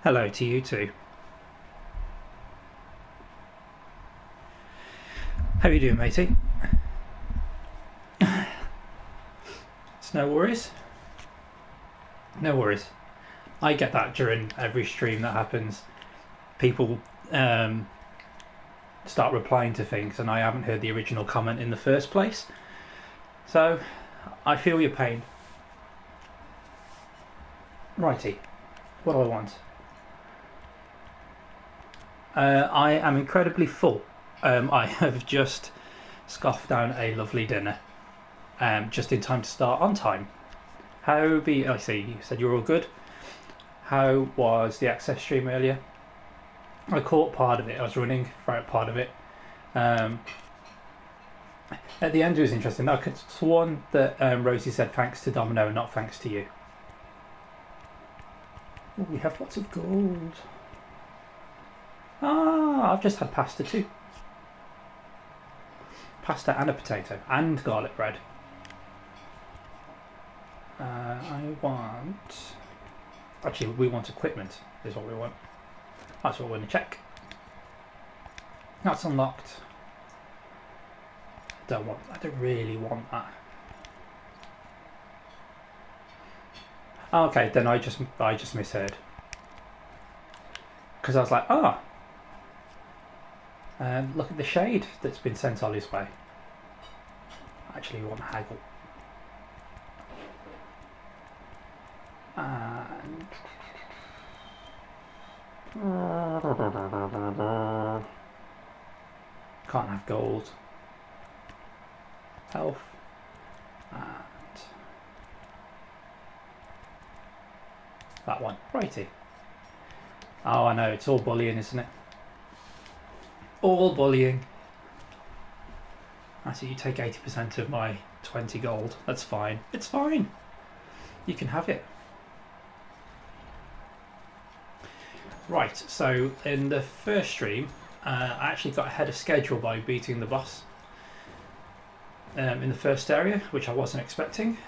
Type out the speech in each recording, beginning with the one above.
Hello to you too. How you doing, matey? It's no worries. No worries. I get that during every stream that happens. People start replying to things and I haven't heard the original comment in the first place. So, I feel your pain. Righty. What do I want? I am incredibly full. I have just scoffed down a lovely dinner. Just in time to start on time. I see you said you're all good. How was the access stream earlier? I caught part of it. I was running throughout part of it. At the end it was interesting. I could have sworn that Rosie said thanks to Domino, not thanks to you. Ooh, we have lots of gold. I've just had pasta too. Pasta and a potato and garlic bread. I want... Actually, we want equipment is what we want. That's what we're going to check. That's unlocked. I don't really want that. Okay, then I just misheard. Because I was like, look at the shade that's been sent Ollie's way. Actually, we want haggle. And can't have gold. Health. And that one. Righty. Oh, I know, it's all bullying, isn't it? All bullying. I see you take 80% of my 20 gold. That's fine. It's fine. You can have it. Right, so in the first stream, I actually got ahead of schedule by beating the boss in the first area, which I wasn't expecting.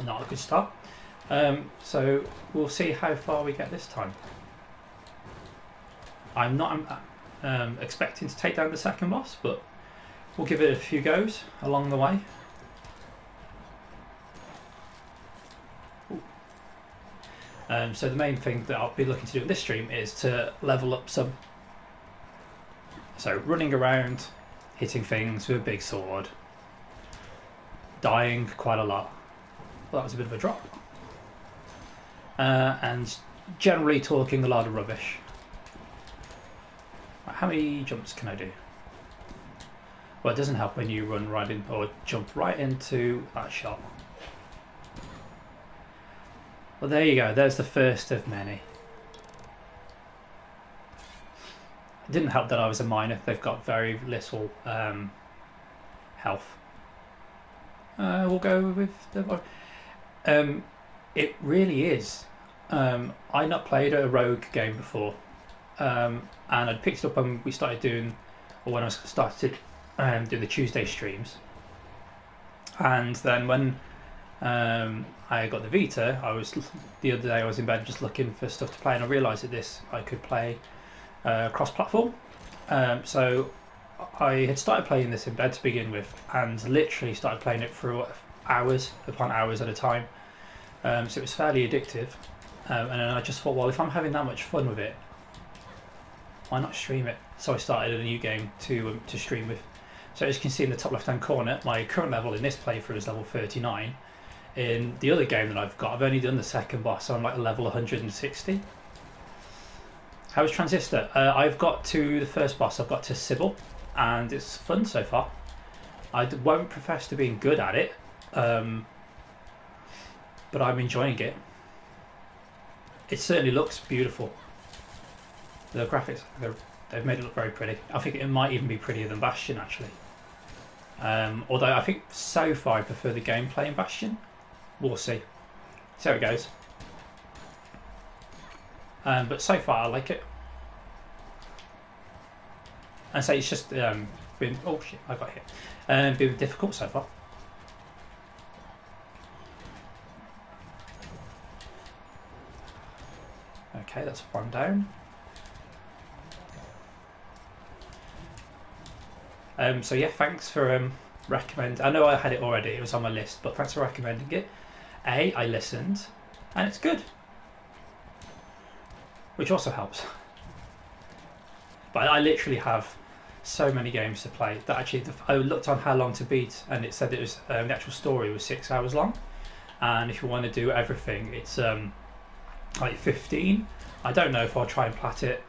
Not a good start. So we'll see how far we get this time. I'm not expecting to take down the second boss, but we'll give it a few goes along the way. So the main thing that I'll be looking to do in this stream is to level up some. So running around, hitting things with a big sword, dying quite a lot. Well, that was a bit of a drop. And generally talking a lot of rubbish. How many jumps can I do? Well, it doesn't help when you run right in or jump right into that shot. Well, there you go. There's the first of many. It didn't help that I was a miner. They've got very little health. We'll go with the... it really is. I'd not played a rogue game before. And I'd picked it up when we started doing... Or when I started doing the Tuesday streams. And then when... I got the Vita. The other day I was in bed just looking for stuff to play, and I realised that I could play cross-platform. So I had started playing this in bed to begin with, and literally started playing it for hours upon hours at a time. So it was fairly addictive. And then I just thought, well, if I'm having that much fun with it, why not stream it? So I started a new game to stream with. So as you can see in the top left-hand corner, my current level in this playthrough is level 39. In the other game that I've got, I've only done the second boss, so I'm like level 160. How is Transistor? I've got to the first boss, I've got to Sybil, and it's fun so far. I won't profess to being good at it, but I'm enjoying it. It certainly looks beautiful. The graphics, they've made it look very pretty. I think it might even be prettier than Bastion, actually. Although I think so far I prefer the gameplay in Bastion. We'll see. See how it goes. But so far I like it. And so it's just been... Oh shit, I got hit. Been difficult so far. Okay, that's one down. So yeah, thanks for recommending. I know I had it already; it was on my list, but thanks for recommending it. I listened, and it's good, which also helps. But I literally have so many games to play that actually I looked on how long to beat, and it said it was the actual story was 6 hours long, and if you want to do everything, it's like 15. I don't know if I'll try and plat it,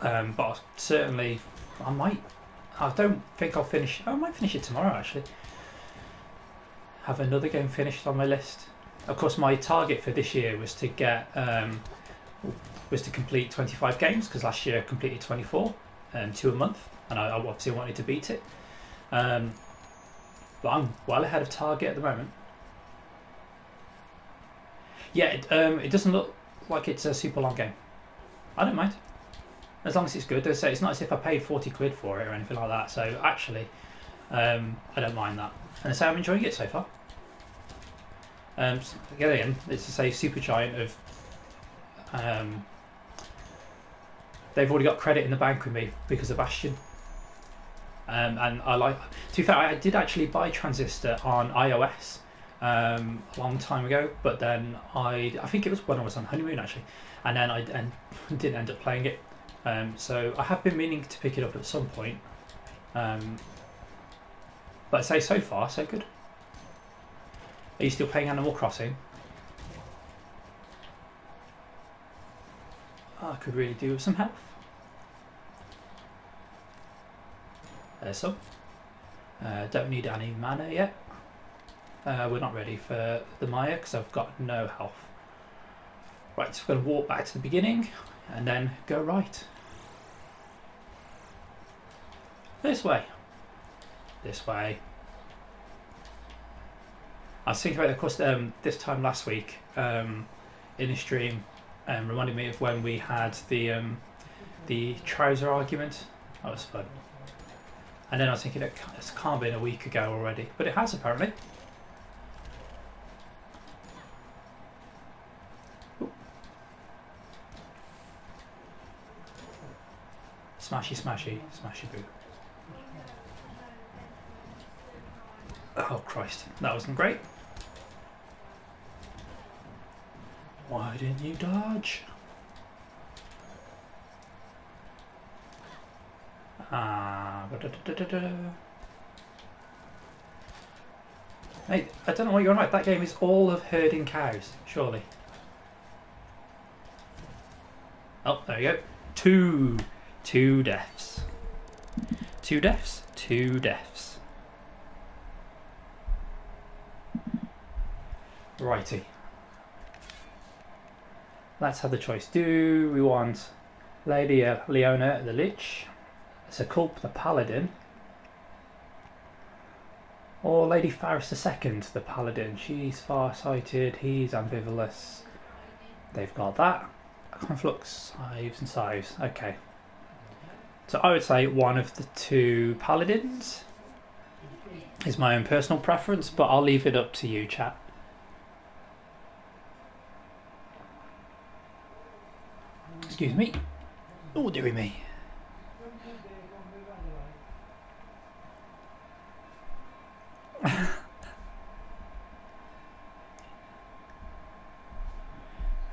but certainly I might. I don't think I'll finish. I might finish it tomorrow actually. Have another game finished on my list. Of course, my target for this year was to get was to complete 25 games because last year I completed 24, 2 a month, and I obviously wanted to beat it. But I'm well ahead of target at the moment. Yeah, it doesn't look like it's a super long game. I don't mind. As long as it's good. It's not as if I paid 40 quid for it or anything like that. So actually, I don't mind that. And so I'm enjoying it so far. Again, it's to say Supergiant of... they've already got credit in the bank with me because of Bastion. And I like... To be fair, I did actually buy Transistor on iOS a long time ago. But then I think it was when I was on honeymoon actually. And then I didn't end up playing it. So I have been meaning to pick it up at some point, but I say so far so good. Are you still playing Animal Crossing? Oh, I could really do with some health. There's some. Don't need any mana yet. We're not ready for the Maya because I've got no health. Right, so we're going to walk back to the beginning and then go right. This way. This way. I was thinking about it, of course, this time last week in the stream, reminded me of when we had the trouser argument. That was fun. And then I was thinking it can't have been a week ago already, but it has apparently. Ooh. Smashy, smashy, smashy boo. Oh Christ, that wasn't great. Why didn't you dodge? Hey, I don't know what you're on about. That game is all of herding cows, surely. Oh, there you go. Two deaths. 2 deaths, 2 deaths. Righty. Let's have the choice. Do we want Lady Leona the Lich, Zaculp the Paladin, or Lady Faris II the Paladin? She's far-sighted, he's ambivalous. They've got that. Conflux, Hives and Sives. Okay. So I would say one of the 2 Paladins is my own personal preference, but I'll leave it up to you, chat. Excuse me. Oh, dearie me.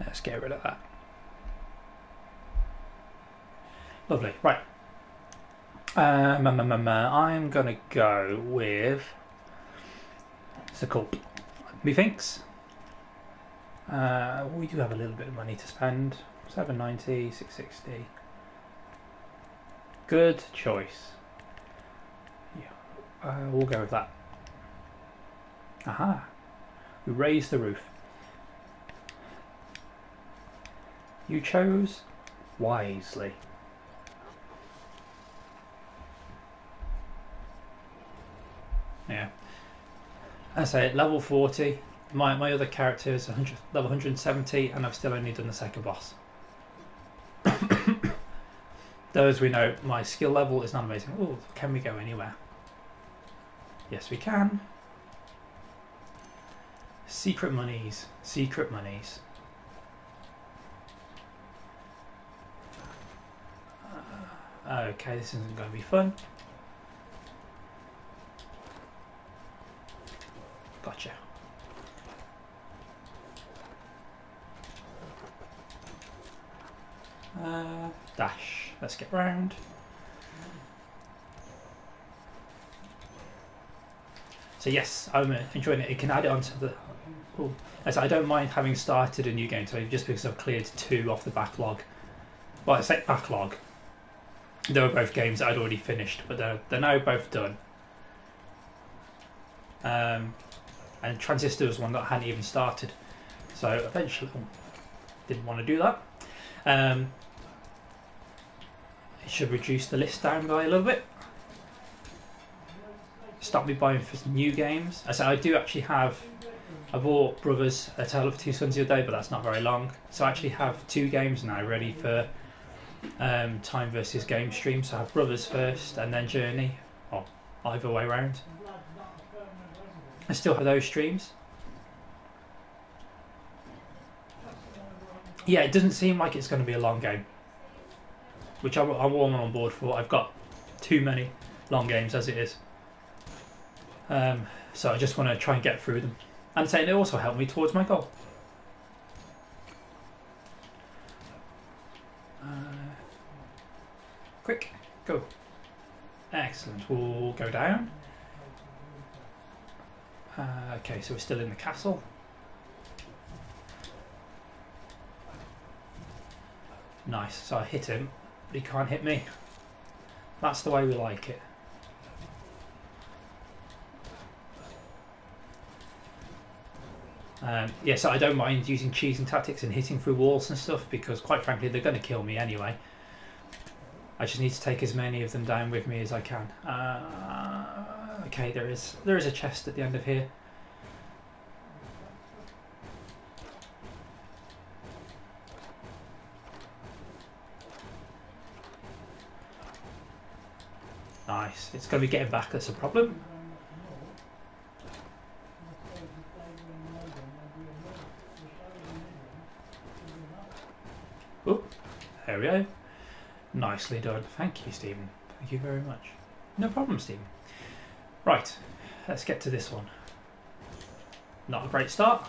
Let's get rid of that. Lovely. Right. I'm gonna go with Zaculp. Methinks. We do have a little bit of money to spend. 790, 660. Good choice. Yeah, we'll go with that. Aha! We raised the roof. You chose wisely. Yeah. I say level 40. My other character is level 170, and I've still only done the second boss. Though, as we know, my skill level is not amazing. Oh, can we go anywhere? Yes, we can. Secret monies. Secret monies. Okay, this isn't going to be fun. Gotcha. Dash. Let's get round. So yes, I'm enjoying it. It can add it onto the... Ooh. As I don't mind having started a new game today just because I've cleared 2 off the backlog. Well, I say backlog. They were both games that I'd already finished, but they're now both done. And Transistor was one that I hadn't even started. So eventually, didn't want to do that. It should reduce the list down by a little bit. Stop me buying for new games. I said I do actually have. I bought Brothers: A Tale of Two Sons the other day, but that's not very long. So I actually have 2 games now ready for Time versus Game stream. So I have Brothers first, and then Journey, or either way around. I still have those streams. Yeah, it doesn't seem like it's going to be a long game, which I'm all on board for. I've got too many long games as it is. So I just want to try and get through them. And saying they also help me towards my goal. Quick, go. Excellent. We'll go down. Okay, so we're still in the castle. Nice. So I hit him, but he can't hit me. That's the way we like it. Yeah, so I don't mind using cheesing tactics and hitting through walls and stuff because, quite frankly, they're going to kill me anyway. I just need to take as many of them down with me as I can. Okay, there is a chest at the end of here. Nice. It's going to be getting back that's a problem. Oh, there we go. Nicely done. Thank you, Stephen. Thank you very much. No problem, Stephen. Right, let's get to this one. Not a great start.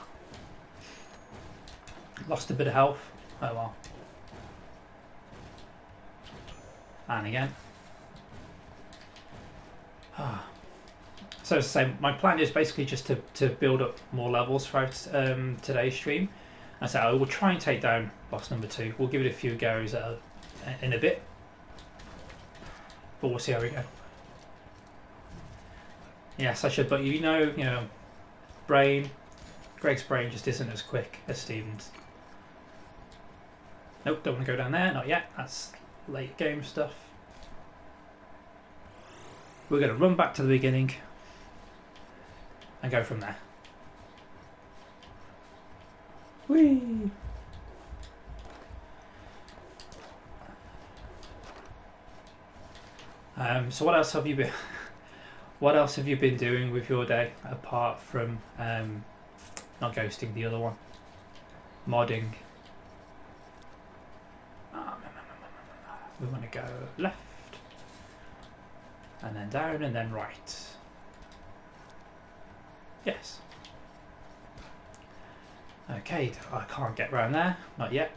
Lost a bit of health. Oh well. And again. So as I say, my plan is basically just to build up more levels throughout today's stream. As I say, I will try and take down boss number 2. We'll give it a few goes in a bit. But we'll see how we go. Yes, I should, but you know, Greg's brain just isn't as quick as Stephen's. Nope, don't want to go down there, not yet. That's late game stuff. We're going to run back to the beginning and go from there. Whee! So what else have you been? What else have you been doing with your day apart from not ghosting, the other one, modding? We want to go left, and then down, and then right. Yes. Okay, I can't get round there, not yet.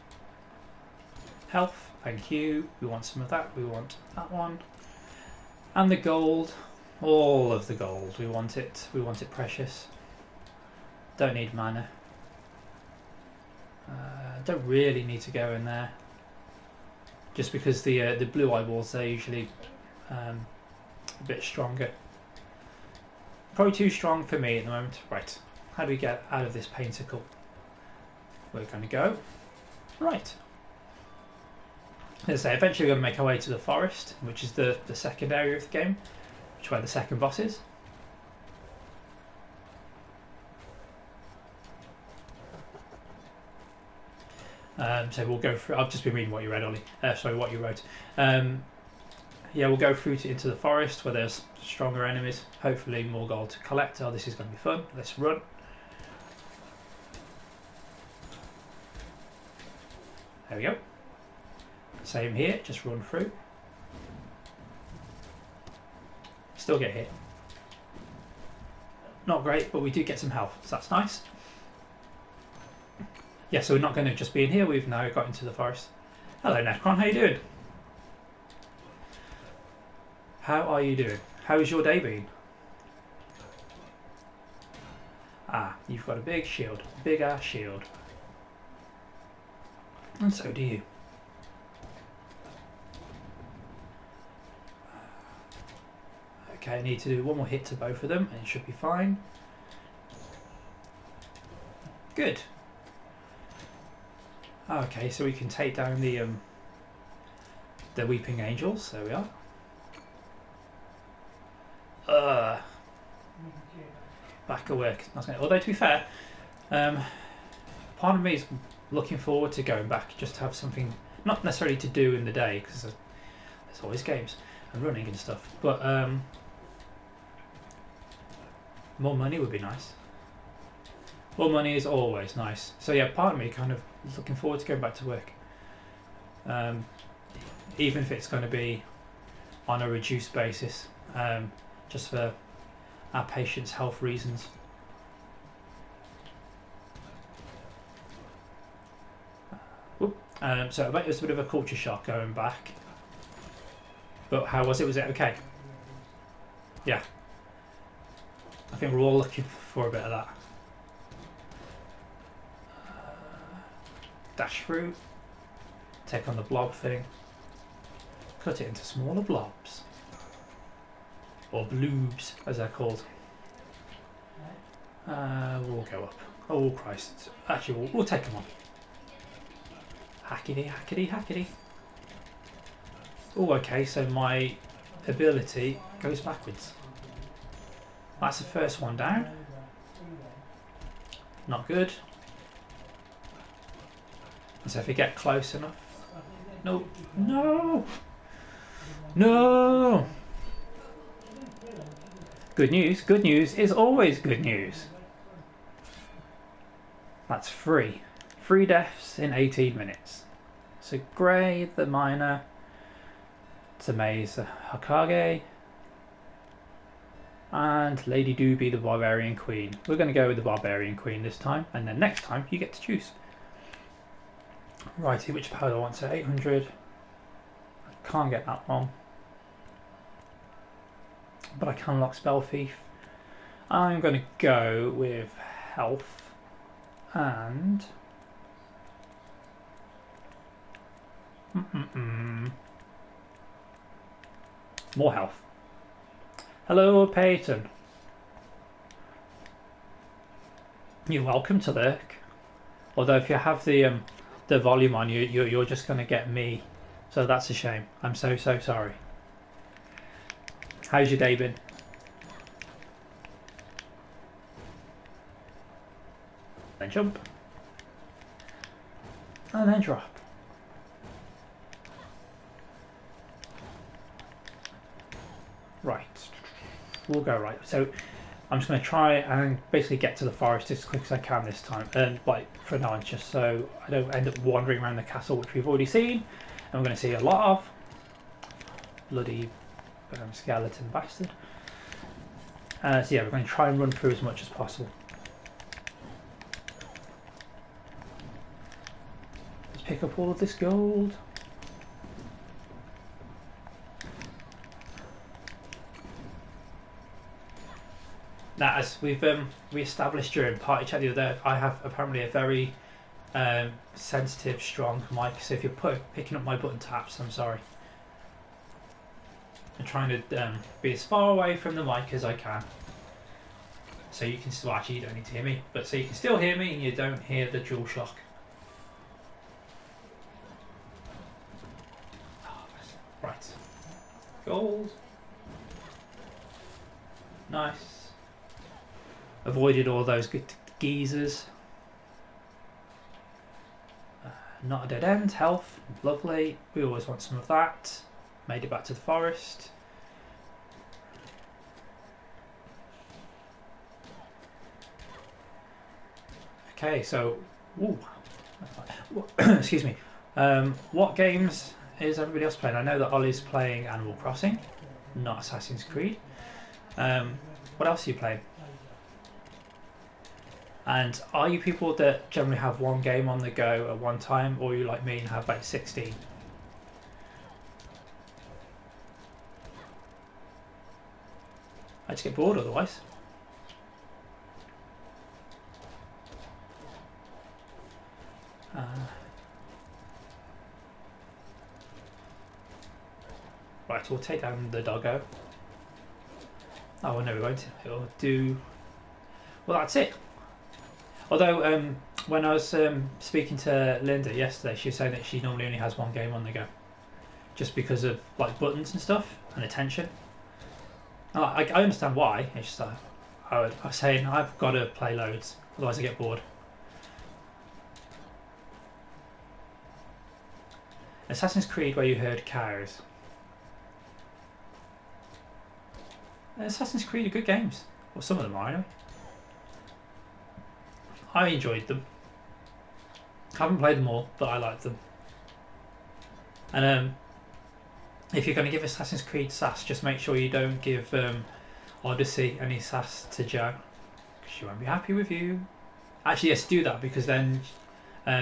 Health, thank you. We want some of that. We want that one. And the gold, all of the gold. We want it precious. Don't need mana. Don't really need to go in there. Just because the blue eyeballs, they're usually a bit stronger. Probably too strong for me at the moment. Right, how do we get out of this painticle? We're going to go right. As I say, eventually we're going to make our way to the forest, which is the second area of the game, which is where the second boss is. So we'll go through. I've just been reading what you read, Ollie. Sorry, what you wrote. Yeah, we'll go through into the forest where there's stronger enemies. Hopefully more gold to collect. Oh, this is going to be fun. Let's run. There we go. Same here, just run through. Still get hit. Not great, but we do get some health, so that's nice. Yeah, so we're not going to just be in here. We've now got into the forest. Hello, Necron. How you doing? How are you doing? How has your day been? Ah, you've got a big shield. Big ass shield. And so do you. Okay, I need to do one more hit to both of them and it should be fine. Good. Okay, so we can take down the Weeping Angels. There we are. Back at work. Although to be fair, part of me is looking forward to going back just to have something, not necessarily to do in the day because there's always games and running and stuff, but more money would be nice. More money is always nice. So yeah, part of me kind of is looking forward to going back to work. Even if it's going to be on a reduced basis, just for our patients' health reasons. So I bet it was a bit of a culture shock going back. But how was it? Was it okay? Yeah. I think we're all looking for a bit of that. Dash through. Take on the blob thing. Cut it into smaller blobs. Or bloobs, as they're called. We'll go up. Oh Christ. Actually, we'll take them on. Hackety, hackety, hackety. Oh, okay, so my ability goes backwards. That's the first one down. Not good. So if we get close enough... No! No! No! Good news. Good news is always good news. That's 3. 3 deaths in 18 minutes. So Grey, the miner, Tamaze, the Hokage, and Lady Doobie, the Barbarian Queen. We're going to go with the Barbarian Queen this time, and then next time you get to choose. Righty, which power do I want? So 800. I can't get that one. But I can lock Spell Thief. I'm going to go with health and... more health. Hello, Peyton. You're welcome to lurk. Although if you have the volume on, you're just going to get me. So that's a shame. I'm so sorry. How's your day been? Then jump. And then drop. Right. We'll go right. So I'm just going to try and basically get to the forest as quick as I can this time. And like for now, just so I don't end up wandering around the castle, which we've already seen. And we're going to see a lot of. Bloody skeleton bastard. So yeah, we're going to try and run through as much as possible. Let's pick up all of this gold. Now, as we've we established during party chat the other day, I have apparently a very sensitive, strong mic. So if you're picking up my button taps, I'm sorry. I'm trying to be as far away from the mic as I can, so you can still, actually you don't need to hear me, but so you can still hear me and you don't hear the dual shock. Right, gold, nice. Avoided all those good geezers. Not a dead end. Health, lovely. We always want some of that. Made it back to the forest. Okay, so excuse me. What games is everybody else playing? I know that Ollie's playing Animal Crossing, not Assassin's Creed. What else are you playing? And are you people that generally have one game on the go at one time, or are you like me and have like 16? I just get bored otherwise. Right, we'll take down the doggo. Oh, no, we won't. It'll do... Well, that's it. Although, when I was speaking to Linda yesterday, she was saying that she normally only has one game on the go. Just because of, like, buttons and stuff, and attention. I understand why. It's just like, I was saying, I've got to play loads, otherwise I get bored. Assassin's Creed where you heard cows. Assassin's Creed are good games. Well, some of them are anyway. I enjoyed them. Haven't played them all, but I liked them. And if you're going to give Assassin's Creed sass, just make sure you don't give Odyssey any sass to Jo, because she won't be happy with you. Actually, yes, do that, because then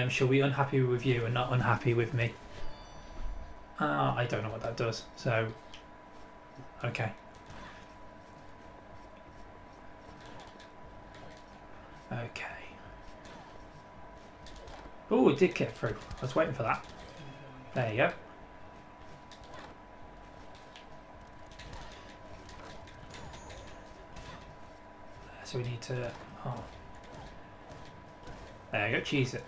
she'll be unhappy with you and not unhappy with me. I don't know what that does, so okay. Okay. Oh, it did get through. I was waiting for that. There you go. So we need to... Oh. There you go, cheese it.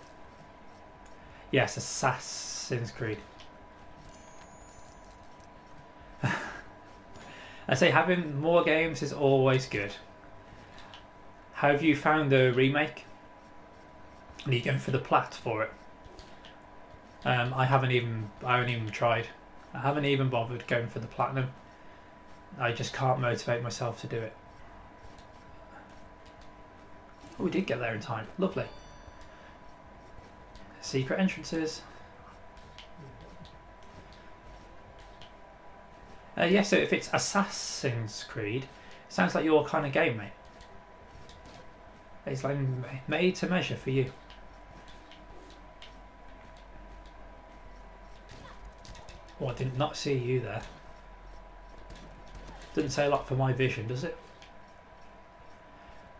Yes, Assassin's Creed. I say having more games is always good. How have you found the remake? Are you going for the plat for it? I haven't even tried. I haven't even bothered going for the platinum. I just can't motivate myself to do it. Oh, we did get there in time. Lovely. Secret entrances. Yeah, so if it's Assassin's Creed, it sounds like your kind of game, mate. It's like made to measure for you. Oh, I did not see you there. Doesn't say a lot for my vision, does it?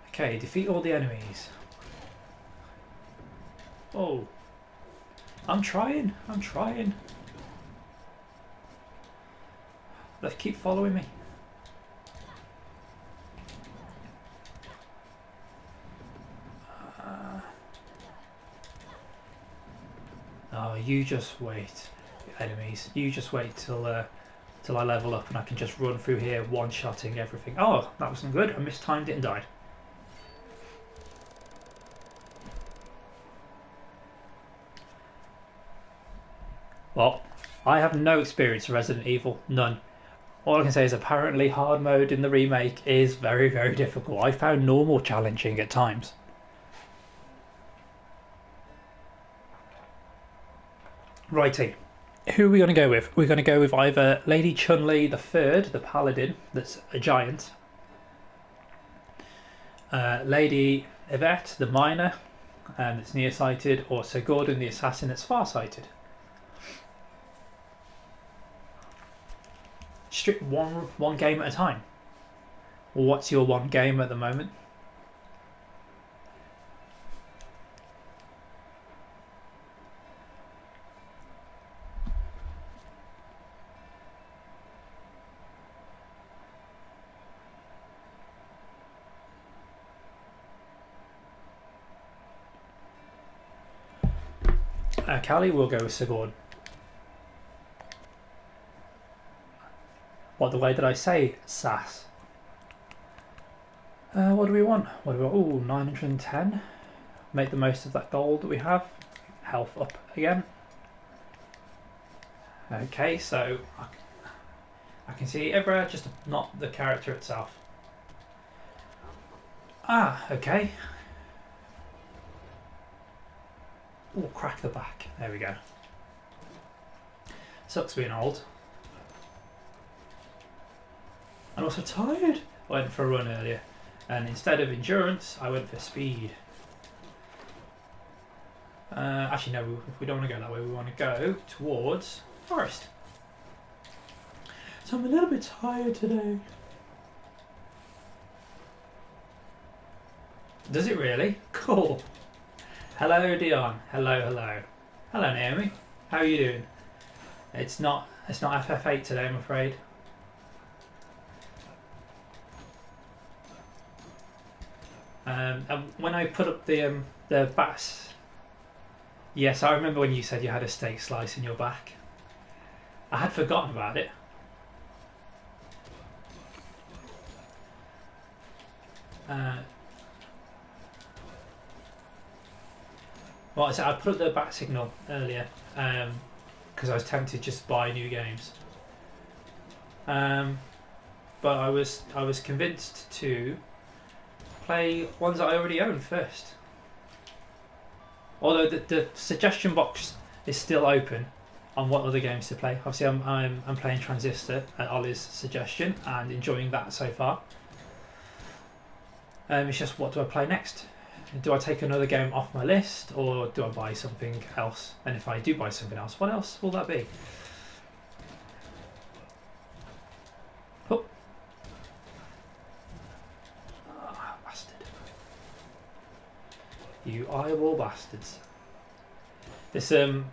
Okay, defeat all the enemies. Oh. I'm trying. They keep following me. Oh, you just wait, enemies. You just wait till I level up and I can just run through here one-shotting everything. Oh, that wasn't good. I mistimed it and died. Well, I have no experience of Resident Evil. None. All I can say is apparently hard mode in the remake is very, very difficult. I found normal challenging at times. Righty. Who are we going to go with? We're going to go with either Lady Chun-Li the Third, the Paladin, that's a giant. Lady Yvette, the Miner, that's nearsighted, or Sir Gordon the Assassin, that's farsighted. Strip one game at a time. What's your one game at the moment? Callie, we'll go with Sir Gordon. What the way did I say sass? What do we want? Oh, 910. Make the most of that gold that we have. Health up again. Okay, so I can see everywhere, just not the character itself. Ah, okay. Oh, crack the back. There we go. Sucks being old. And also tired. I went for a run earlier, and instead of endurance, I went for speed. Actually, no, we don't want to go that way. We want to go towards forest. So I'm a little bit tired today. Does it really? Cool. Hello, Dion. Hello, hello. Hello, Naomi. How are you doing? It's not FF8 today, I'm afraid. And when I put up the bats, yes, I remember when you said you had a steak slice in your back. I had forgotten about it. Well, I said I put up the bat signal earlier because I was tempted just to buy new games. But I was convinced to play ones that I already own first. Although the suggestion box is still open on what other games to play. Obviously, I'm playing Transistor at Ollie's suggestion and enjoying that so far. It's just, what do I play next? Do I take another game off my list, or do I buy something else? And if I do buy something else, what else will that be? Oh, bastard! You eyeball bastards! This not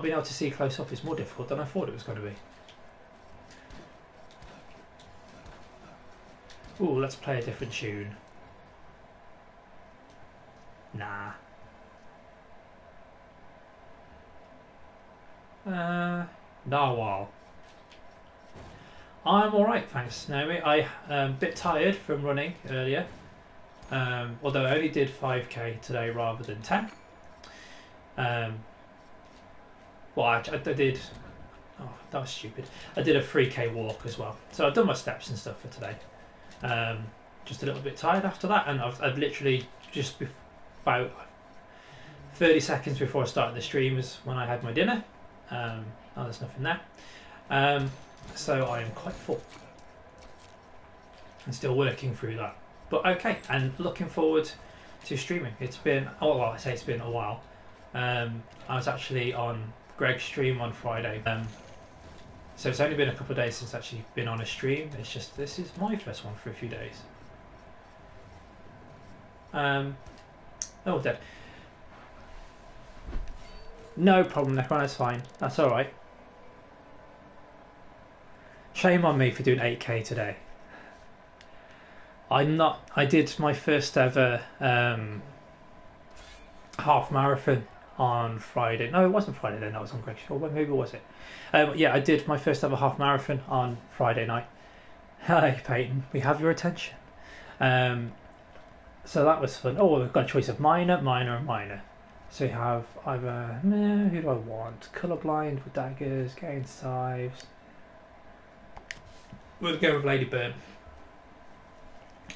being able to see close up is more difficult than I thought it was going to be. Ooh, let's play a different tune. Nah. Narwhal. I'm alright, thanks, Naomi. I'm a bit tired from running earlier. Although I only did 5k today rather than 10. Well, I did... Oh, that was stupid. I did a 3k walk as well. So I've done my steps and stuff for today. Just a little bit tired after that, and I've literally just about 30 seconds before I started the stream is when I had my dinner. Oh, there's nothing there. So I am quite full. I'm still working through that. But okay, and looking forward to streaming. It's been, oh, well, I say it's been a while. I was actually on Greg's stream on Friday. So it's only been a couple of days since I've actually been on a stream. It's just, this is my first one for a few days. Oh, dead. No problem, Necron, that's fine. That's alright. Shame on me for doing 8k today. I did my first ever half marathon on Friday. No, it wasn't Friday then, that was on Greg's show. Well, maybe was it? Yeah, I did my first ever half marathon on Friday night. Hi, Peyton, we have your attention. So that was fun. Oh, we've got a choice of minor, minor, and minor. So you have either, who do I want? Colourblind with daggers, gain scythes. We'll go with Lady Bird.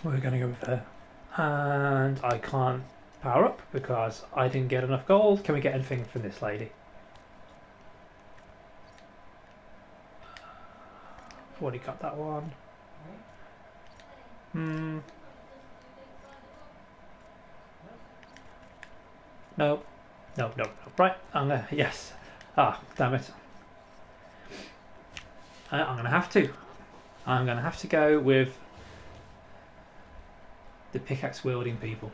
We're going to go with her. And I can't power up because I didn't get enough gold. Can we get anything from this lady? I've already got that one. No. No. Right, I'm gonna, yes. Ah, damn it. I'm gonna have to. I'm gonna have to go with the pickaxe wielding people.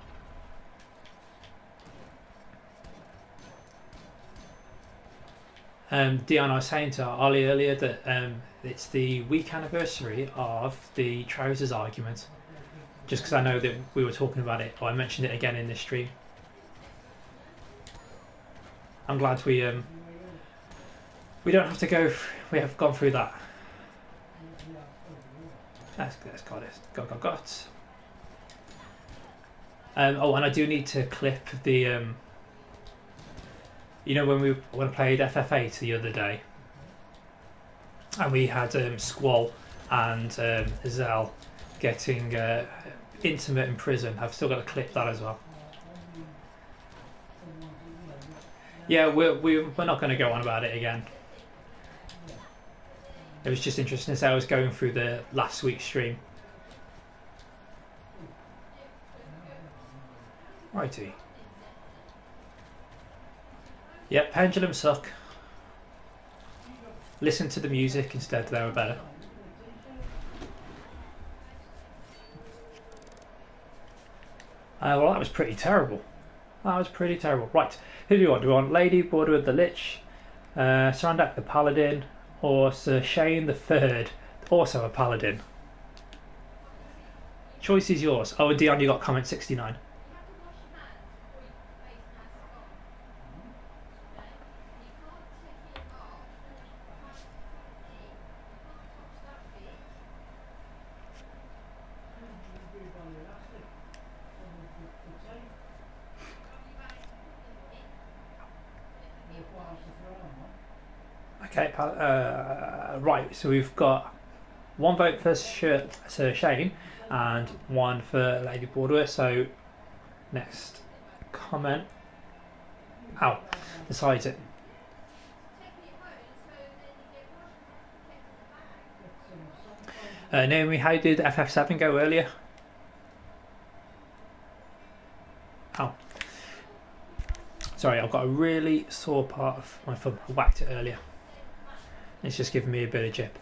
Dion, I was saying to Ollie earlier that it's the week anniversary of the trousers argument. Just because I know that we were talking about it, or I mentioned it again in this stream. I'm glad we don't have to go. We have gone through that. Let's got it. Got. Oh, and I do need to clip the. You know when I played FF8 the other day, and we had Squall and Zell getting intimate in prison. I've still got to clip that as well. Yeah, we're not going to go on about it again. It was just interesting as I was going through the last week's stream. Righty. Yep, pendulums suck. Listen to the music instead, they were better. Well, that was pretty terrible. That was pretty terrible. Right, who do we want? Do we want Lady Borderwood the Lich, Sarandak the Paladin, or Sir Shane the Third, also a Paladin? Choice is yours. Oh, and Dion, you got comment 69. Okay, right, so we've got one vote for Sir Shane and one for Lady Bordeaux. So next comment. Ow, decides it. Naomi, how did FF7 go earlier? Ow. Sorry, I've got a really sore part of my thumb. I whacked it earlier. It's just giving me a bit of jip.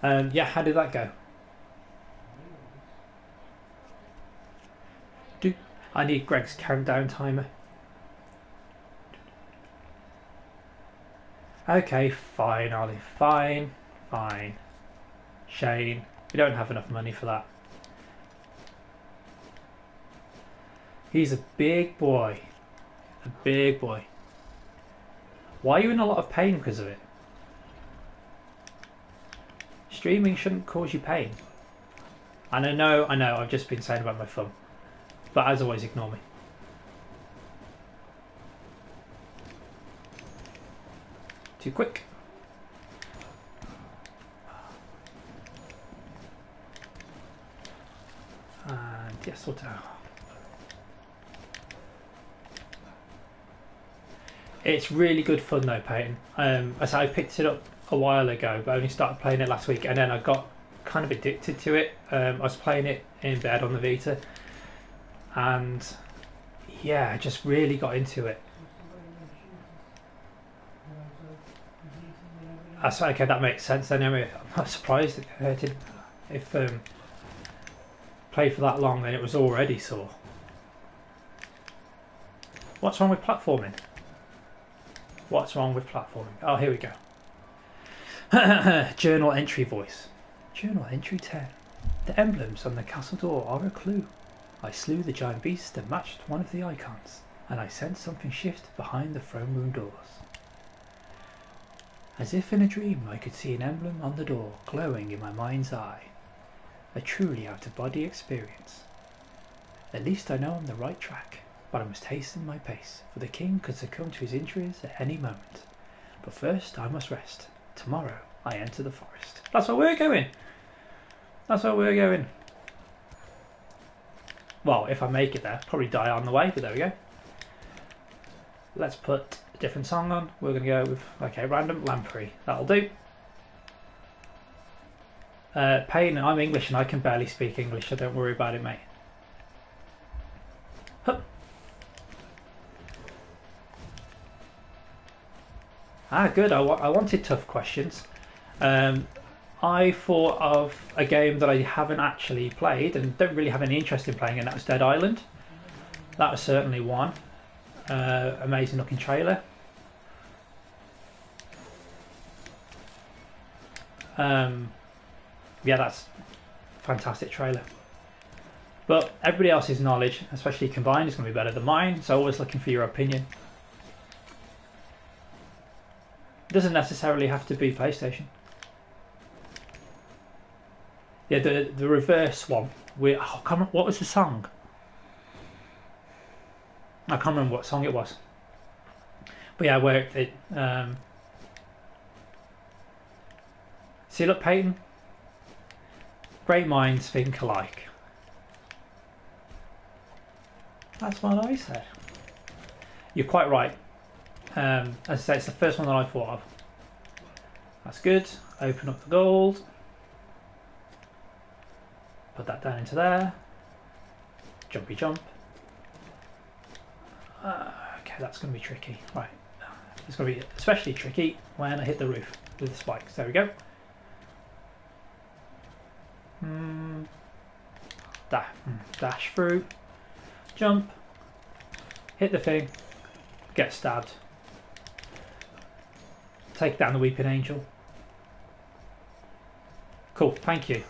Yeah, how did that go? I need Greg's countdown timer. Okay, fine, Ollie. Fine. Shane, we don't have enough money for that. He's a big boy. A big boy. Why are you in a lot of pain because of it? Streaming shouldn't cause you pain. And I know, I've just been saying about my thumb. But as always, ignore me. Too quick. And yes, or no. It's really good fun though, Peyton. I picked it up a while ago, but I only started playing it last week, and then I got kind of addicted to it. I was playing it in bed on the Vita, and yeah, I just really got into it. Okay, that makes sense then. Anyway, I'm not surprised if played for that long, then it was already sore. What's wrong with platforming? What's wrong with platforming? Oh, here we go. Journal entry voice. Journal entry 10. The emblems on the castle door are a clue. I slew the giant beast that matched one of the icons, and I sensed something shift behind the throne room doors. As if in a dream, I could see an emblem on the door glowing in my mind's eye. A truly out-of-body experience. At least I know I'm the right track, but I must hasten my pace, for the king could succumb to his injuries at any moment. But first I must rest. Tomorrow I enter the forest. That's where we're going! That's where we're going. Well, if I make it there, probably die on the way, but there we go. Let's put a different song on. We're going to go with, okay, Random Lamprey. That'll do. Payne, I'm English and I can barely speak English, so don't worry about it, mate. Hup. Good. I wanted tough questions. I thought of a game that I haven't actually played and don't really have any interest in playing, and that was Dead Island. That was certainly one. Amazing looking trailer. Yeah, that's a fantastic trailer. But everybody else's knowledge, especially combined, is going to be better than mine, so always looking for your opinion. It doesn't necessarily have to be PlayStation. Yeah, the reverse one. What was the song? I can't remember what song it was. But yeah, where it see, look, Peyton. Great minds think alike. That's what I said. You're quite right. As I say, it's the first one that I thought of. That's good. Open up the gold. Put that down into there. Jumpy jump. Okay, that's going to be tricky. Right. It's going to be especially tricky when I hit the roof with the spikes. There we go. Dash through. Jump. Hit the thing. Get stabbed. Take down the Weeping Angel. Cool, thank you.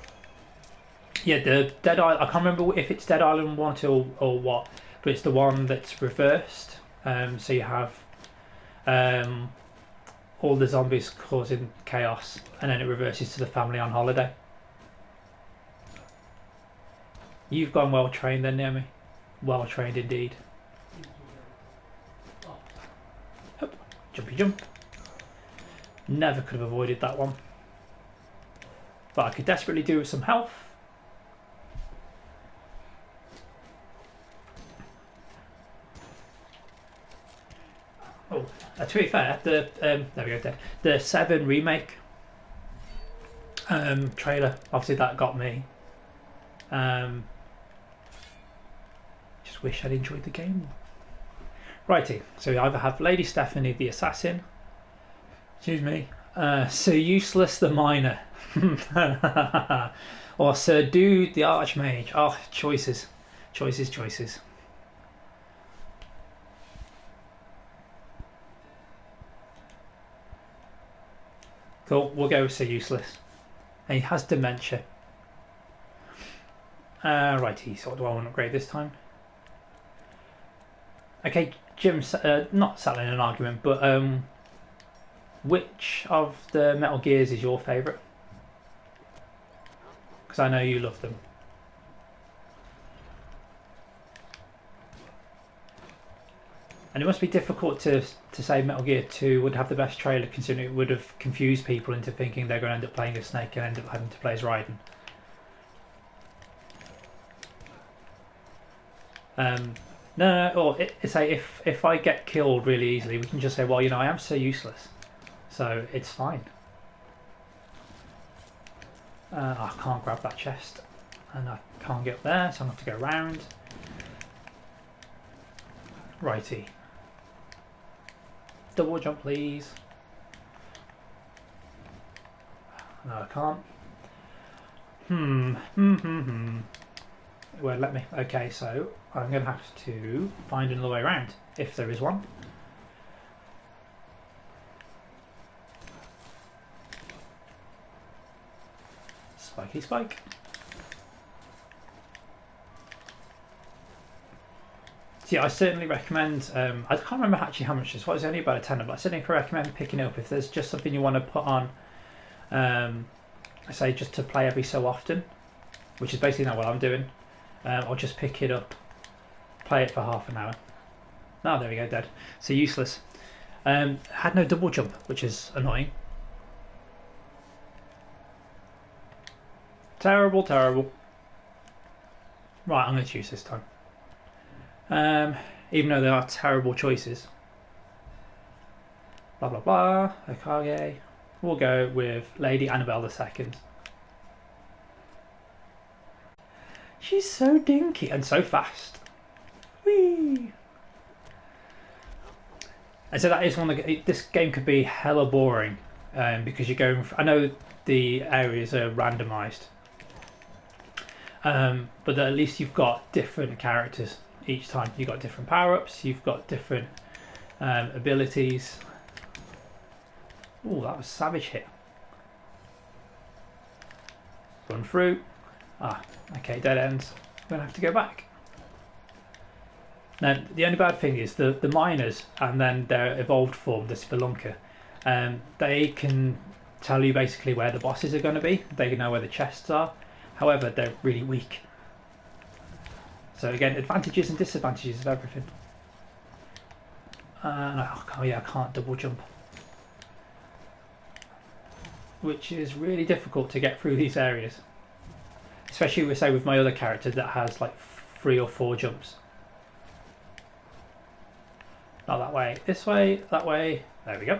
Yeah, the Dead Island, I can't remember if it's Dead Island 1 or what, but it's the one that's reversed. So you have all the zombies causing chaos, and then it reverses to the family on holiday. You've gone well trained then, Naomi. Well trained indeed. Hop, jumpy jump. Never could have avoided that one. But I could desperately do with some health. Oh, to be fair, there we go. The 7 remake trailer, obviously that got me. Just wish I'd enjoyed the game. Righty, so we either have Lady Stephanie the Assassin, excuse me, Sir Useless the Miner, or Sir Dude the Archmage. Oh, choices. Cool, we'll go with Sir Useless. And he has dementia. Righty, so what do I want to upgrade this time? Okay, Jim, not settling an argument, but which of the Metal Gears is your favourite? Because I know you love them. And it must be difficult to say Metal Gear 2 would have the best trailer, considering it would have confused people into thinking they're going to end up playing as Snake and end up having to play as Raiden. No, or say if I get killed really easily, we can just say, well, you know, I am so useless, so it's fine. I can't grab that chest, and I can't get up there, so I'm going to have to go around. Righty. Double jump, please. No, I can't. It won't let me. Okay, so I'm going to have to find another way around, if there is one. Spiky spike. So yeah, I certainly recommend, I can't remember actually how much this was, only about a tenner, but I certainly recommend picking it up if there's just something you want to put on, I say just to play every so often, which is basically not what I'm doing. I'll just pick it up, play it for half an hour. Oh, there we go, dead. So useless. Had no double jump, which is annoying. Terrible. Right, I'm going to choose this time. Even though there are terrible choices. Blah blah blah. Hokage. We'll go with Lady Annabelle II. She's so dinky and so fast. Whee! And so that is one of the, this game could be hella boring because you're going. I know the areas are randomised, but at least you've got different characters each time. You've got different power-ups. You've got different abilities. Oh, that was a savage hit. Run through. Ah, okay, dead ends. I'm going to have to go back. Now, the only bad thing is the miners and then their evolved form, the Spelunker, they can tell you basically where the bosses are going to be. They can know where the chests are. However, they're really weak. So again, advantages and disadvantages of everything. Oh yeah, I can't double jump. Which is really difficult to get through these areas. Especially with my other character that has like 3 or 4 jumps. Not that way, this way, that way. There we go.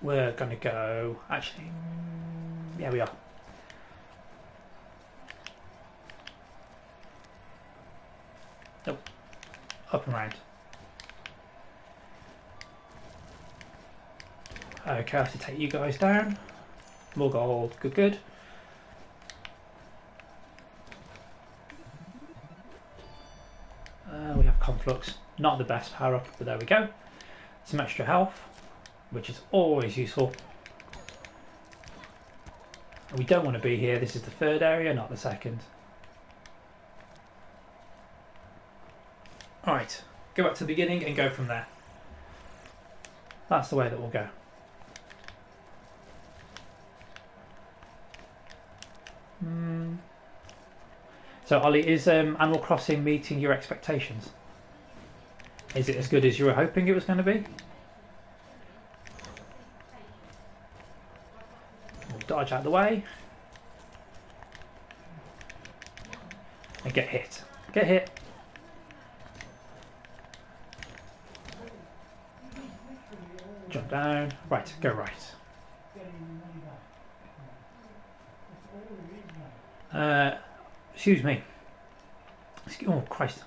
we're going to go... Actually, yeah, we are. Nope. Up and round. Okay, I have to take you guys down. More gold. Good, good. We have Conflux. Not the best power up, but there we go. Some extra health, which is always useful. We don't want to be here. This is the third area, not the second. Alright, go back to the beginning and go from there. That's the way that we'll go. So Ollie, is Animal Crossing meeting your expectations? Is it as good as you were hoping it was going to be? We'll dodge out of the way. And get hit. Get hit. Jump down. Right, go right. Excuse me. Oh, Christ.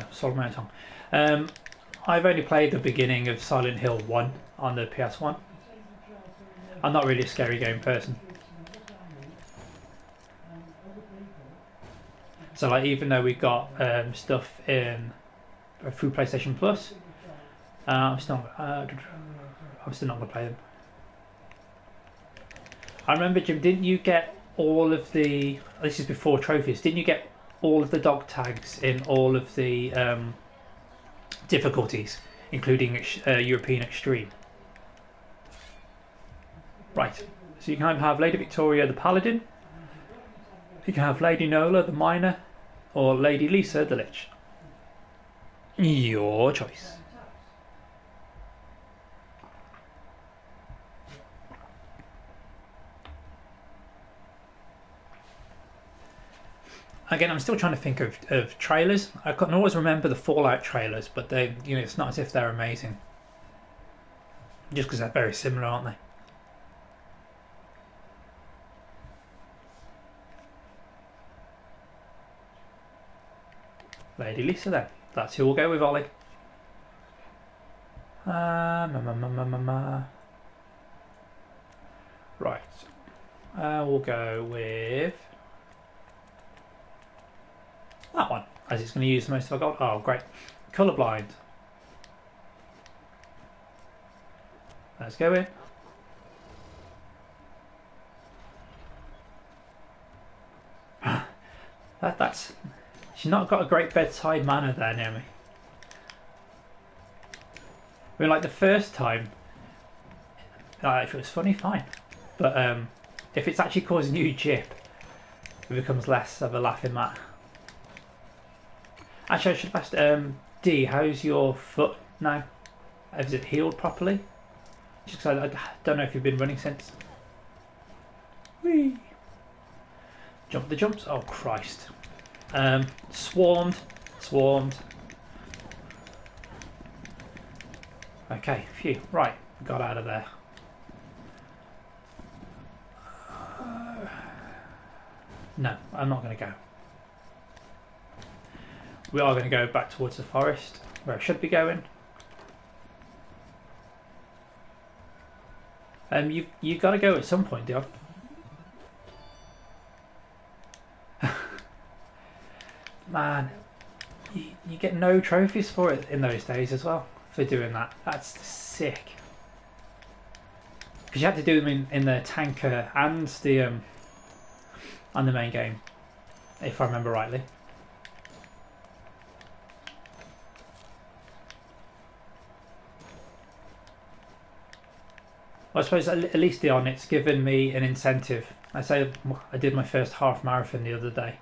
Swallowed my own tongue. I've only played the beginning of Silent Hill 1 on the PS1. I'm not really a scary game person. So, like, even though we got stuff in through PlayStation Plus, I'm still not going to play them. I remember, Jim, didn't you get all of the... This is before trophies. Didn't you get all of the dog tags in all of the difficulties, including European Extreme? Right. So you can either have Lady Victoria the Paladin, you can have Lady Nola the Miner, or Lady Lisa the Lich. Your choice. Again, I'm still trying to think of trailers. I can always remember the Fallout trailers, but they, it's not as if they're amazing. Just because they're very similar, aren't they? Lady Lisa, then. That's who we'll go with, Ollie. Right. We'll go with that one, as it's going to use most of our gold. Oh, great. Colourblind. Let's go in. That's... She's not got a great bedside manner there near me. I mean, like the first time, if it was funny, fine. But if it's actually causing you jip, it becomes less of a laughing matter. Actually, I should have asked, D, how's your foot now? Has it healed properly? Just because I don't know if you've been running since. Whee! Jump the jumps. Oh, Christ. Swarmed. Okay, phew. Right, got out of there. No, I'm not going to go. We are going to go back towards the forest, where I should be going. You've got to go at some point, Dion. Man, you get no trophies for it in those days as well, for doing that. That's sick. Because you had to do them in the tanker and the main game, if I remember rightly. I suppose at least Dion, it's given me an incentive. I say I did my first half marathon the other day.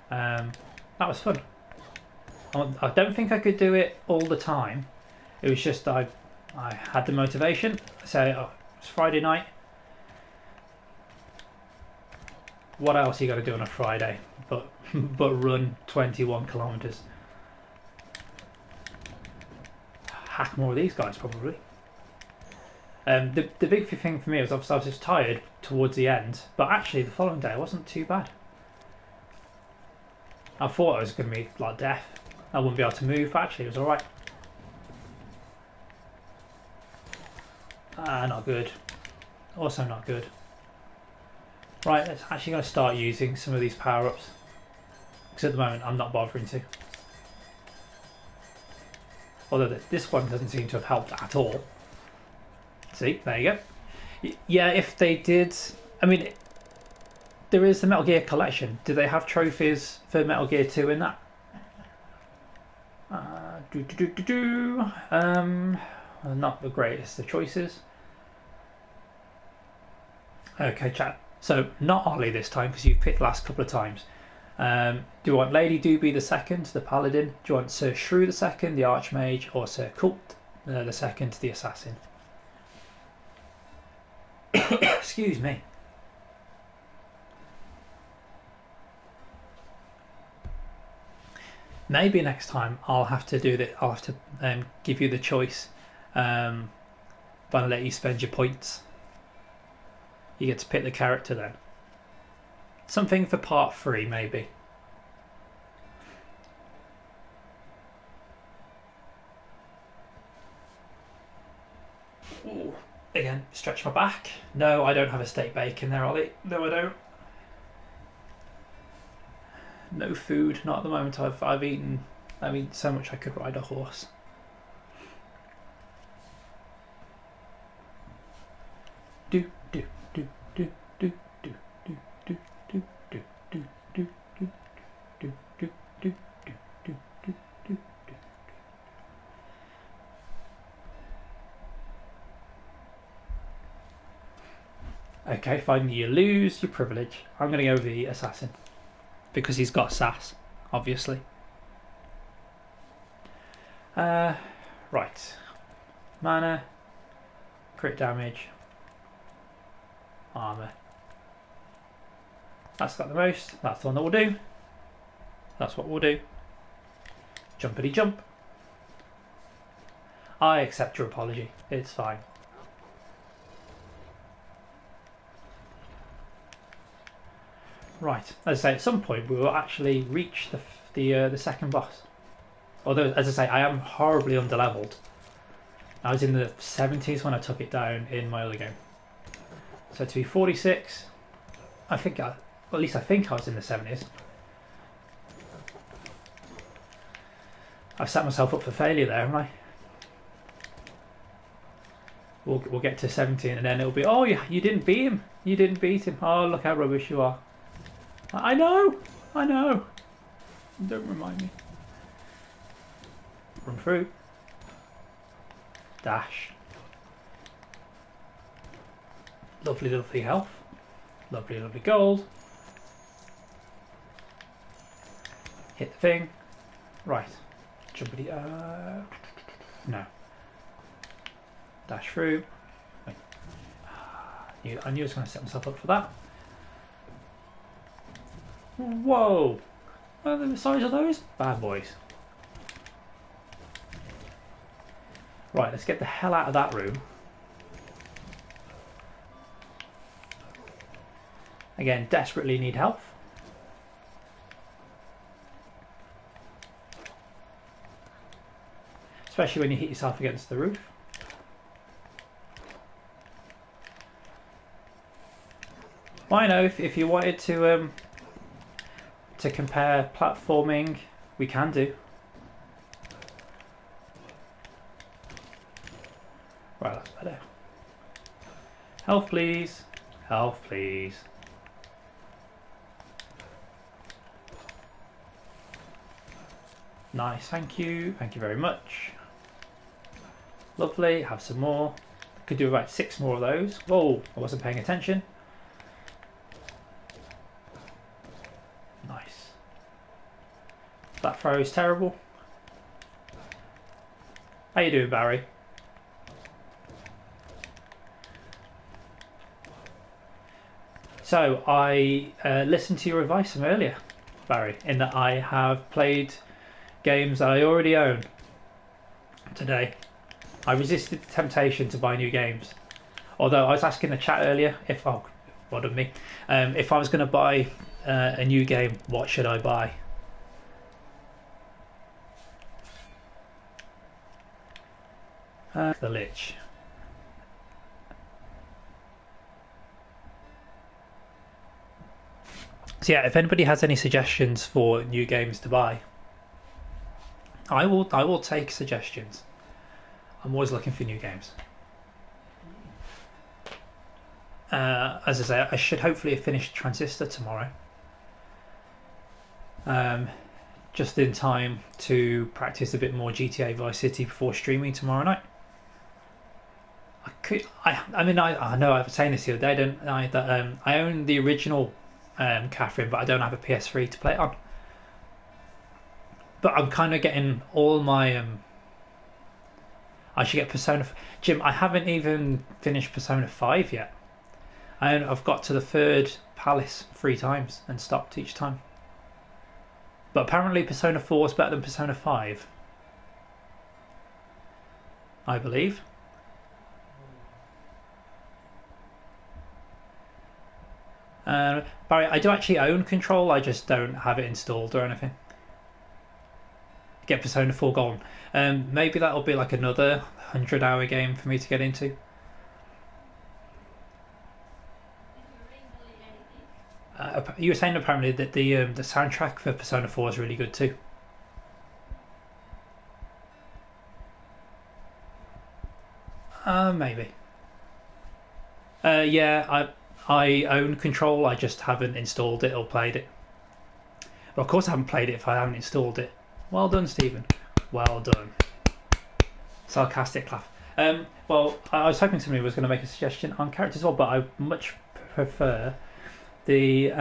That was fun. I don't think I could do it all the time. It was just I had the motivation. So it's Friday night. What else you got to do on a Friday but run 21 kilometers? Hack more of these guys probably. The big thing for me was obviously I was just tired towards the end, but actually the following day wasn't too bad. I thought I was going to be like death. I wouldn't be able to move, but actually it was alright. Not good. Also not good. Right, let's actually going to start using some of these power-ups. Because at the moment I'm not bothering to. Although this one doesn't seem to have helped at all. See, there you go. Yeah, if they did... I mean, there is the Metal Gear collection. Do they have trophies for Metal Gear 2 in that? Not the greatest of choices. Okay, chat. So, not Ollie this time, because you've picked the last couple of times. Do you want Lady Doobie the second, the Paladin? Do you want Sir Shrew the second, the Archmage? Or Sir Kult the second, the Assassin? Excuse me. Maybe next time I'll have to do that. I'll have to give you the choice, but I'll let you spend your points. You get to pick the character then. Something for part 3, maybe. Ooh. Again, stretch my back. No, I don't have a steak bacon there, Ollie. No, I don't. No food, not at the moment. I've eaten so much I could ride a horse. Do do do do do do do do do do do do do do do do do do do. Okay, fine. You lose your privilege. I'm going to go with the Assassin. Because he's got sass, obviously. Right. Mana, crit damage, armour. That's got the most. That's the one that will do. That's what we'll do. Jumpity jump. I accept your apology. It's fine. Right, as I say, at some point we will actually reach the second boss. Although, as I say, I am horribly underleveled. I was in the 70s when I took it down in my other game. So to be 46, I think, well, at least I think I was in the 70s. I've set myself up for failure there, haven't I? We'll get to 17 and then it'll be, oh yeah, you didn't beat him. You didn't beat him. Oh, look how rubbish you are. I know! I know! Don't remind me. Run through. Dash. Lovely, lovely health. Lovely, lovely gold. Hit the thing. Right. Jumpity. No. Dash through. Wait. I knew I was going to set myself up for that. Whoa! What are the size of those bad boys? Right, let's get the hell out of that room. Again, desperately need health. Especially when you hit yourself against the roof. Well, I know if you wanted to compare platforming, we can do. Right, that's better. Health, please. Health, please. Nice, thank you. Thank you very much. Lovely, have some more. Could do about 6 more of those. Whoa, I wasn't paying attention. Nice. That throw is terrible. How you doing, Barry? So, I listened to your advice from earlier, Barry, in that I have played games that I already own today. I resisted the temptation to buy new games. Although I was asking the chat earlier if pardon me, if I was going to buy a new game, what should I buy? The Lich. So yeah, if anybody has any suggestions for new games to buy, I will take suggestions. I'm always looking for new games. As I say, I should hopefully have finished Transistor tomorrow. Just in time to practice a bit more GTA Vice City before streaming tomorrow night. I know I was saying this the other day, don't I? That I own the original Catherine, but I don't have a PS3 to play it on. But I'm kind of getting all my. I should get Persona. Jim, I haven't even finished Persona 5 yet. I've got to the third palace 3 times and stopped each time. But apparently Persona 4 is better than Persona 5. I believe. Barry, I do actually own Control, I just don't have it installed or anything. Get Persona 4 Golden. Maybe that'll be like another 100-hour game for me to get into. You were saying apparently that the soundtrack for Persona 4 is really good too. Maybe. Yeah, I own Control, I just haven't installed it or played it. But of course I haven't played it if I haven't installed it. Well done, Stephen. Well done. Sarcastic laugh. Well, I was hoping somebody was going to make a suggestion on characters as well, but I much prefer the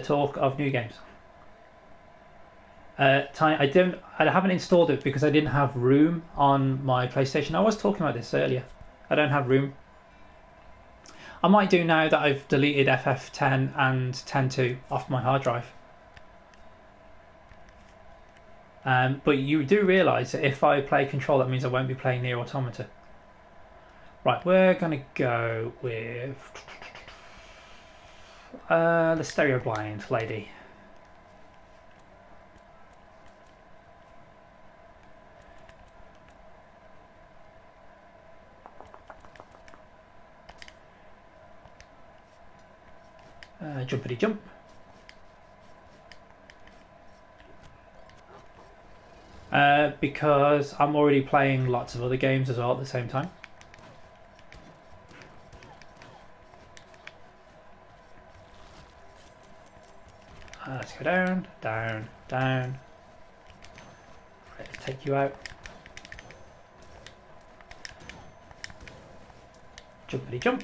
talk of new games. I haven't installed it because I didn't have room on my PlayStation. I was talking about this earlier. I don't have room. I might do now that I've deleted FF10 and 10.2 off my hard drive. But you do realise that if I play Control, that means I won't be playing Nier Automata. Right, we're going to go with the Stereo Blind lady. Jumpity jump. Because I'm already playing lots of other games as well at the same time. Let's go down, down, down. Right, let's take you out. Jumpity jump.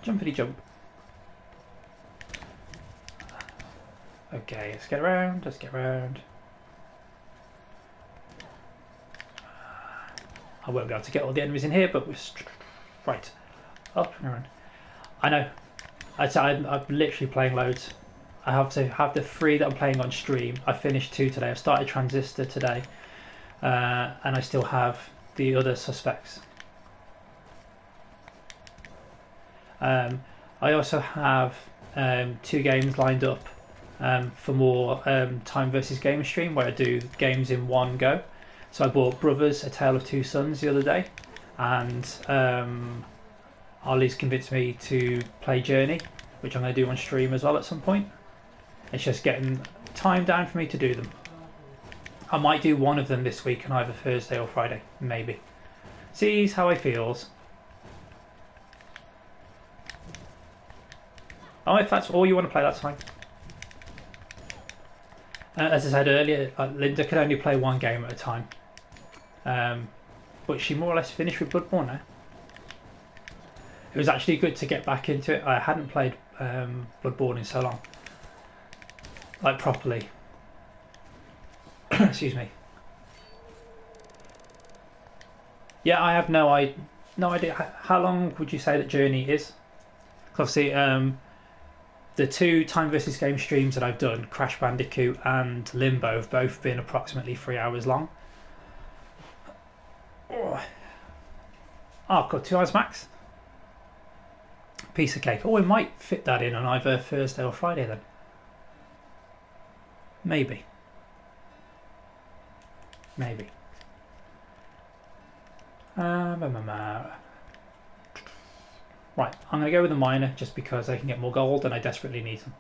Jumpity jump. Okay, let's get around, let's get around. I won't be able to get all the enemies in here, but we're right. Up and around. I know. I'm literally playing loads. I have to have the 3 that I'm playing on stream. I finished 2 today. I started Transistor today. And I still have the other suspects. I also have 2 games lined up for more time versus game stream where I do games in one go. So I bought Brothers: A Tale of Two Sons the other day, and Ollie's convinced me to play Journey, which I'm going to do on stream as well at some point. It's just getting time down for me to do them. I might do one of them this week on either Thursday or Friday, maybe. Sees how I feels. Oh, if that's all you want to play, that's fine. As I said earlier, Linda can only play one game at a time. But she more or less finished with Bloodborne now. It was actually good to get back into it. I hadn't played Bloodborne in so long. Like, properly. Excuse me. Yeah, I have no idea. How long would you say that Journey is? Obviously, the 2 time versus game streams that I've done, Crash Bandicoot and Limbo, have both been approximately 3 hours long. Oh, I've got 2 hours max. Piece of cake. Oh, we might fit that in on either Thursday or Friday then. Maybe. Maybe. Right, I'm going to go with the miner just because I can get more gold and I desperately need them.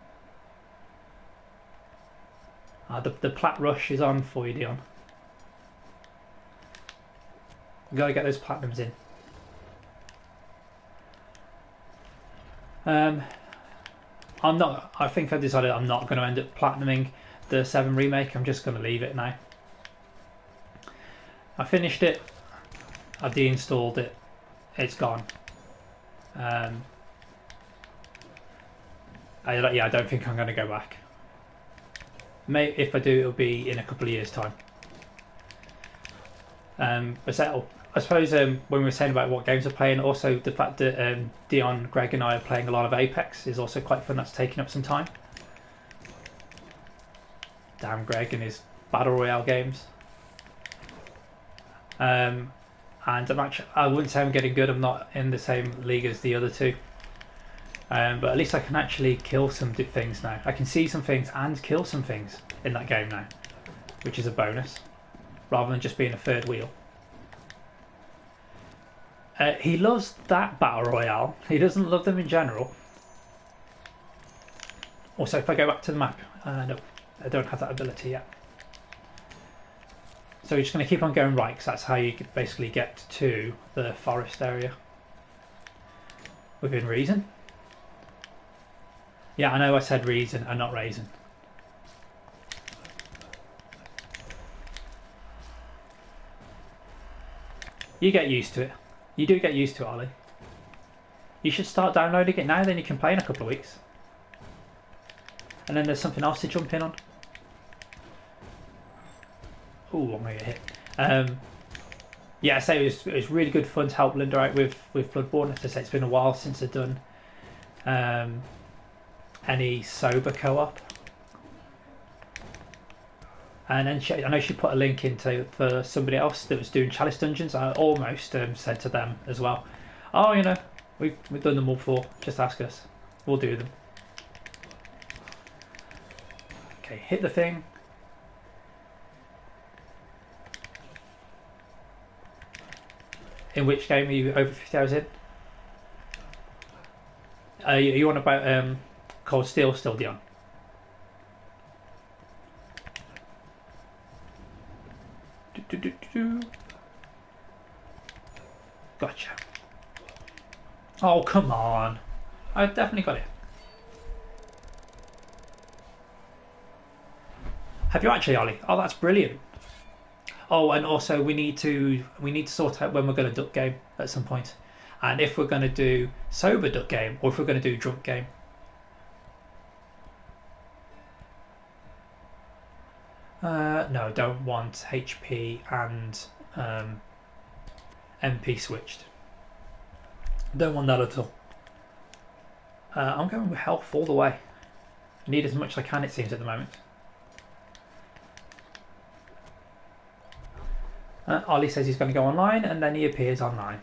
The plat rush is on for you, Dion. We've got to get those platinums in. I think I've decided I'm not going to end up platinuming the 7 remake. I'm just going to leave it now. I finished it. I deinstalled it. It's gone. I don't think I'm going to go back. If I do, it'll be in a couple of years' time. I suppose when we were saying about what games we're playing, also the fact that Dion, Greg and I are playing a lot of Apex is also quite fun. That's taking up some time. Damn Greg and his Battle Royale games. And I wouldn't say I'm getting good. I'm not in the same league as the other two. But at least I can actually kill some things now. I can see some things and kill some things in that game now, which is a bonus, rather than just being a third wheel. He loves that Battle Royale. He doesn't love them in general. Also, if I go back to the map, no, I don't have that ability yet. So we're just going to keep on going right, because that's how you basically get to the forest area. Within reason. Yeah, I know I said reason and not raisin. You get used to it. You do get used to it, Ollie. You should start downloading it now, then you can play in a couple of weeks. And then there's something else to jump in on. Ooh, I'm going to get hit. Yeah, I say it was really good fun to help Linda out with Bloodborne. As I say, it's been a while since I've done any sober co-op. And then I know she put a link into for somebody else that was doing Chalice Dungeons. I almost said to them as well, oh, you know, we've done them all before. Just ask us. We'll do them. Okay, hit the thing. In which game are you over 50 hours in? Are you on about Cold Steel still, Dion? Gotcha. Oh, come on. I definitely got it. Have you actually, Ollie? Oh, that's brilliant. Oh, and also we need to sort out when we're going to duck game at some point, and if we're going to do sober duck game or if we're going to do drunk game. No, don't want HP and MP switched. Don't want that at all. I'm going with health all the way. I need as much as I can, it seems, at the moment. Ollie says he's going to go online, and then he appears online.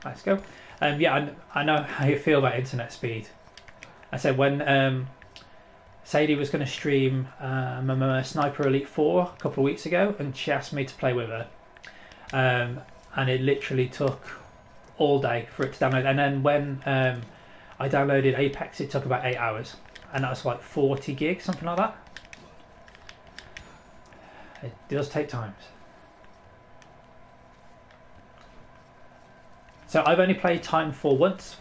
Let's go. Yeah, I know how you feel about internet speed. I said when Sadie was going to stream Sniper Elite 4 a couple of weeks ago, and she asked me to play with her. And it literally took all day for it to download. And then when I downloaded Apex, it took about 8 hours. And that was like 40 gigs, something like that. It does take time. So I've only played Titanfall once.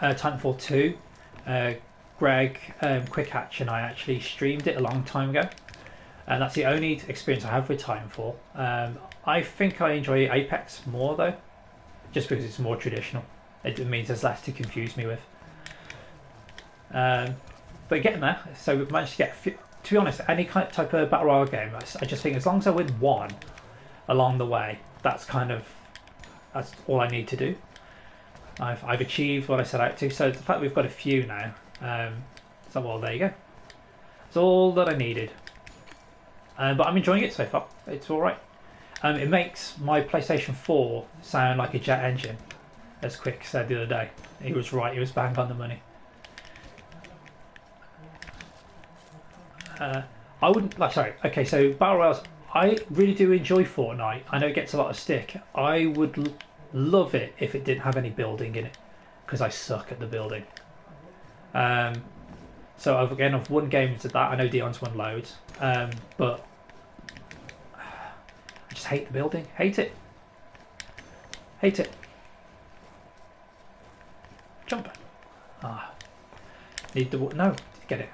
Titanfall 2. Greg Quick Hatch and I actually streamed it a long time ago. And that's the only experience I have with Titanfall. I think I enjoy Apex more though, just because it's more traditional. It means there's less to confuse me with. But getting there, so we've managed to get, to be honest, any type of Battle Royale game, I just think as long as I win one along the way, that's all I need to do. I've achieved what I set out to, so the fact we've got a few now, so well, there you go. That's all that I needed. But I'm enjoying it so far. It's all right. It makes my PlayStation 4 sound like a jet engine, as Quick said the other day. He was right. He was bang on the money. I wouldn't like. Sorry. Okay. So Battle Royales. I really do enjoy Fortnite. I know it gets a lot of stick. I would love it if it didn't have any building in it, because I suck at the building. So I've won games at that. I know Dion's won loads, but I just hate the building. Hate it. Hate it. Jump. Need the no. Get it.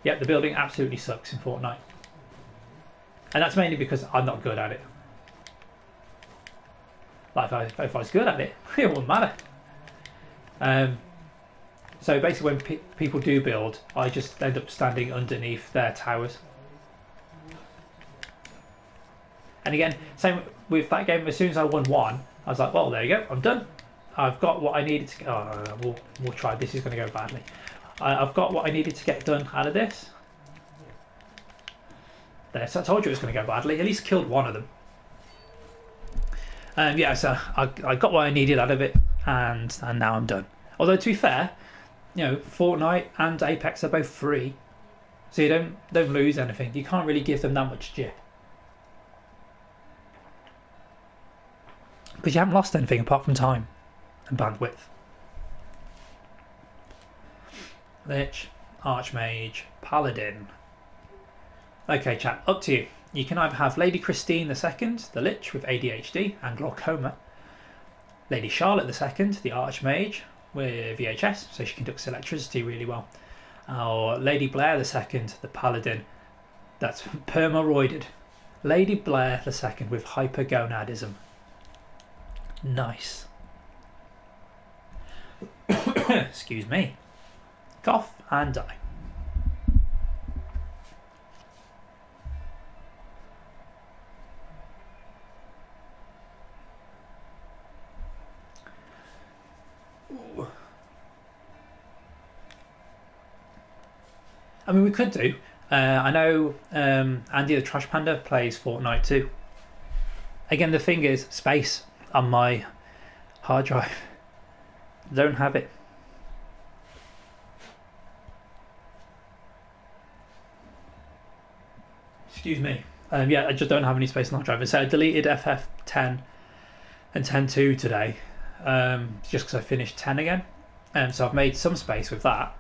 Yeah, the building absolutely sucks in Fortnite. And that's mainly because I'm not good at it. Like if I was good at it, it wouldn't matter. So basically when people do build, I just end up standing underneath their towers. And again, same with that game, as soon as I won one, I was like, well, there you go, I'm done. I've got what I needed to... Oh, no, we'll try. This is going to go badly. I've got what I needed to get done out of this. There, so I told you it was going to go badly. At least killed one of them. Yeah, so I got what I needed out of it, and now I'm done. Although to be fair, you know, Fortnite and Apex are both free, so you don't lose anything. You can't really give them that much jip, because you haven't lost anything apart from time and bandwidth. Lich, Archmage, Paladin. Okay, chat, up to you. You can either have Lady Christine II, the Lich with ADHD and glaucoma, Lady Charlotte II, the Archmage with VHS, so she conducts electricity really well, or Lady Blair II, the Paladin, that's perma-roided. Lady Blair II with hypergonadism. Nice. Excuse me. Cough and die. I mean, we could do. I know Andy the Trash Panda plays Fortnite too. Again, the thing is, space on my hard drive. Don't have it. Excuse me. Yeah, I just don't have any space on the hard drive. So I deleted FF10 and 10.2 today, just because I finished 10 again. So I've made some space with that.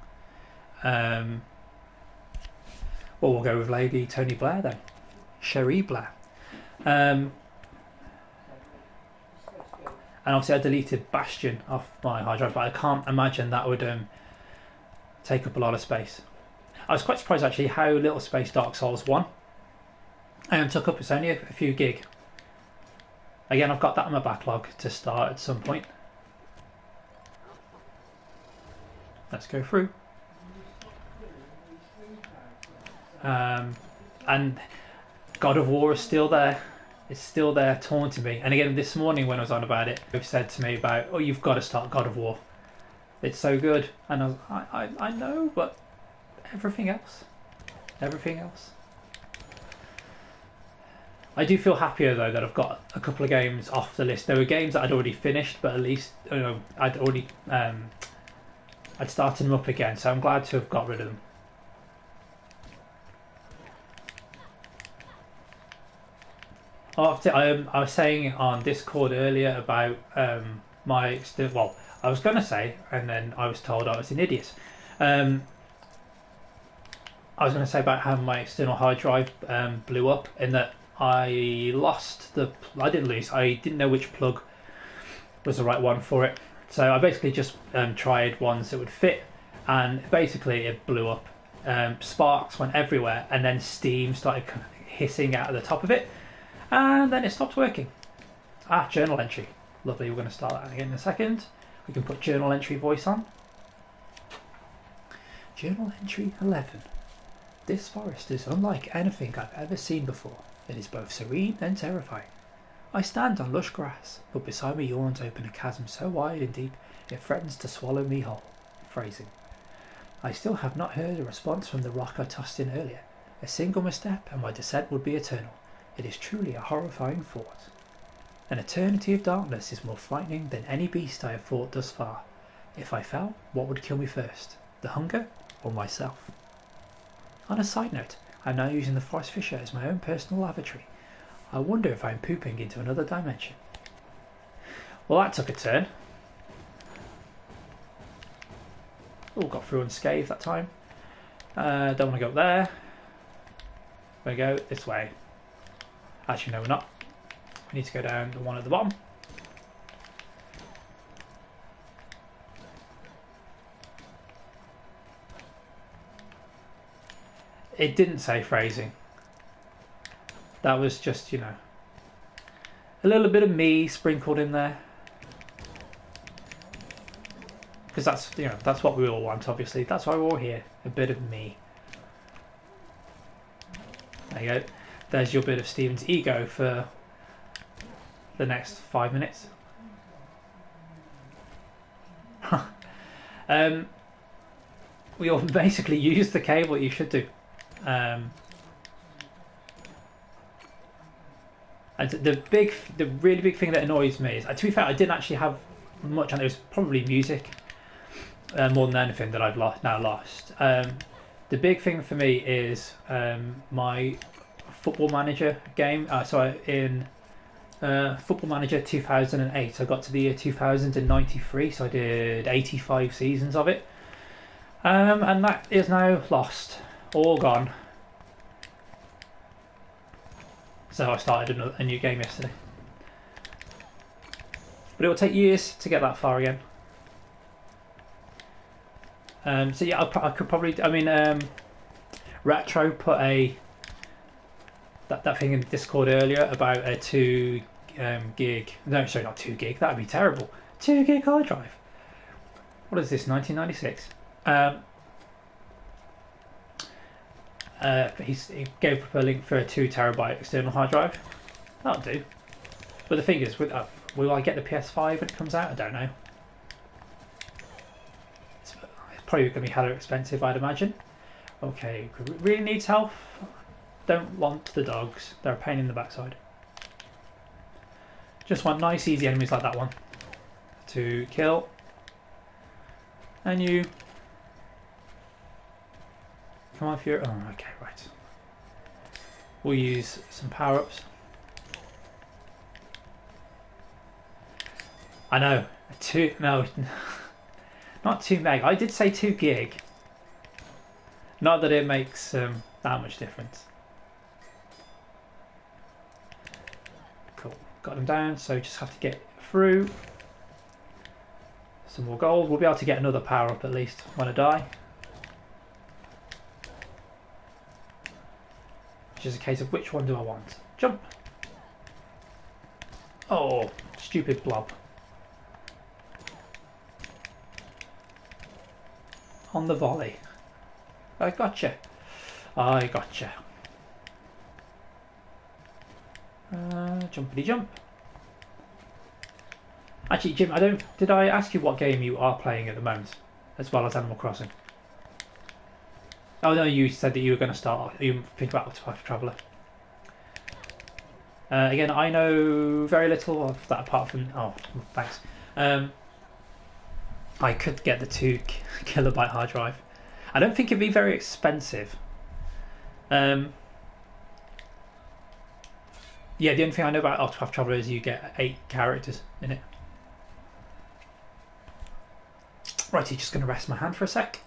Well, we'll go with Lady Tony Blair then. Cherie Blair. And obviously I deleted Bastion off my hard drive, but I can't imagine that would take up a lot of space. I was quite surprised actually how little space Dark Souls 1 took up. It's only a few gig. Again, I've got that on my backlog to start at some point. Let's go through. And God of War is still there. It's still there taunting me. And again, this morning when I was on about it, they've said to me about, oh, you've got to start God of War. It's so good. And I know, but everything else. I do feel happier though that I've got a couple of games off the list. There were games that I'd already finished, but at least I'd already I'd started them up again. So I'm glad to have got rid of them. I was saying on Discord earlier about I was going to say, and then I was told I was an idiot. I was going to say about how my external hard drive blew up, in that I didn't know which plug was the right one for it. So I basically just tried ones that would fit, and basically it blew up. Sparks went everywhere, and then steam started hissing out of the top of it. And then it stopped working. Journal entry. Lovely, we're going to start that again in a second. We can put journal entry voice on. Journal entry 11. This forest is unlike anything I've ever seen before. It is both serene and terrifying. I stand on lush grass, but beside me yawns open a chasm so wide and deep it threatens to swallow me whole. Phrasing. I still have not heard a response from the rock I tossed in earlier. A single misstep and my descent would be eternal. It is truly a horrifying thought. An eternity of darkness is more frightening than any beast I have fought thus far. If I fell, what would kill me first? The hunger or myself? On a side note, I'm now using the forest fissure as my own personal lavatory. I wonder if I'm pooping into another dimension. Well, that took a turn. Oh, got through unscathed that time. Don't want to go up there. We go this way. Actually, no, we're not. We need to go down the one at the bottom. It didn't say phrasing. That was just, you know, a little bit of me sprinkled in there. Because that's, you know, that's what we all want, obviously. That's why we're all here. A bit of me. There you go. There's your bit of Stephen's ego for the next 5 minutes. We all basically use the cable you should do. And the really big thing that annoys me is, to be fair, I didn't actually have much on it. It was probably music more than anything that I've now lost. The big thing for me is my Football Manager game. So in Football Manager 2008, I got to the year 2093, so I did 85 seasons of it. And that is now lost, all gone. So I started a new game yesterday. But it will take years to get that far again. So yeah, I could probably, I mean, Retro put that thing in Discord earlier about a 2 gig, no, sorry, not 2 gig, that would be terrible. 2 gig hard drive. What is this, 1996? He gave up a link for a 2 terabyte external hard drive. That'll do. But the thing is, will I get the PS5 when it comes out? I don't know. It's probably going to be hella expensive, I'd imagine. Okay, really needs help. Don't want the dogs. They're a pain in the backside. Just want nice, easy enemies like that one to kill. And you. Come on, Fury. Oh, okay, right. We'll use some power-ups. I know. No, not 2 meg. I did say 2 gig. Not that it makes that much difference. Cool. Got them down, so just have to get through. Some more gold. We'll be able to get another power-up at least when I die. Is a case of which one do I want? Jump! Oh, stupid blob. On the volley. I gotcha. I gotcha. Jumpity jump. Actually, Jim, did I ask you what game you are playing at the moment, as well as Animal Crossing? Oh no, you said that you were going to start. You think about Octopath Traveler. Again, I know very little of that apart from. Oh, thanks. I could get the 2 kilobyte hard drive. I don't think it'd be very expensive. Yeah, the only thing I know about Octopath Traveler is you get 8 characters in it. Right, you're just going to rest my hand for a sec.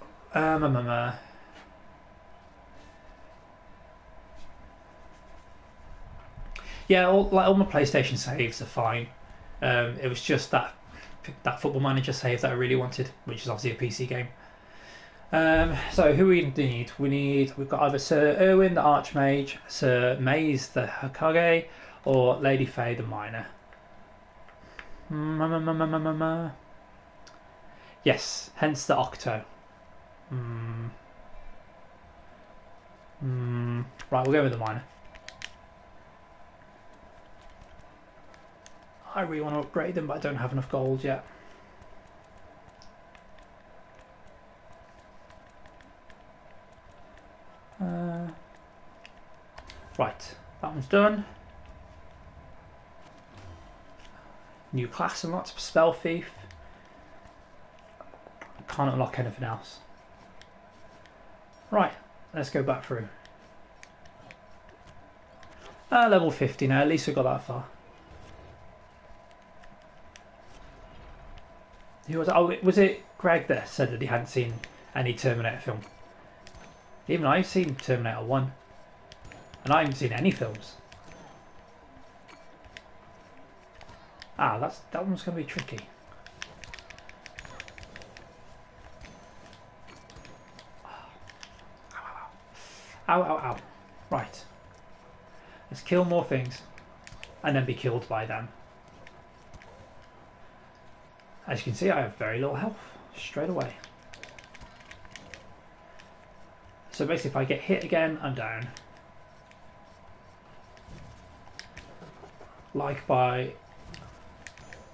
Yeah, all my PlayStation saves are fine. It was just that Football Manager save that I really wanted, which is obviously a PC game. So who we need? We've got either Sir Erwin the Archmage, Sir Maze the Hokage, or Lady Faye the Miner. Yes, hence the Octo. Right, we'll go with the Miner. I really want to upgrade them, but I don't have enough gold yet. Right, that one's done. New class unlocked, Spell Thief. Can't unlock anything else. Right, let's go back through. Level 50 now, at least we got that far. Who was it? Oh, was it Greg that said that he hadn't seen any Terminator film? Even I've seen Terminator 1. And I haven't seen any films. That one's going to be tricky. Ow, ow, ow. Right. Let's kill more things. And then be killed by them. As you can see, I have very little health. Straight away. So basically, if I get hit again, I'm down. Like by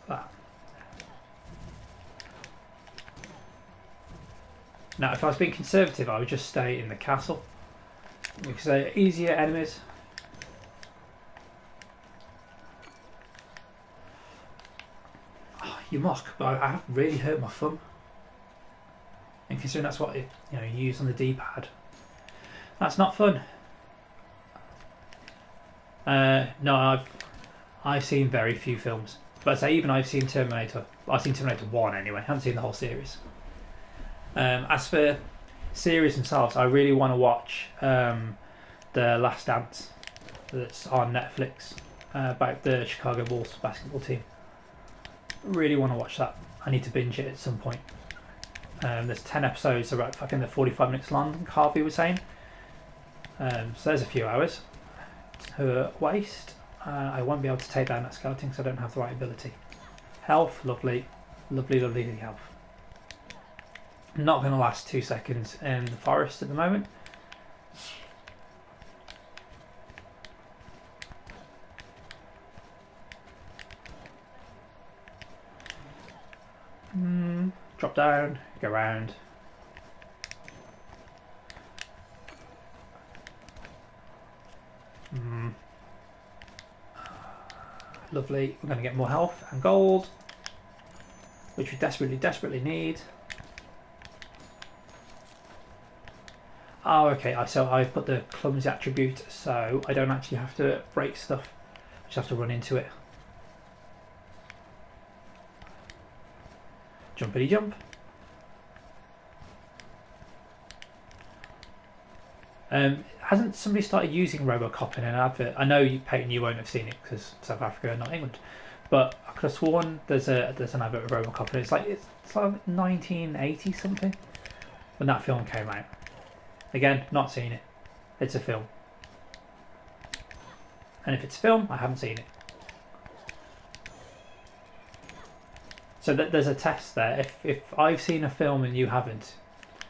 that. Now, if I was being conservative, I would just stay in the castle. Because they're easier enemies. Oh, you mock, but I have really hurt my thumb. And considering that's what you use on the D-pad, that's not fun. No, I've seen very few films, but I'd say even I've seen Terminator. I've seen Terminator 1 anyway. I haven't seen the whole series. As for series themselves, I really want to watch The Last Dance that's on Netflix about the Chicago Bulls basketball team. Really want to watch that. I need to binge it at some point. There's 10 episodes, about fucking they're 45 minutes long, Harvey was saying. So there's a few hours to waste. I won't be able to take down that scouting because I don't have the right ability. Health, lovely. Lovely, lovely health. Not going to last 2 seconds in the forest at the moment. Drop down, go round. Lovely. We're going to get more health and gold, which we desperately, desperately need. Oh, okay. So I've put the clumsy attribute, so I don't actually have to break stuff. I just have to run into it. Jumpity jump. Hasn't somebody started using Robocop in an advert? I know you, Peyton, you won't have seen it because South Africa, not England. But I could have sworn there's an advert of Robocop, and it's like 1980 something when that film came out. Again, not seen it. It's a film, and if it's a film, I haven't seen it. So there's a test there. If I've seen a film and you haven't,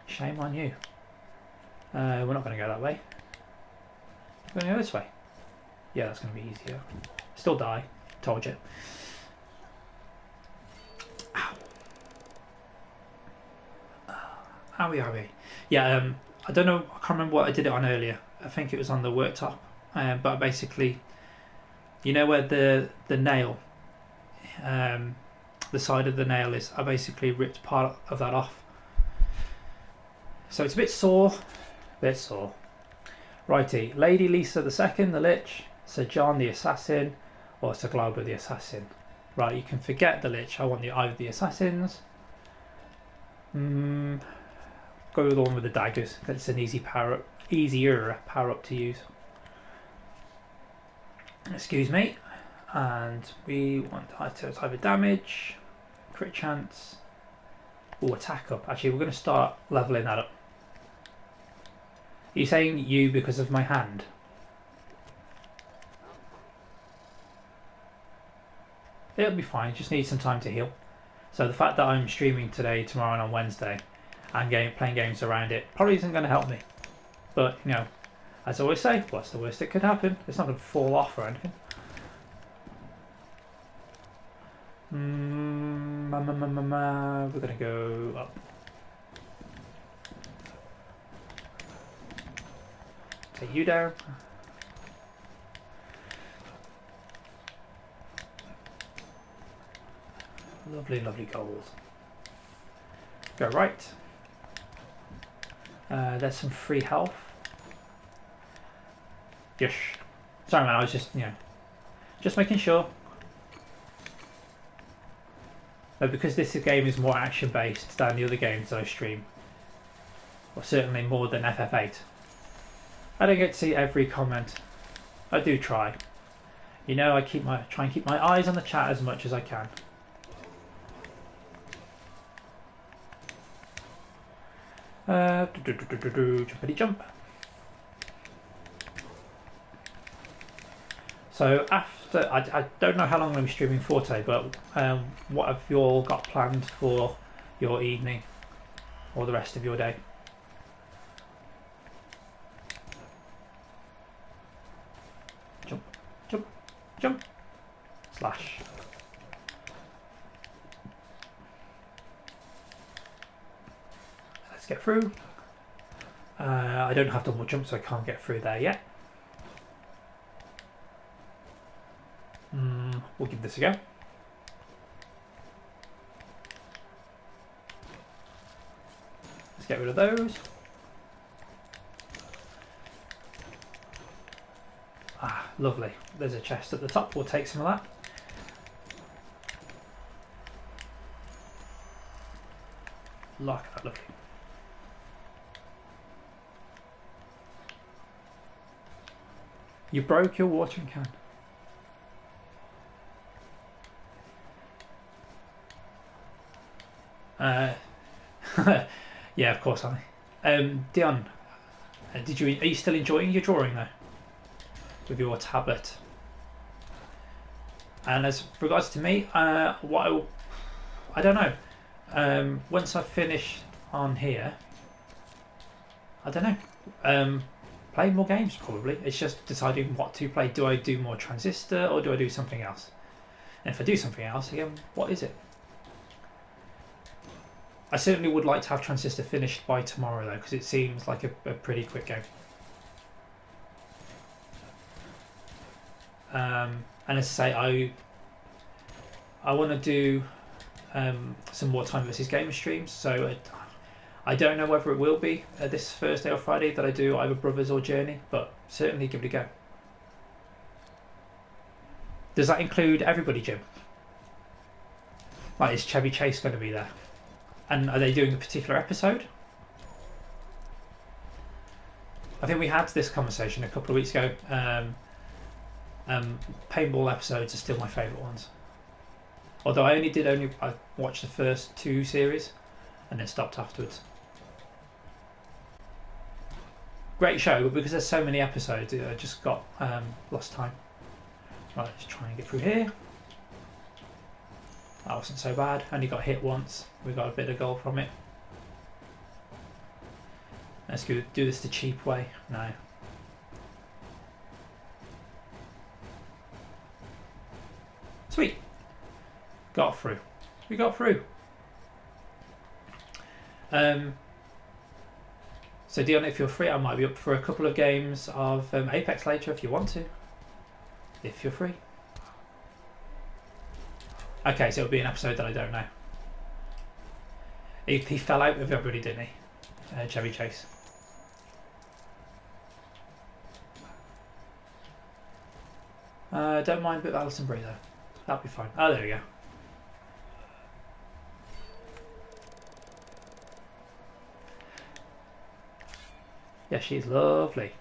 shame on you. We're not going to go that way. We're going to go this way. Yeah, that's going to be easier. Still die. Told you. Ow. Owie. Yeah, I don't know. I can't remember what I did it on earlier. I think it was on the worktop. But basically, you know where the nail, the side of the nail is, I basically ripped part of that off. So it's a bit sore. Righty, Lady Lisa II, the Lich, Sir John the Assassin, or Sir Glauber the Assassin. Right, you can forget the Lich. I want either the Assassins. Go with the one with the daggers. That's an easier power up to use. Excuse me. And we want either damage, crit chance, or attack up. Actually, we're going to start leveling that up. Are you saying you because of my hand? It'll be fine, just need some time to heal. So the fact that I'm streaming today, tomorrow and on Wednesday and playing games around it probably isn't going to help me. But, as I always say, what's the worst that could happen? It's not going to fall off or anything. We're going to go up. Take you down. Lovely, lovely gold. Go right. There's some free health. Yes. Sorry man, I was just, just making sure. But because this game is more action based than the other games that I stream, or certainly more than FF8, I don't get to see every comment. I do try. I try and keep my eyes on the chat as much as I can. Jumpity jump. So after, I don't know how long I'm going to be streaming Forte, but what have you all got planned for your evening or the rest of your day? Jump, jump, jump, slash. Let's get through. I don't have double jump, so I can't get through there yet. We'll give this a go. Let's get rid of those. Ah, lovely. There's a chest at the top. We'll take some of that. Look at that, lovely. You broke your watering can. Yeah, of course, Dion, are you still enjoying your drawing though? With your tablet? And as regards to me, I don't know. Once I finish on here, I don't know. Play more games probably. It's just deciding what to play. Do I do more Transistor or do I do something else? And if I do something else, again, what is it? I certainly would like to have Transistor finished by tomorrow though, because it seems like a pretty quick game. And as I say, I want to do some more Time vs Gamer streams, so I don't know whether it will be this Thursday or Friday that I do either Brothers or Journey, but certainly give it a go. Does that include everybody, Jim? Like, is Chevy Chase going to be there? And are they doing a particular episode? I think we had this conversation a couple of weeks ago. Paintball episodes are still my favourite ones. Although I watched the first 2 series and then stopped afterwards. Great show, but because there's so many episodes, I just got lost time. Right, let's try and get through here. That wasn't so bad. Only got hit once. We got a bit of gold from it. Let's do this the cheap way. No. Sweet. Got through. We got through. So Dion, if you're free, I might be up for a couple of games of Apex later if you want to. If you're free. Okay, so it'll be an episode that I don't know. He fell out with everybody, didn't he? Chevy Chase. Don't mind a bit of Alison Brie though. That'll be fine. Oh, there we go. Yeah, she's lovely.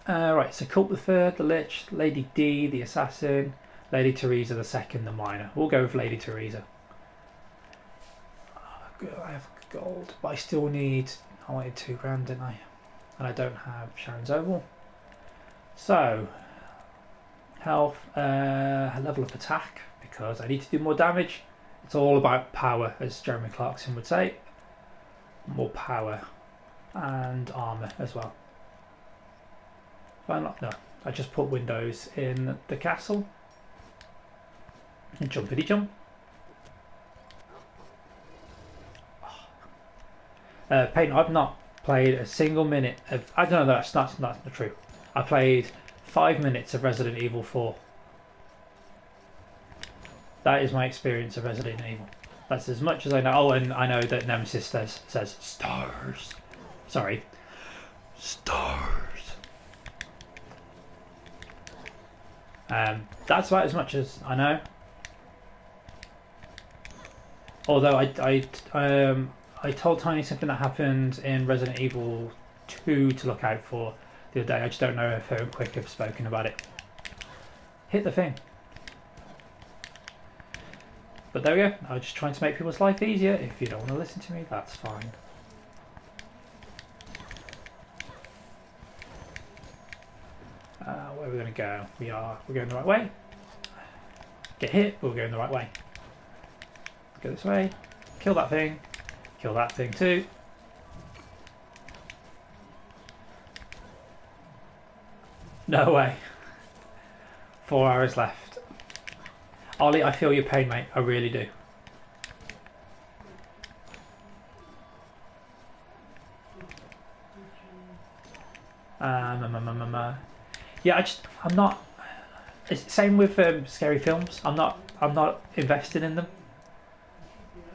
Right, so Cult the Third, the Lich, Lady D, the Assassin, Lady Teresa the Second, the Miner. We'll go with Lady Teresa. I have gold, but I still need. I wanted 2 grand, didn't I? And I don't have Sharon's Oval. So, health, level of attack, because I need to do more damage. It's all about power, as Jeremy Clarkson would say. More power and armour as well. No, I just put windows in the castle. And jumpity jump. Peyton, I've not played a single minute of. I don't know, that's not true. I played 5 minutes of Resident Evil 4. That is my experience of Resident Evil. That's as much as I know. Oh, and I know that Nemesis says stars. Sorry. Stars. That's about as much as I know. Although I told Tiny something that happened in Resident Evil 2 to look out for the other day. I just don't know if her and Quick have spoken about it. Hit the thing. But there we go. I was just trying to make people's life easier. If you don't want to listen to me, that's fine. Where are we going to go? We're going the right way. Get hit, but we're going the right way. Go this way. Kill that thing. Kill that thing too. No way. 4 hours left. Ollie, I feel your pain, mate. I really do. Yeah, I'm not. It's same with scary films. I'm not invested in them.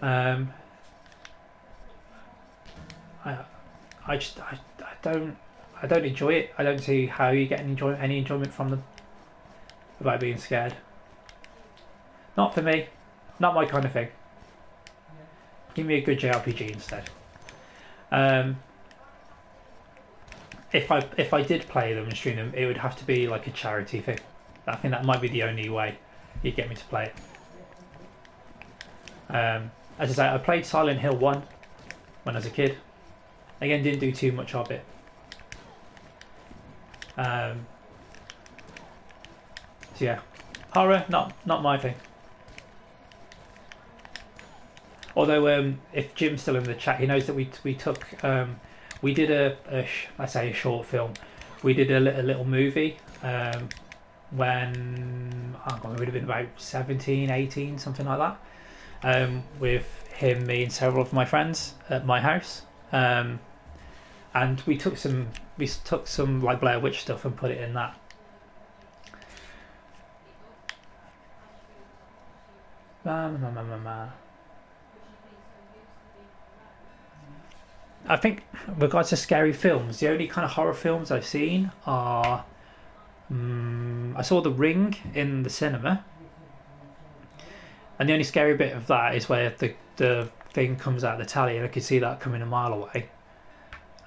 I don't enjoy it. I don't see how you get any enjoyment from them without being scared. Not for me. Not my kind of thing. Give me a good JRPG instead. If I did play them and stream them, it would have to be like a charity thing. I think that might be the only way you'd get me to play it. As I say, I played Silent Hill 1 when I was a kid. Again, didn't do too much of it. So yeah, horror, not my thing. Although if Jim's still in the chat, he knows that we took we did let's say a short film. We did a little movie when it would have been about 17, 18, something like that, with him, me, and several of my friends at my house. And we took some like Blair Witch stuff and put it in that. I think with regards to scary films, the only kind of horror films I've seen are I saw The Ring in the cinema, and the only scary bit of that is where the thing comes out of the tally, and I could see that coming a mile away.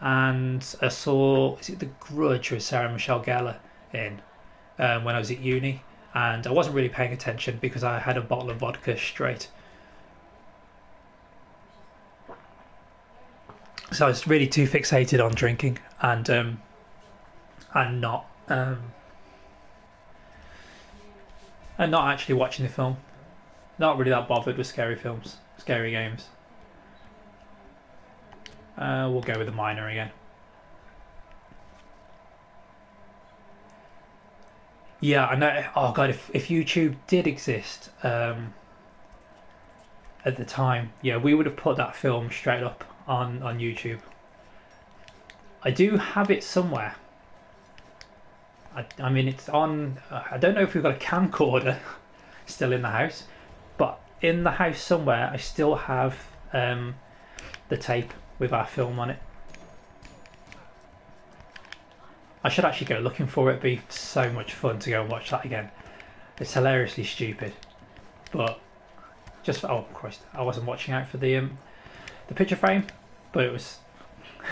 And I saw, is it The Grudge with Sarah Michelle Gellar in when I was at uni, and I wasn't really paying attention because I had a bottle of vodka straight. So I was really too fixated on drinking and not actually watching the film. Not really that bothered with scary films, scary games. We'll go with the Miner again. Yeah, I know. Oh god, if YouTube did exist at the time, yeah, we would have put that film straight up on YouTube. I do have it somewhere. I mean, it's on. I don't know if we've got a camcorder still in the house, but in the house somewhere, I still have the tape with our film on it. I should actually go looking for it. It'd be so much fun to go and watch that again. It's hilariously stupid, but just oh Christ, I wasn't watching out for the picture frame, but it was.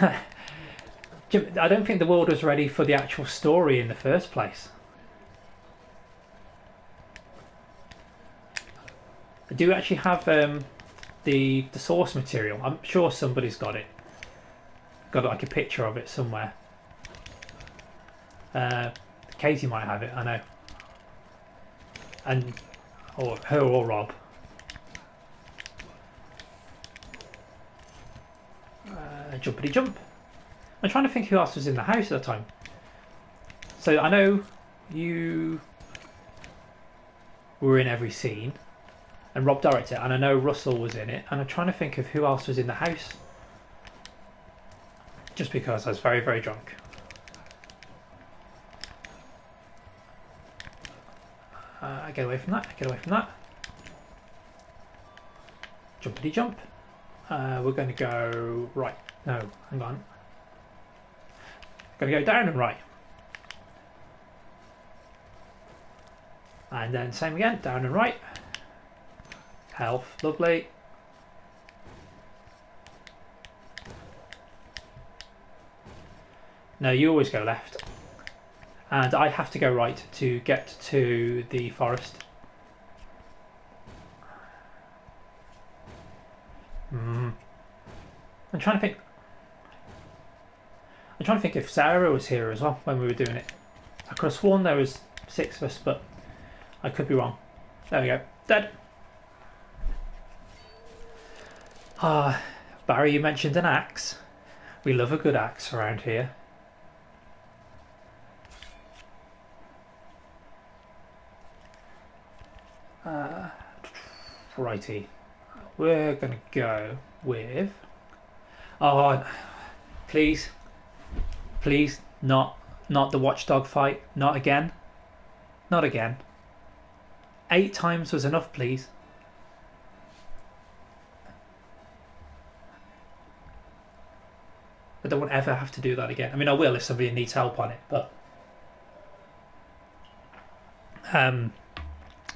I don't think the world was ready for the actual story in the first place. I do actually have the source material. I'm sure somebody's got it. Got like a picture of it somewhere. Katie might have it, I know. And or her or Rob. Jumpity jump. I'm trying to think who else was in the house at the time. So I know you were in every scene, and Rob directed it, and I know Russell was in it, and I'm trying to think of who else was in the house. Just because I was very, very drunk. Get away from that, get away from that. Jumpity jump. We're going to go right. No, hang on. Going to go down and right. And then same again, down and right. Health, lovely. No, you always go left. And I have to go right to get to the forest. I'm trying to think. I'm trying to think if Sarah was here as well when we were doing it. I could have sworn there was 6 of us, but I could be wrong. There we go. Dead. Barry, you mentioned an axe. We love a good axe around here. Righty. We're going to go with... Oh, please. Please, not the watchdog fight. Not again. Not again. 8 times was enough, please. I don't want to ever have to do that again. I mean, I will if somebody needs help on it, but...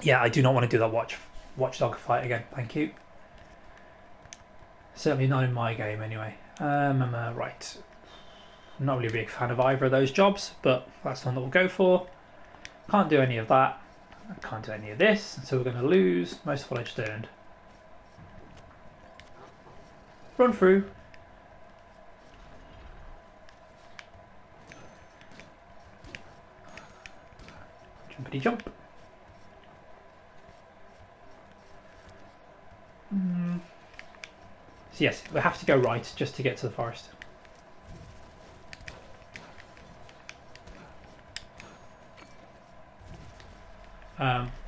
yeah, I do not want to do that watchdog fight again. Thank you. Certainly not in my game, anyway. Right. I'm not really a big fan of either of those jobs, but that's the one that we'll go for. Can't do any of that. I can't do any of this, so we're going to lose most of what I just earned. Run through. Jumpity jump. So yes, we have to go right just to get to the forest.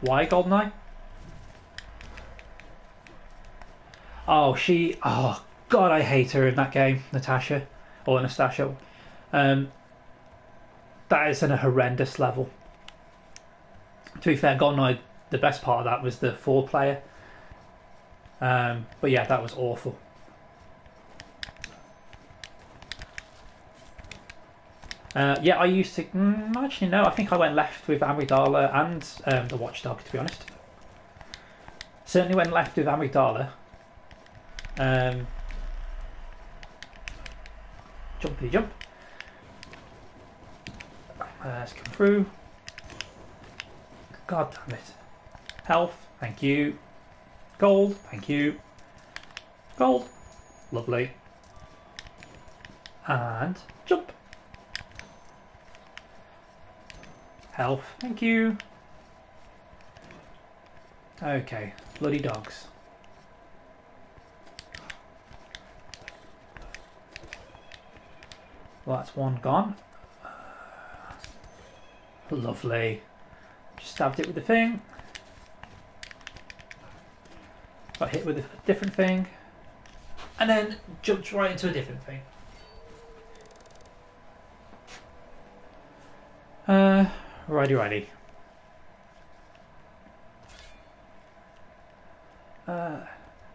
Why Goldeneye? Oh, she... Oh, God, I hate her in that game, Natasha. Or Anastasia. That is in a horrendous level. To be fair, Goldeneye, the best part of that was the 4-player. But yeah, that was awful. Yeah, I used to... actually, no, I think I went left with Amygdala and the Watchdog, to be honest. Certainly went left with Amygdala. Jumpity jump. Let's come through. God damn it. Health, thank you. Gold, thank you. Gold, lovely. And jump. Health, thank you. Okay, bloody dogs. Well, that's one gone. Lovely. Just stabbed it with the thing. Got hit with a different thing. And then jumped right into a different thing. Righty.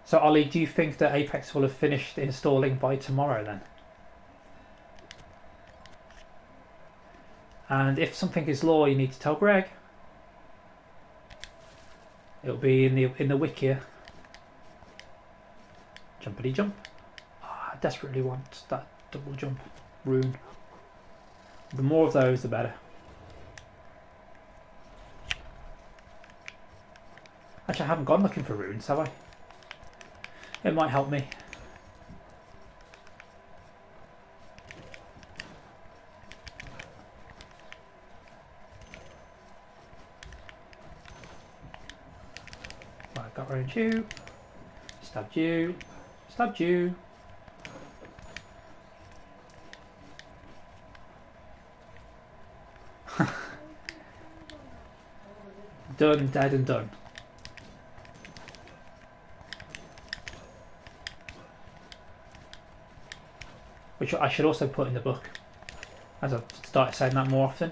So Ollie, do you think that Apex will have finished installing by tomorrow then? And if something is law, you need to tell Greg. It'll be in the wiki here. Jumpity jump. Oh, I desperately want that double jump rune. The more of those, the better. Actually, I haven't gone looking for runes, have I? It might help me. Right, got around you. Stabbed you. Stabbed you. Done, dead and done. Which I should also put in the book, as I've started saying that more often.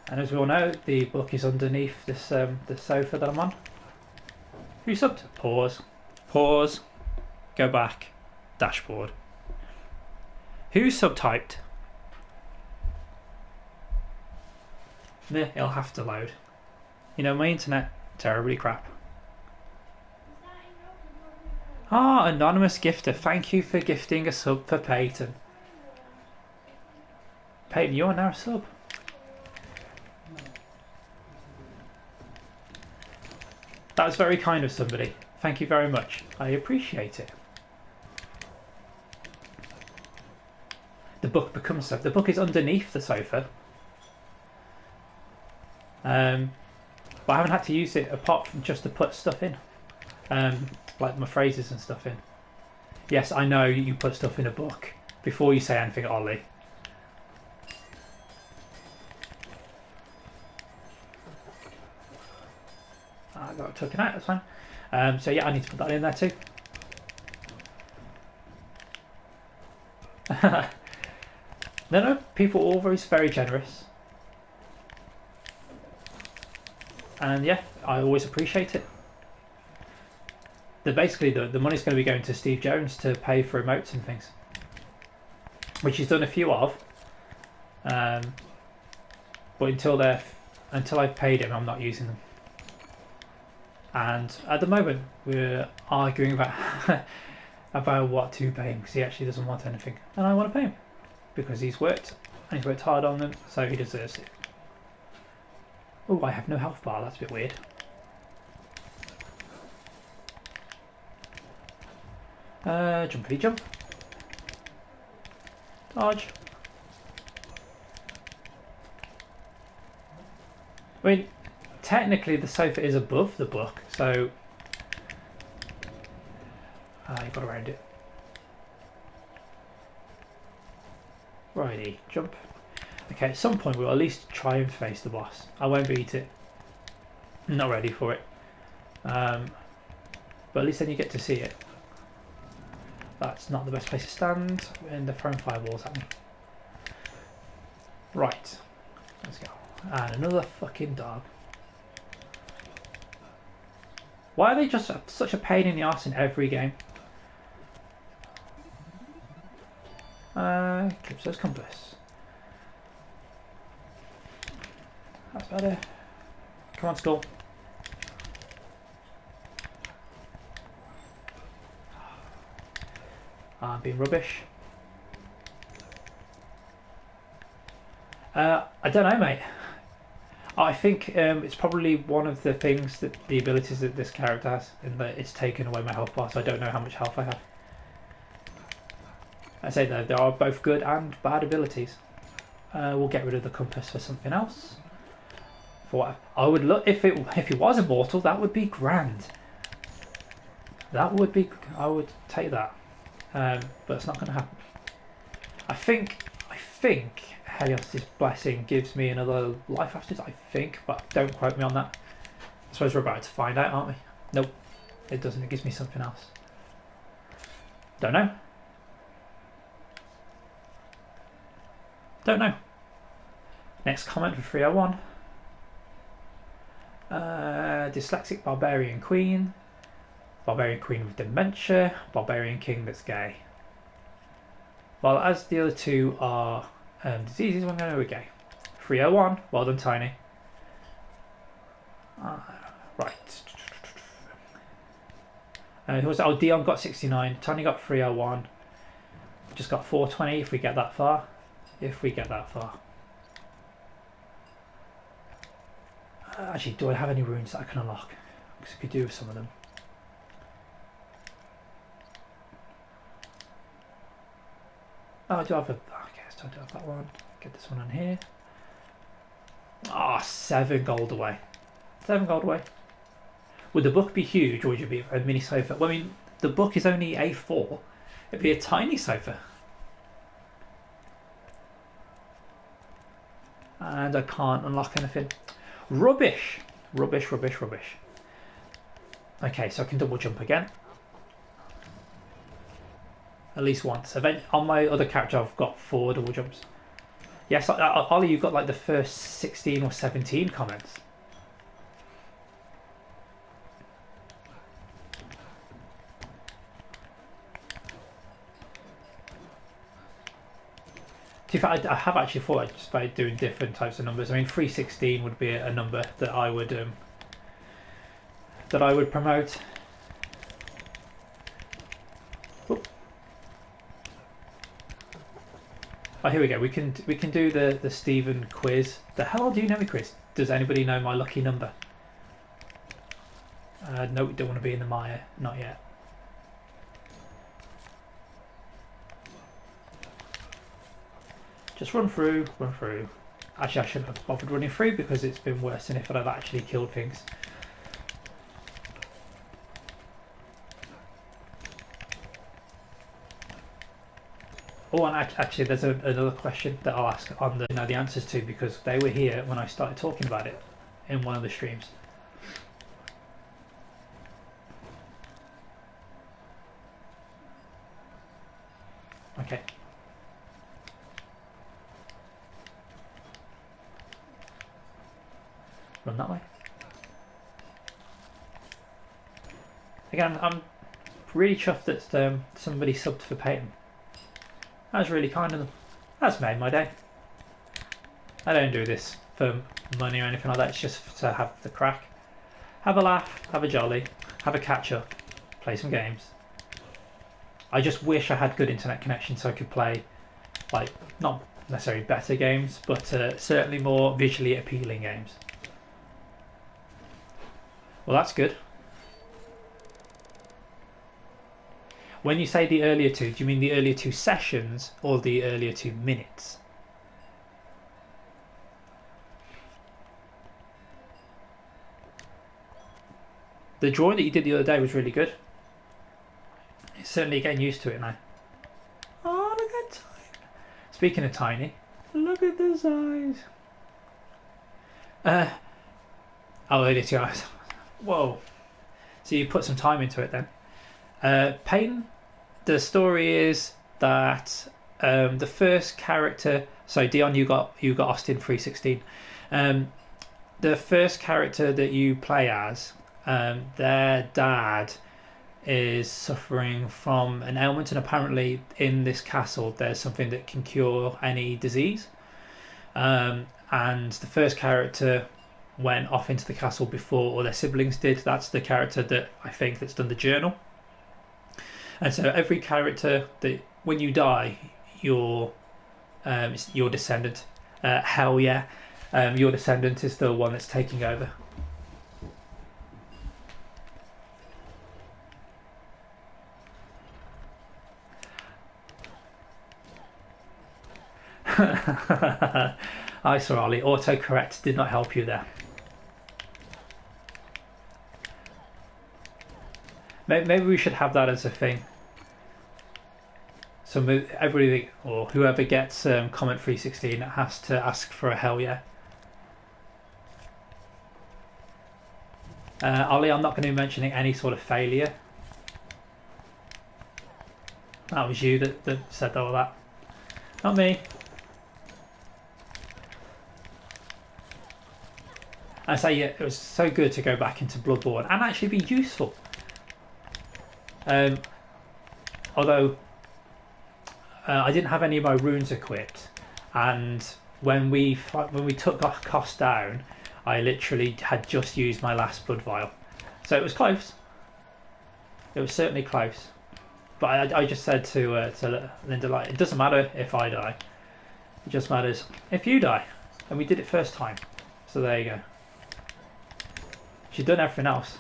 And as we all know, the book is underneath this the sofa that I'm on. Who subbed? Pause. Pause. Go back. Dashboard. Who's subtyped? Yeah, it'll have to load. You know, my internet, terribly crap. Ah, anonymous gifter. Thank you for gifting a sub for Peyton. Peyton, you are now a sub. That was very kind of somebody. Thank you very much. I appreciate it. The book becomes so. The book is underneath the sofa. But I haven't had to use it apart from just to put stuff in. Like my phrases and stuff in. Yes, I know you put stuff in a book before you say anything, Ollie. I got it taken out, that's fine. So yeah, I need to put that in there too. No, people are always very generous. And yeah, I always appreciate it. Basically, the money's going to be going to Steve Jones to pay for remotes and things. Which he's done a few of. But until I've paid him, I'm not using them. And at the moment, we're arguing about about what to pay him, because he actually doesn't want anything. And I want to pay him. Because he's worked, and he's worked hard on them, so he deserves it. Oh, I have no health bar, that's a bit weird. Jumpity jump. Dodge. I mean, technically the sofa is above the book, so you've got to round it. Righty, jump. Okay, at some point we'll at least try and face the boss. I won't beat it. I'm not ready for it. But at least then you get to see it. That's not the best place to stand, and they're throwing fireballs at me. Right, let's go. And another fucking dog. Why are they just such a pain in the arse in every game? Calypso's compass. That's better. Come on, Skull. I'm being rubbish. I don't know, mate. I think it's probably one of the things that the abilities that this character has, in that it's taken away my health bar, so I don't know how much health I have. I say that there are both good and bad abilities. We'll get rid of the compass for something else. For what I would look if it was immortal, that would be grand. That would be. I would take that. But it's not going to happen. I think Helios' blessing gives me another life after this, I think, but don't quote me on that. I suppose we're about to find out, aren't we? Nope, it doesn't. It gives me something else. Don't know. Don't know. Next comment for 301. Dyslexic Barbarian Queen. Barbarian Queen with dementia. Barbarian King that's gay. Well, as the other two are diseases, I'm going to go gay. 301. Well done, Tiny. Right. Who was that? Oh, Dion got 69. Tiny got 301. Just got 420 if we get that far. If we get that far. Actually, do I have any runes that I can unlock? Because I could do with some of them. Oh, I do have a... Okay, so I do have that one. Get this one on here. Ah, 7 gold away. 7 gold away. Would the book be huge, or would it be a mini sofa? Well, I mean, the book is only A4. It'd be a tiny sofa. And I can't unlock anything. Rubbish. Rubbish, rubbish, rubbish. Okay, so I can double jump again. At least once. On my other character, I've got 4 double jumps. Yes, Ollie, you've got like the first 16 or 17 comments. be fair, I have actually thought just about doing different types of numbers. I mean, 316 would be a number that I would promote. Oh, here we go. We can do the Stephen quiz. The hell do you know me quiz? Does anybody know my lucky number? No, we don't want to be in the mire. Not yet. Just run through, run through. Actually, I shouldn't have bothered running through because it's been worse than if I'd have actually killed things. Oh, and actually, there's another question that I'll ask on the answers to, because they were here when I started talking about it in one of the streams. Okay. Run that way. Again, I'm really chuffed that somebody subbed for Peyton. That was really kind of them. That's made my day. I don't do this for money or anything like that. It's just to have the crack. Have a laugh, have a jolly, have a catch up, play some games. I just wish I had good internet connection so I could play, like, not necessarily better games, but certainly more visually appealing games. Well, that's good. When you say the earlier two, do you mean the earlier 2 sessions or the earlier 2 minutes? The drawing that you did the other day was really good. It's certainly getting used to it now. Oh, look at Tiny. Speaking of Tiny, look at the size. Oh, earlier 2 hours. Whoa. So you put some time into it then. Peyton, the story is that the first character. So Dion, you got Austin 316. The first character that you play as, their dad is suffering from an ailment, and apparently in this castle there's something that can cure any disease. And the first character went off into the castle before all their siblings did. That's the character that I think that's done the journal. And so every character that when you die, your descendant, hell yeah, your descendant is the one that's taking over. I saw Ollie. Autocorrect did not help you there. Maybe we should have that as a thing. So everybody or whoever gets comment 316 has to ask for a hell yeah. Ollie, I'm not going to be mentioning any sort of failure. That was you that said all that. Not me. I say, yeah, it was so good to go back into Bloodborne and actually be useful. Although I didn't have any of my runes equipped, and when we took cost down, I literally had just used my last blood vial, so it was close. It was certainly close, but I just said to Linda, like, it doesn't matter if I die, it just matters if you die, and we did it first time. So there you go. She's done everything else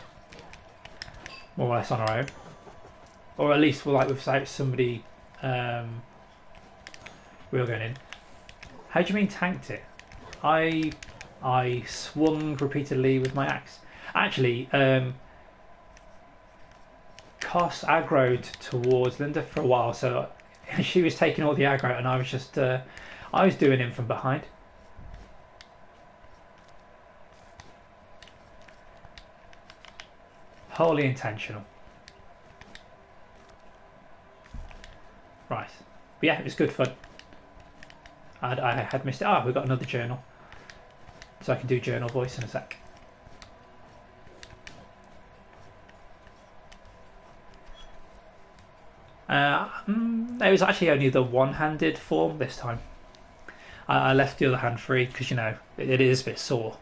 more or less on her own, or at least without somebody real going in. How do you mean tanked it? I swung repeatedly with my axe. Actually, Koss aggroed towards Linda for a while, so she was taking all the aggro, and I was just I was doing him from behind. Wholly intentional. Right. But yeah, it was good fun. I had missed it. Ah, we've got another journal. So I can do journal voice in a sec. It was actually only the one-handed form this time. I left the other hand free because, you know, it is a bit sore.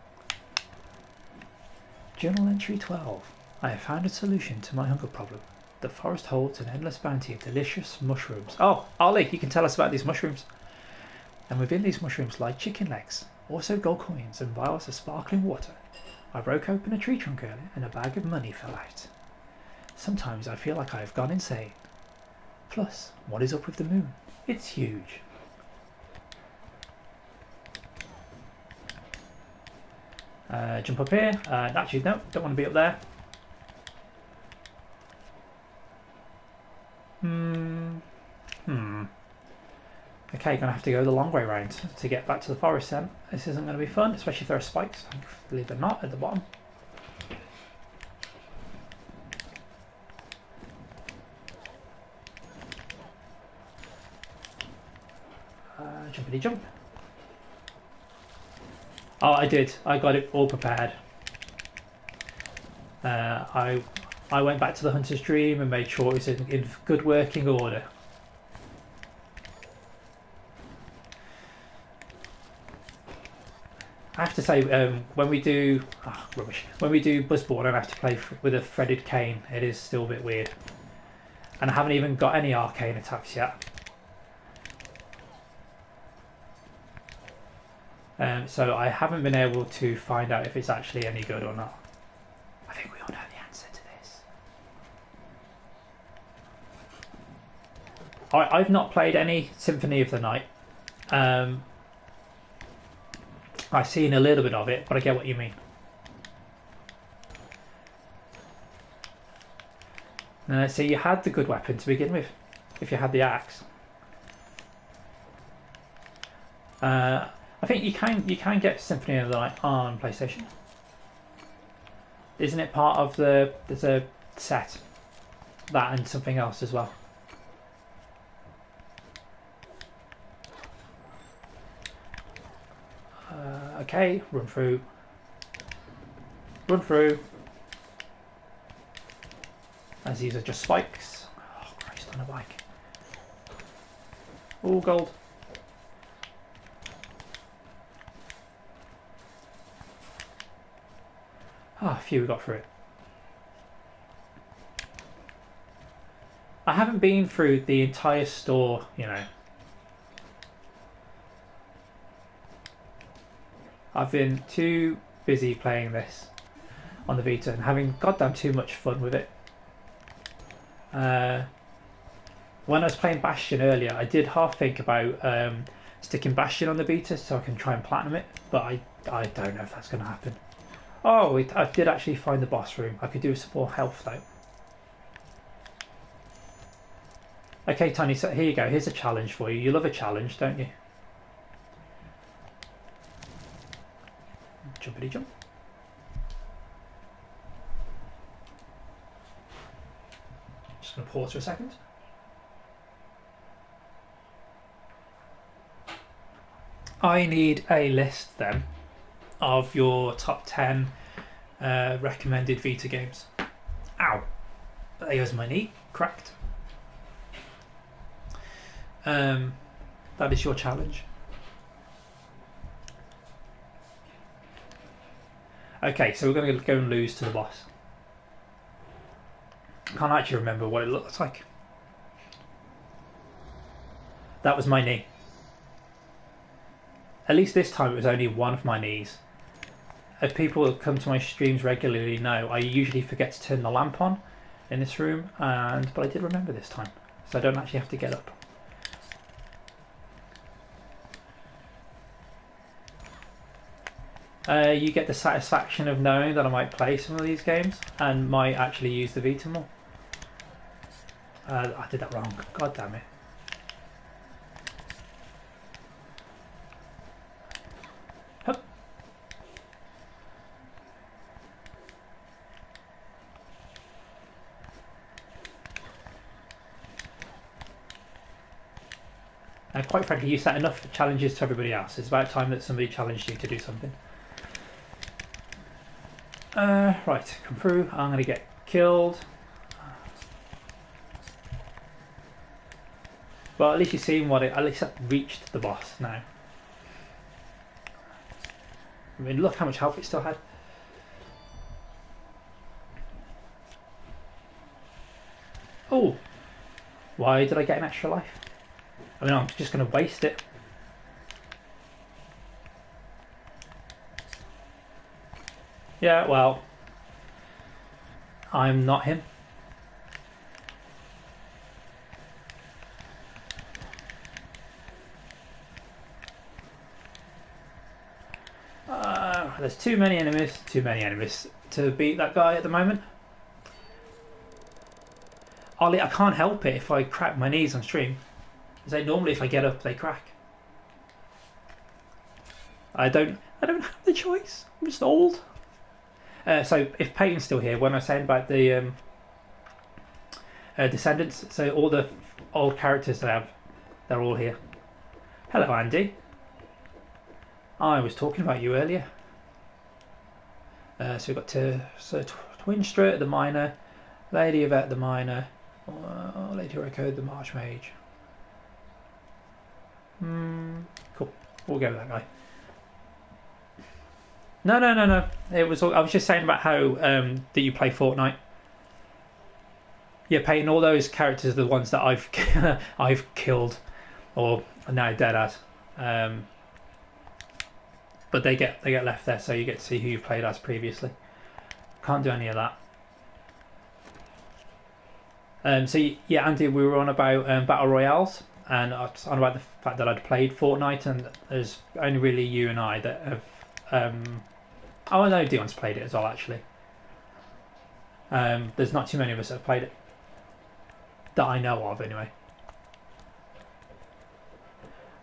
Journal entry 12. I have found a solution to my hunger problem. The forest holds an endless bounty of delicious mushrooms. Oh, Ollie, you can tell us about these mushrooms. And within these mushrooms lie chicken legs, also gold coins and vials of sparkling water. I broke open a tree trunk earlier and a bag of money fell out. Sometimes I feel like I have gone insane. Plus, what is up with the moon? It's huge. Jump up here. Actually, no, don't want to be up there. Okay, gonna have to go the long way round to get back to the forest then. This isn't going to be fun, especially if there are spikes. Believe they're not at the bottom. Jumpity jump. Oh, I did. I got it all prepared. I went back to the Hunter's Dream and made sure it was in good working order. I have to say, when we do when we do Buzzborn and I have to play with a threaded cane, it is still a bit weird. And I haven't even got any arcane attacks yet. So I haven't been able to find out if it's actually any good or not. I think we all know the answer to this. I've not played any Symphony of the Night. I've seen a little bit of it, but I get what you mean. So you had the good weapon to begin with, if you had the axe. I think you can get Symphony of the Night on PlayStation. Isn't it part of there's a set, that and something else as well? Okay, run through. Run through. As these are just spikes. Oh Christ, on a bike. Oh, gold. Ah, phew, we got through it. I haven't been through the entire store, you know. I've been too busy playing this on the Vita and having goddamn too much fun with it. When I was playing Bastion earlier, I did half think about sticking Bastion on the Vita so I can try and platinum it, but I don't know if that's going to happen. Oh, I did actually find the boss room. I could do some more health though. Okay, Tony, so here you go. Here's a challenge for you. You love a challenge, don't you? Jumpity jump. Just going to pause for a second. I need a list then of your top 10 recommended Vita games. Ow! There's my knee, cracked. That is your challenge. Okay, so we're going to go and lose to the boss. I can't actually remember what it looks like. That was my knee. At least this time it was only one of my knees. As people who come to my streams regularly know, I usually forget to turn the lamp on in this room, but I did remember this time, so I don't actually have to get up. You get the satisfaction of knowing that I might play some of these games and might actually use the Vita more. I did that wrong. God damn it. Hup. Quite frankly, you set enough challenges to everybody else. It's about time that somebody challenged you to do something. Right, come through. I'm going to get killed. Well, at least you've seen what it... At least I've reached the boss now. I mean, look how much health it still had. Oh, why did I get an extra life? I mean, I'm just going to waste it. Yeah, well, I'm not him. There's too many enemies to beat that guy at the moment. Ollie, I can't help it if I crack my knees on stream. As normally if I get up, they crack. I don't have the choice. I'm just old. So if Peyton's still here, when I was saying about the Descendants, so all the old characters they're all here. Hello, Andy. I was talking about you earlier. So we've got Twinstra, the Miner, Lady Yvette, the Miner, Lady Rico, the March Mage. Cool. We'll go with that guy. No. It was. I was just saying about how that you play Fortnite. Yeah, Peyton. All those characters are the ones that I've killed, or are now dead as. But they get left there, so you get to see who you've played as previously. Can't do any of that. So yeah, Andy, we were on about battle royales, and I was on about the fact that I'd played Fortnite, and there's only really you and I that have. Oh no, Dion's played it as well, actually. There's not too many of us that have played it that I know of, anyway.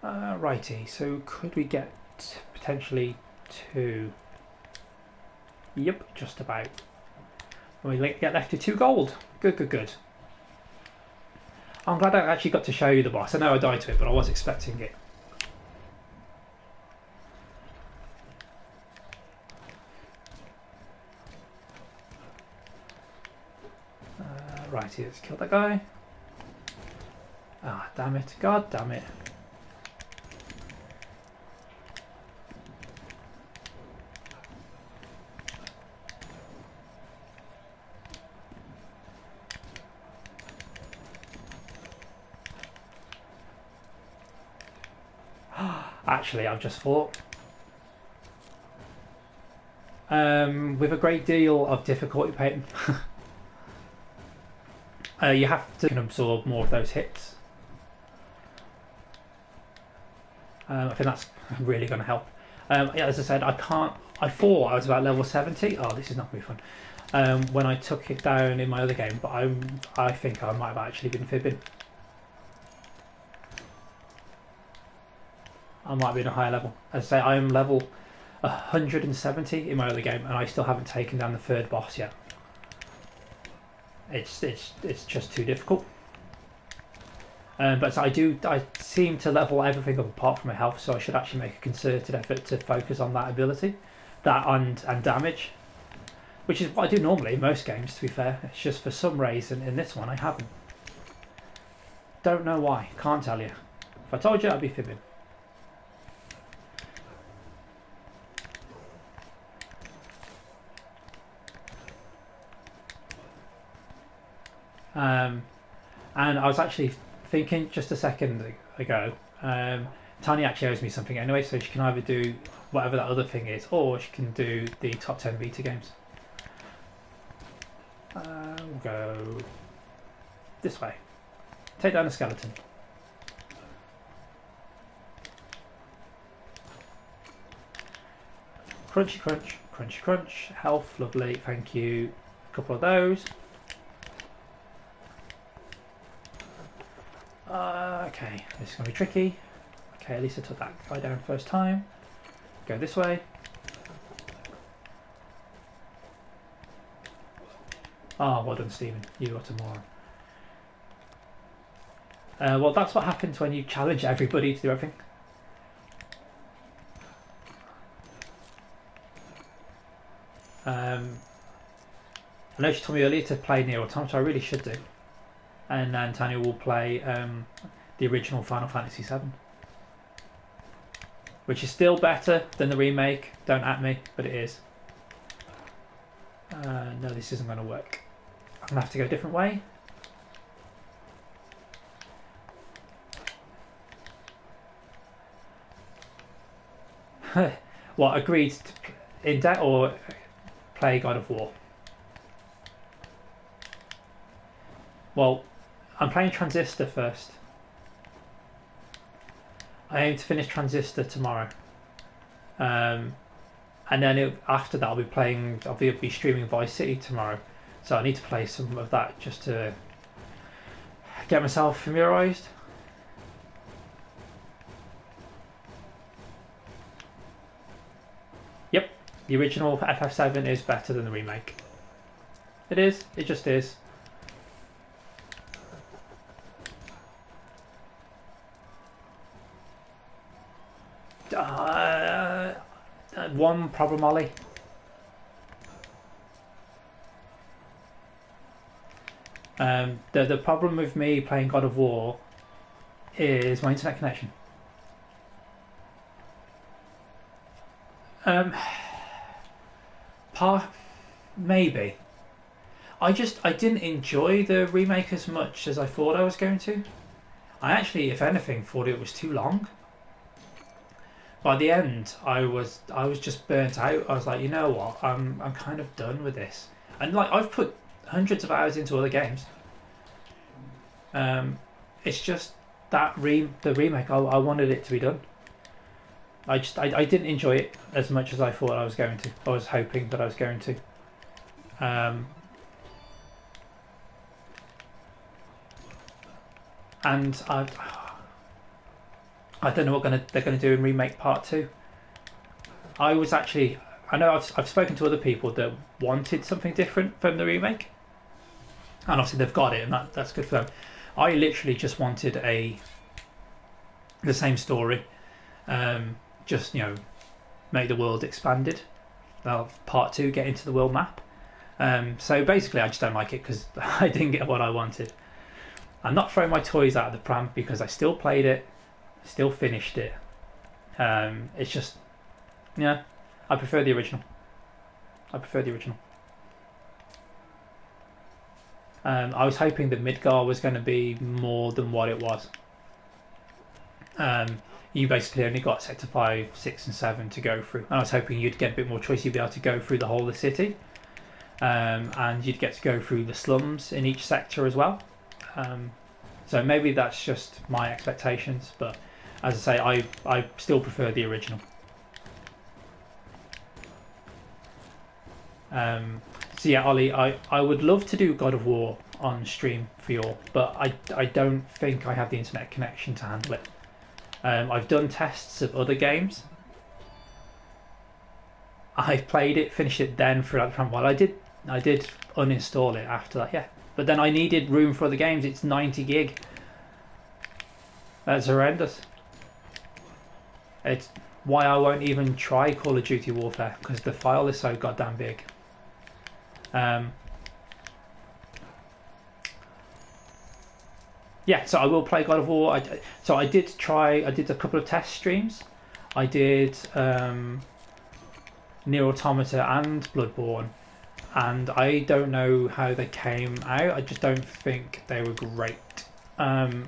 Righty, so could we get potentially 2? Yep, just about. We get left with 2 gold. Good. I'm glad I actually got to show you the boss. I know I died to it, but I was expecting it. Righty, let's kill that guy. Ah, damn it. God damn it. Actually, I've just thought. With a great deal of difficulty, Peyton, you have to absorb more of those hits. I think that's really going to help. Yeah, as I said, I thought I was about level 70. Oh, this is not going to be fun. When I took it down in my other game, but I think I might have actually been fibbing. I might be in a higher level. As I say, I am level 170 in my other game, and I still haven't taken down the 3rd boss yet. It's just too difficult. But I seem to level everything up apart from my health, so I should actually make a concerted effort to focus on that ability, that and damage, which is what I do normally in most games. To be fair, it's just for some reason in this one I haven't. Don't know why. Can't tell you. If I told you, I'd be fibbing. And I was actually thinking just a second ago, Tanya actually owes me something anyway, so she can either do whatever that other thing is, or she can do the top 10 beta games. We'll go this way. Take down a skeleton. Crunchy crunch, crunchy crunch, health, lovely, thank you. A couple of those. Okay, this is going to be tricky. Okay, at least I took that guy down first time. Go this way. Ah, well done, Stephen. You got a moron. Well, that's what happens when you challenge everybody to do everything. I know she told me earlier to play Nier Automata, so I really should do. And then Tanya will play the original Final Fantasy VII. which is still better than the remake. Don't at me, but it is. No, this isn't going to work. I'm going to have to go a different way. What, agreed to in debt or play God of War? Well, I'm playing Transistor first. I aim to finish Transistor tomorrow. And then after that I'll be streaming Vice City tomorrow. So I need to play some of that just to get myself familiarised. Yep, the original FF7 is better than the remake. It is, it just is. One problem, Ollie. The problem with me playing God of War is my internet connection. Maybe. I didn't enjoy the remake as much as I thought I was going to. I actually, if anything, thought it was too long. By the end, I was just burnt out. I was like, you know what? I'm kind of done with this. And like, I've put hundreds of hours into other games. It's just that the remake. I wanted it to be done. I didn't enjoy it as much as I thought I was going to. I was hoping that I was going to. And I don't know what they're gonna do in remake part 2. I know I've spoken to other people that wanted something different from the remake, and obviously they've got it, and that's good for them. I literally just wanted the same story, just make the world expanded. Well, part 2, get into the world map. So basically, I just don't like it because I didn't get what I wanted. I'm not throwing my toys out of the pram because I still played it. Still finished it. It's just, I prefer the original. I was hoping that Midgar was going to be more than what it was. You basically only got Sector 5, 6 and 7 to go through. And I was hoping you'd get a bit more choice. You'd be able to go through the whole of the city. And you'd get to go through the slums in each sector as well. So maybe that's just my expectations, but as I say, I still prefer the original. So yeah, Ollie, I would love to do God of War on stream for you all, but I don't think I have the internet connection to handle it. I've done tests of other games. I've played it, finished it, then throughout the time. Well, I did uninstall it after that, yeah. But then I needed room for other games. It's 90 gig. That's horrendous. It's why I won't even try Call of Duty Warfare, because the file is so goddamn big. Yeah, so I will play God of War. I did a couple of test streams. I did Nier Automata and Bloodborne. And I don't know how they came out. I just don't think they were great. And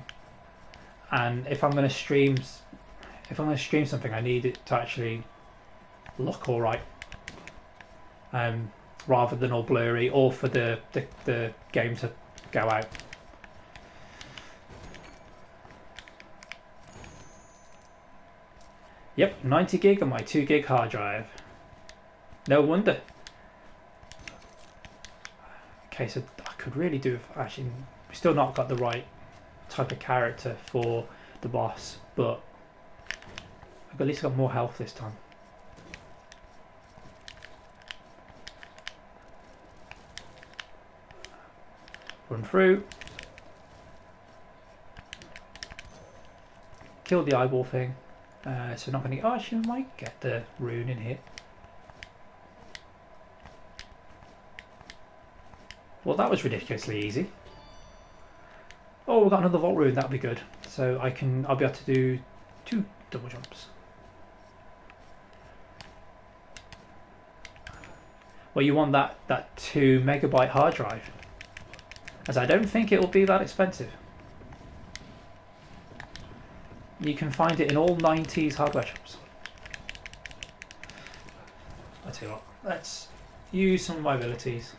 if I'm going to stream something, I need it to actually look all right, rather than all blurry, or for the game to go out. Yep, 90 gig on my 2 gig hard drive. No wonder. Okay, so I could really do with, actually, we've still not got the right type of character for the boss, but I've at least got more health this time. Run through. Kill the eyeball thing. So not going to... Oh, actually, I might get the rune in here. Well, that was ridiculously easy. Oh, we've got another vault rune. That'll be good. So I'll be able to do 2 double jumps. Well, you want that 2 megabyte hard drive, as I don't think it will be that expensive. You can find it in all 90s hardware shops. I tell you what, let's use some of my abilities.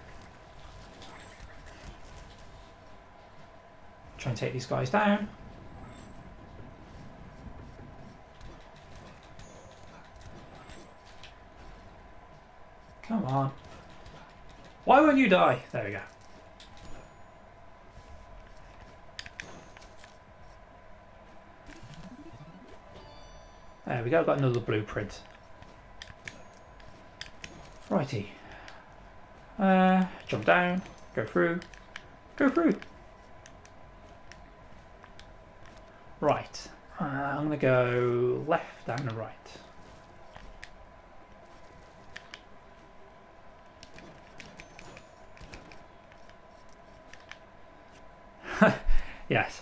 Try and take these guys down. Come on. Why won't you die? There we go. There we go, got another blueprint. Righty. Jump down, go through, go through. Right. I'm going to go left, down and right. Yes.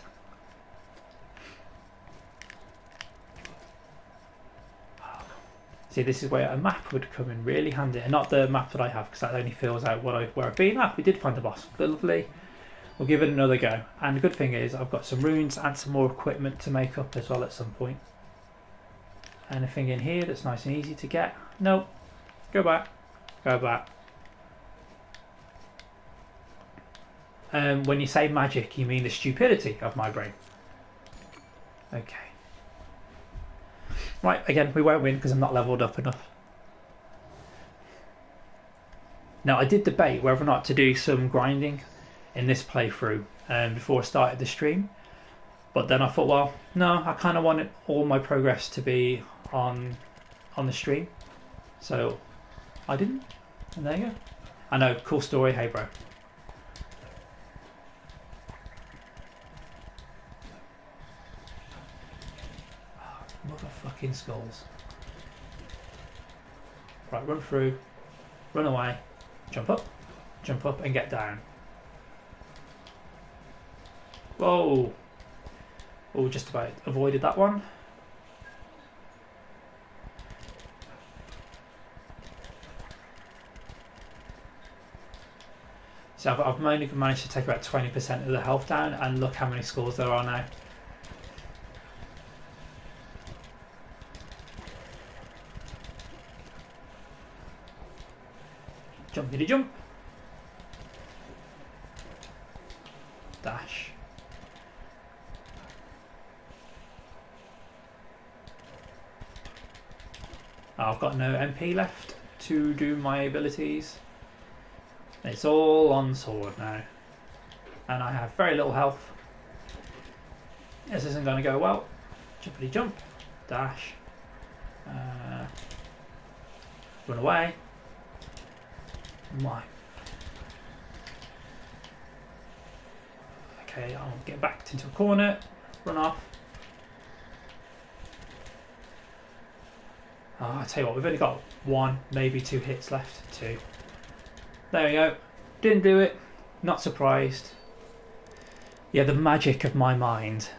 See, this is where a map would come in really handy, and not the map that I have, because that only fills out where I've been. Ah, we did find the boss. Lovely. We'll give it another go. And the good thing is I've got some runes and some more equipment to make up as well at some point. Anything in here that's nice and easy to get? Nope. Go back. Go back. When you say magic, you mean the stupidity of my brain. Okay. Right, again, we won't win because I'm not leveled up enough. Now, I did debate whether or not to do some grinding in this playthrough before I started the stream. But then I thought, well, no, I kind of wanted all my progress to be on the stream. So I didn't. And there you go. I know, cool story. Hey, bro. Motherfucking skulls. Right, run through, run away, jump up, and get down. Whoa! Oh, just about avoided that one. So I've only managed to take about 20% of the health down, and look how many scores there are now. Jumpity jump. Dash. I've got no MP left to do my abilities. It's all on sword now. And I have very little health. This isn't going to go well. Jumpity jump. Dash. Run away. My. Okay, I'll get backed into a corner. Run off. Oh, I'll tell you what, we've only got 1, maybe 2 hits left. 2. There we go. Didn't do it. Not surprised. Yeah, the magic of my mind.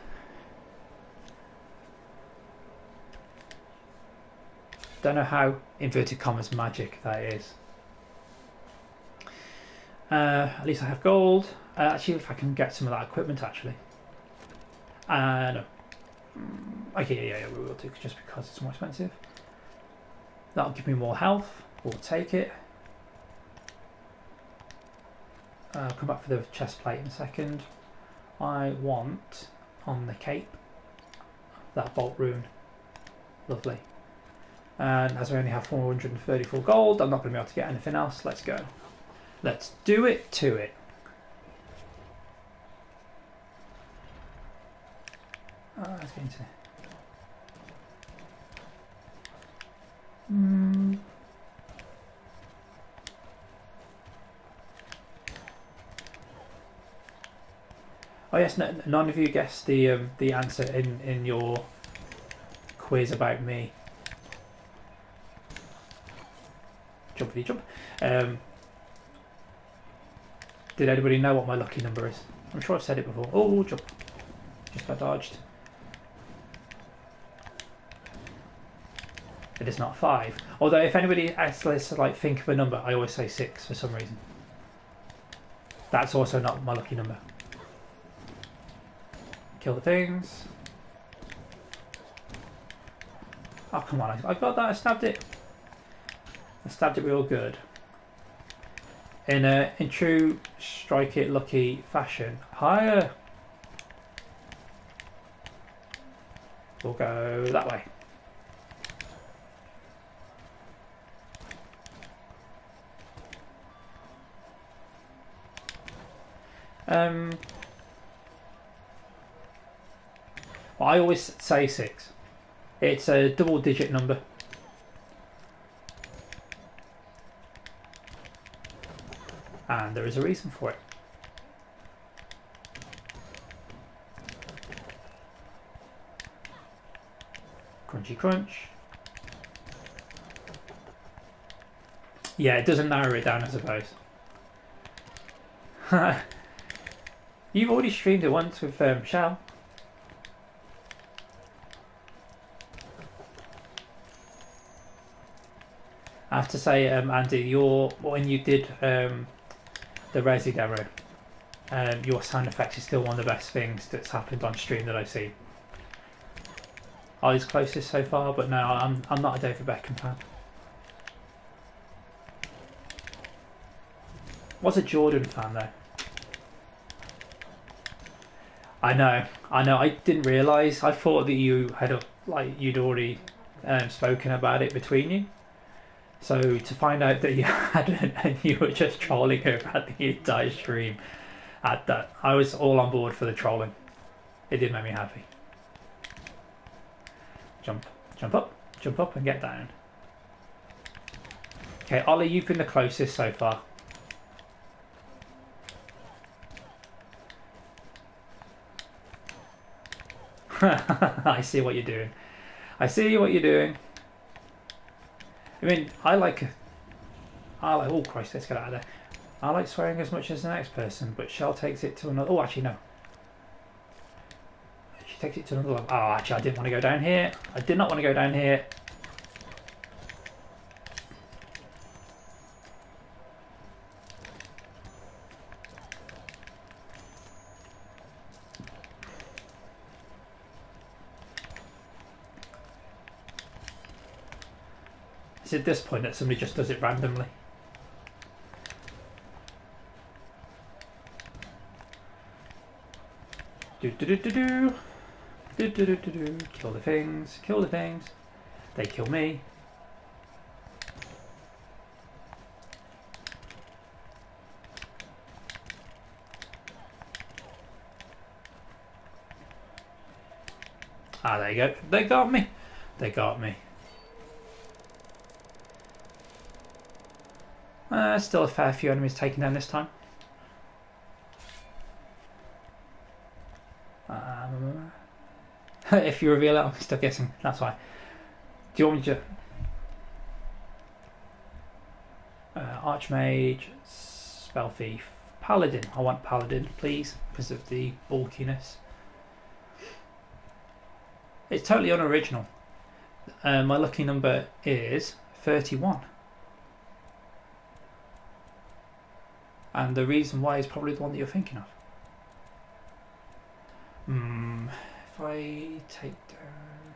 Don't know how, inverted commas, magic that is. At least I have gold. Actually, if I can get some of that equipment, actually. No. Okay, yeah, we will do, just because it's more expensive. That'll give me more health. We'll take it. I'll come back for the chest plate in a second. I want, on the cape, that bolt rune. Lovely. And as I only have 434 gold, I'm not going to be able to get anything else. Let's go. Let's do it to it. Let's get into... Oh yes, none of you guessed the answer in your quiz about me. Jumpity jump. Did anybody know what my lucky number is? I'm sure I've said it before. Oh, jump. Just got dodged. It is not 5. Although if anybody asks us to like think of a number, I always say 6 for some reason. That's also not my lucky number. Kill the things. Oh, come on. I got that. I stabbed it. I stabbed it real good. In true strike it lucky fashion. Higher. We'll go that way. Well, I always say 6. It's a double-digit number. And there is a reason for it. Crunchy crunch. Yeah, it doesn't narrow it down, I suppose. You've already streamed it once with Shao. I have to say, Andy, when you did the Resi demo, your sound effects is still one of the best things that's happened on stream that I've seen. I was closest so far, but no, I'm not a David Beckham fan. Was a Jordan fan though. I know. I didn't realise. I thought that you had you'd already spoken about it between you. So to find out that you hadn't and you were just trolling over the entire stream, at that, I was all on board for the trolling. It did make me happy. Jump up, and get down. Okay, Ollie, you've been the closest so far. I see what you're doing. I see what you're doing. I mean, I like, oh Christ, let's get out of there. I like swearing as much as the next person, but Shell takes it to another, oh actually no. She takes it to another level. Oh, actually I didn't want to go down here. I did not want to go down here. It's at this point that somebody just does it randomly. Do do do do do. Do do do do do. Kill the things. Kill the things. They kill me. Ah, there you go. They got me. They got me. Still a fair few enemies taken down this time. If you reveal it, I'm still guessing. That's why. Do you want me to... Archmage, Spell Thief, Paladin. I want Paladin, please, because of the bulkiness. It's totally unoriginal. My lucky number is 31. And the reason why is probably the one that you're thinking of. If I take down...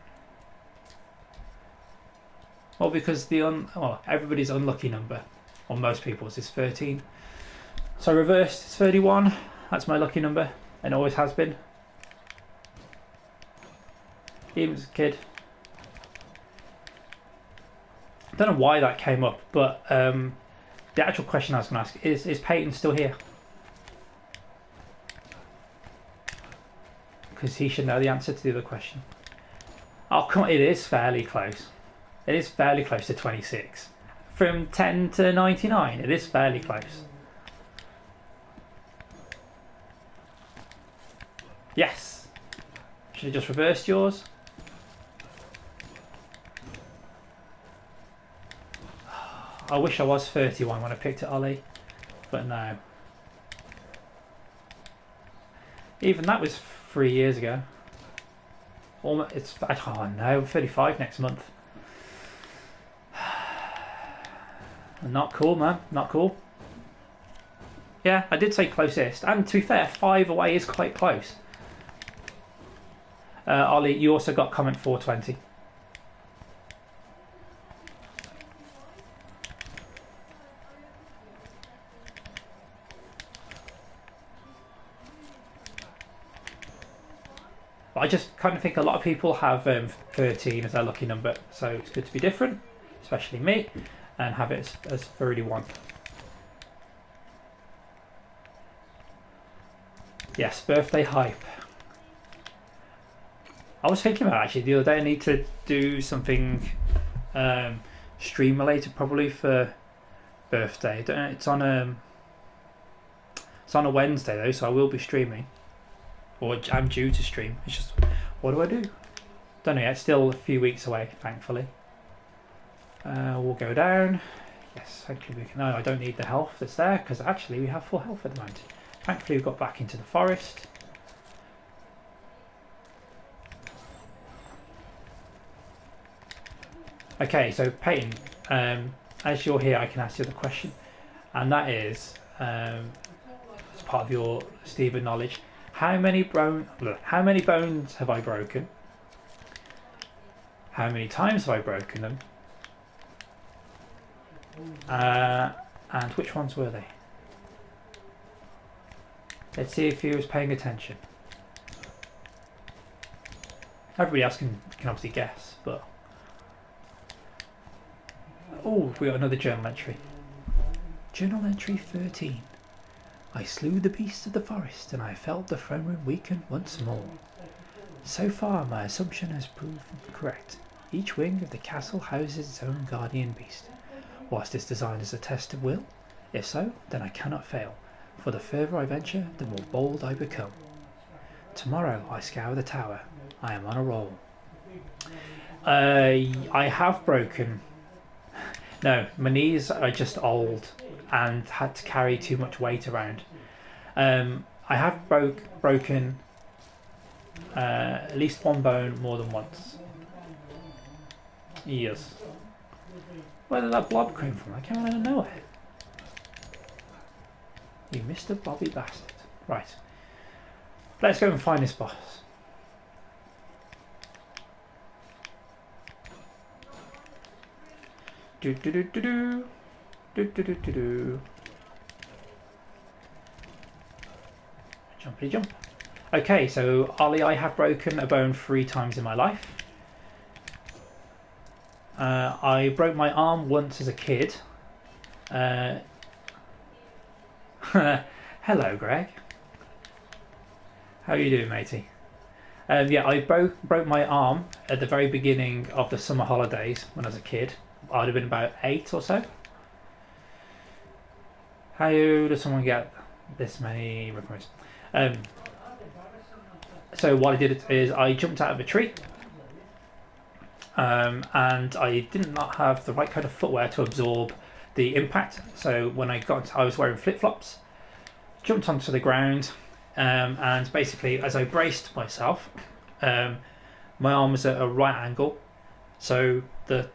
Well, because everybody's unlucky number, or most people's, is 13. So reversed is 31. That's my lucky number, and always has been. Even as a kid. I don't know why that came up, but the actual question I was going to ask is Peyton still here? Because he should know the answer to the other question. Oh, come on, it is fairly close. It is fairly close to 26. From 10 to 99, it is fairly close. Yes! Should have just reversed yours. I wish I was 31 when I picked it, Ollie, but no. Even that was 3 years ago. Almost, I don't know, 35 next month. Not cool, man. Not cool. Yeah, I did say closest. And to be fair, 5 away is quite close. Ollie, you also got comment 420. But I just kind of think a lot of people have 13 as their lucky number, so it's good to be different, especially me, and have it as 31. Yes, birthday hype. I was thinking about actually the other day I need to do something stream related probably for birthday. It's on a Wednesday though, so I will be streaming. Or I'm due to stream. It's just, what do I do? Don't know yet. It's still a few weeks away, thankfully. We'll go down. Yes, hopefully we can. No, I don't need the health that's there because actually we have full health at the moment. Thankfully, we've got back into the forest. Okay, so Peyton, as you're here, I can ask you the question, and that is, as part of your Stephen knowledge. How many bones have I broken? How many times have I broken them? And which ones were they? Let's see if he was paying attention. Everybody else can obviously guess, but... Oh, we got another journal entry. Journal entry 13. I slew the beasts of the forest, and I felt the throne room weaken once more. So far, my assumption has proved correct. Each wing of the castle houses its own guardian beast. Was this designed as a test of will? If so, then I cannot fail, for the further I venture, the more bold I become. Tomorrow I scour the tower. I am on a roll. I have broken... No, my knees are just old and had to carry too much weight around. I have broken at least one bone more than once. Yes. Where did that blob come from? I came out of nowhere. You Mr. Bobby bastard. Right. Let's go and find this boss. Do do do do do. Do do do do do. Jumpity jump. Okay, so Ollie, I have broken a bone 3 times in my life. I broke my arm once as a kid. Hello, Greg. How are you doing, matey? Yeah, I broke my arm at the very beginning of the summer holidays when I was a kid. I'd have been about 8 or so. How does someone get this many requests? So what I did is I jumped out of a tree, and I did not have the right kind of footwear to absorb the impact. So when I was wearing flip-flops, jumped onto the ground, and basically as I braced myself, my arm was at a right angle, so the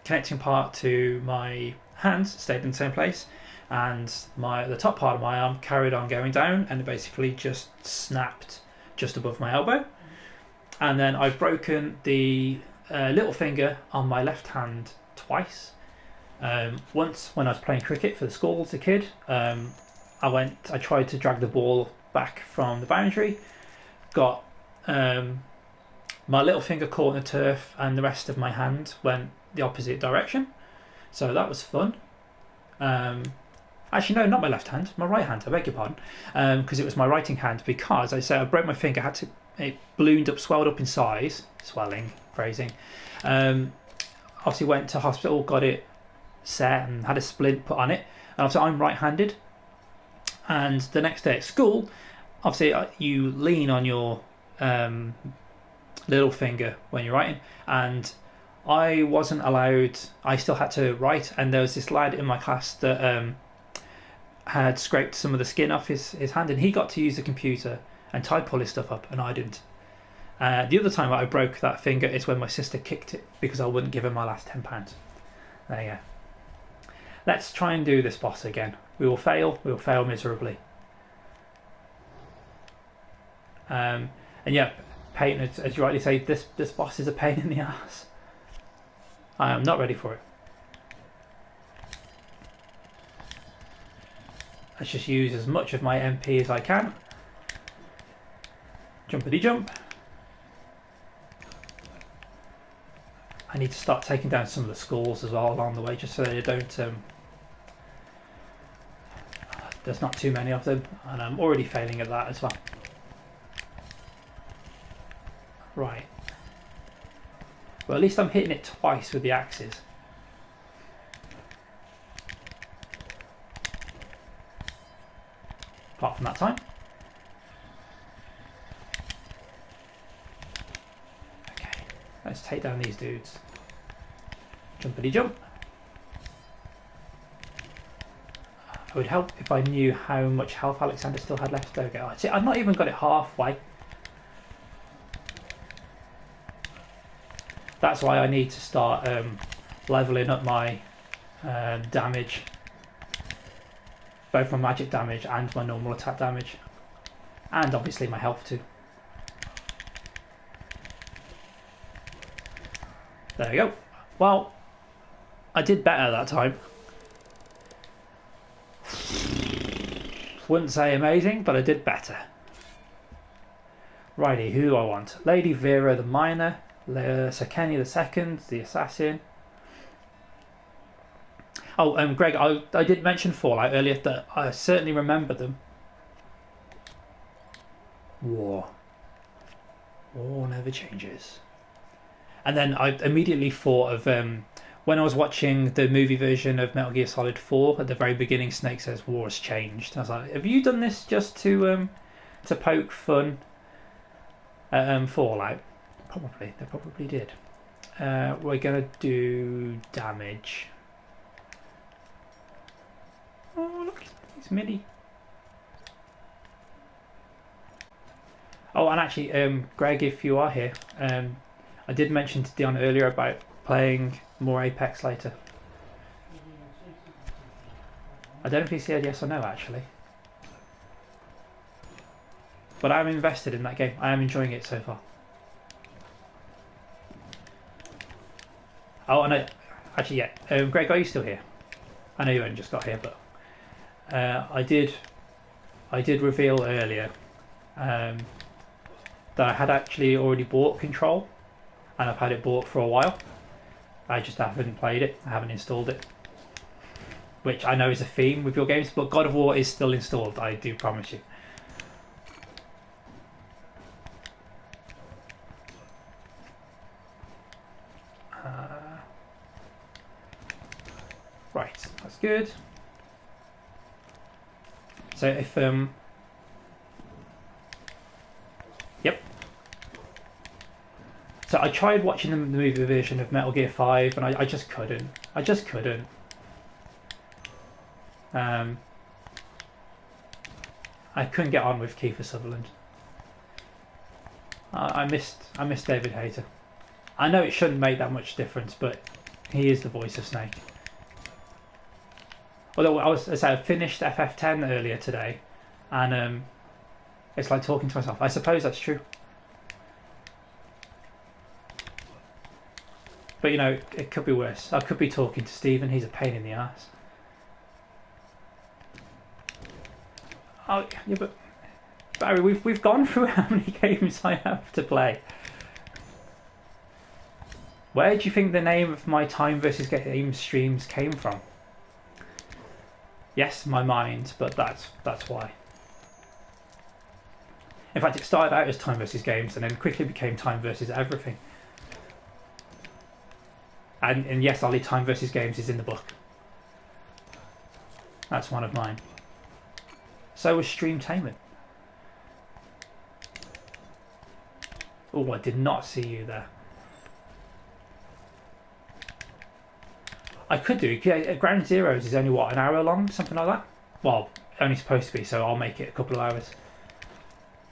connecting part to my hands stayed in the same place, and the top part of my arm carried on going down, and it basically just snapped just above my elbow. And then I've broken the little finger on my left hand twice. Once when I was playing cricket for the school as a kid, I tried to drag the ball back from the boundary, got my little finger caught in the turf, and the rest of my hand went the opposite direction. So that was fun. Actually, no, not my left hand, my right hand. I beg your pardon, because it was my writing hand. Because I said I broke my finger, it ballooned up, swelled up in size, swelling, phrasing. Obviously went to hospital, got it set, and had a splint put on it. And obviously I'm right-handed. And the next day at school, obviously you lean on your little finger when you're writing, and I wasn't allowed. I still had to write, and there was this lad in my class that had scraped some of the skin off his hand, and he got to use the computer and type all his stuff up, and I didn't. The other time I broke that finger is when my sister kicked it because I wouldn't give her my last £10. There you go. Let's try and do this boss again. We will fail miserably. And yeah, pain, as you rightly say, this boss is a pain in the ass. I am not ready for it. Let's just use as much of my MP as I can. Jumpity jump. I need to start taking down some of the skulls as well along the way, just so they don't... there's not too many of them, and I'm already failing at that as well. Right. Well, at least I'm hitting it twice with the axes. Apart from that time. Okay, let's take down these dudes. Jumpity jump. It would help if I knew how much health Alexander still had left. There we go. See, I've not even got it halfway. That's why I need to start leveling up my damage. Both my magic damage and my normal attack damage. And obviously my health too. There we go. Well, I did better that time. Wouldn't say amazing, but I did better. Righty, who do I want? Lady Vera the Miner, Sekeni the Second, the Assassin. Oh, Greg, I did mention Fallout earlier that I certainly remember them. War never changes. And then I immediately thought of when I was watching the movie version of Metal Gear Solid 4, at the very beginning Snake says war has changed. I was like, have you done this just to poke fun at Fallout? Probably, they probably did. We're going to do damage. Oh, look, it's MIDI. Oh, and actually, Greg, if you are here, I did mention to Dion earlier about playing more Apex later. I don't know if he said yes or no, actually. But I'm invested in that game. I am enjoying it so far. Oh, and actually, yeah. Greg, are you still here? I know you only just got here, but I did reveal earlier that I had actually already bought Control, and I've had it bought for a while. I just haven't played it. I haven't installed it, which I know is a theme with your games. But God of War is still installed. I do promise you. Right, that's good. So if yep. So I tried watching the movie version of Metal Gear 5 and I just couldn't. I just couldn't. I couldn't get on with Kiefer Sutherland. I missed David Hayter. I know it shouldn't make that much difference, but he is the voice of Snake. Although I finished FF10 earlier today, and it's like talking to myself. I suppose that's true. But you know, it could be worse. I could be talking to Stephen. He's a pain in the ass. Oh yeah, but Barry, we've gone through how many games I have to play. Where do you think the name of my Time versus Game streams came from? Yes, my mind, but that's why. In fact, it started out as Time versus Games and then quickly became Time versus Everything. And yes, Ollie, Time versus Games is in the book. That's one of mine. So was Streamtainment. Oh, I did not see you there. I could do. Yeah, Ground Zeroes is only, what, an hour long? Something like that? Well, only supposed to be, so I'll make it a couple of hours.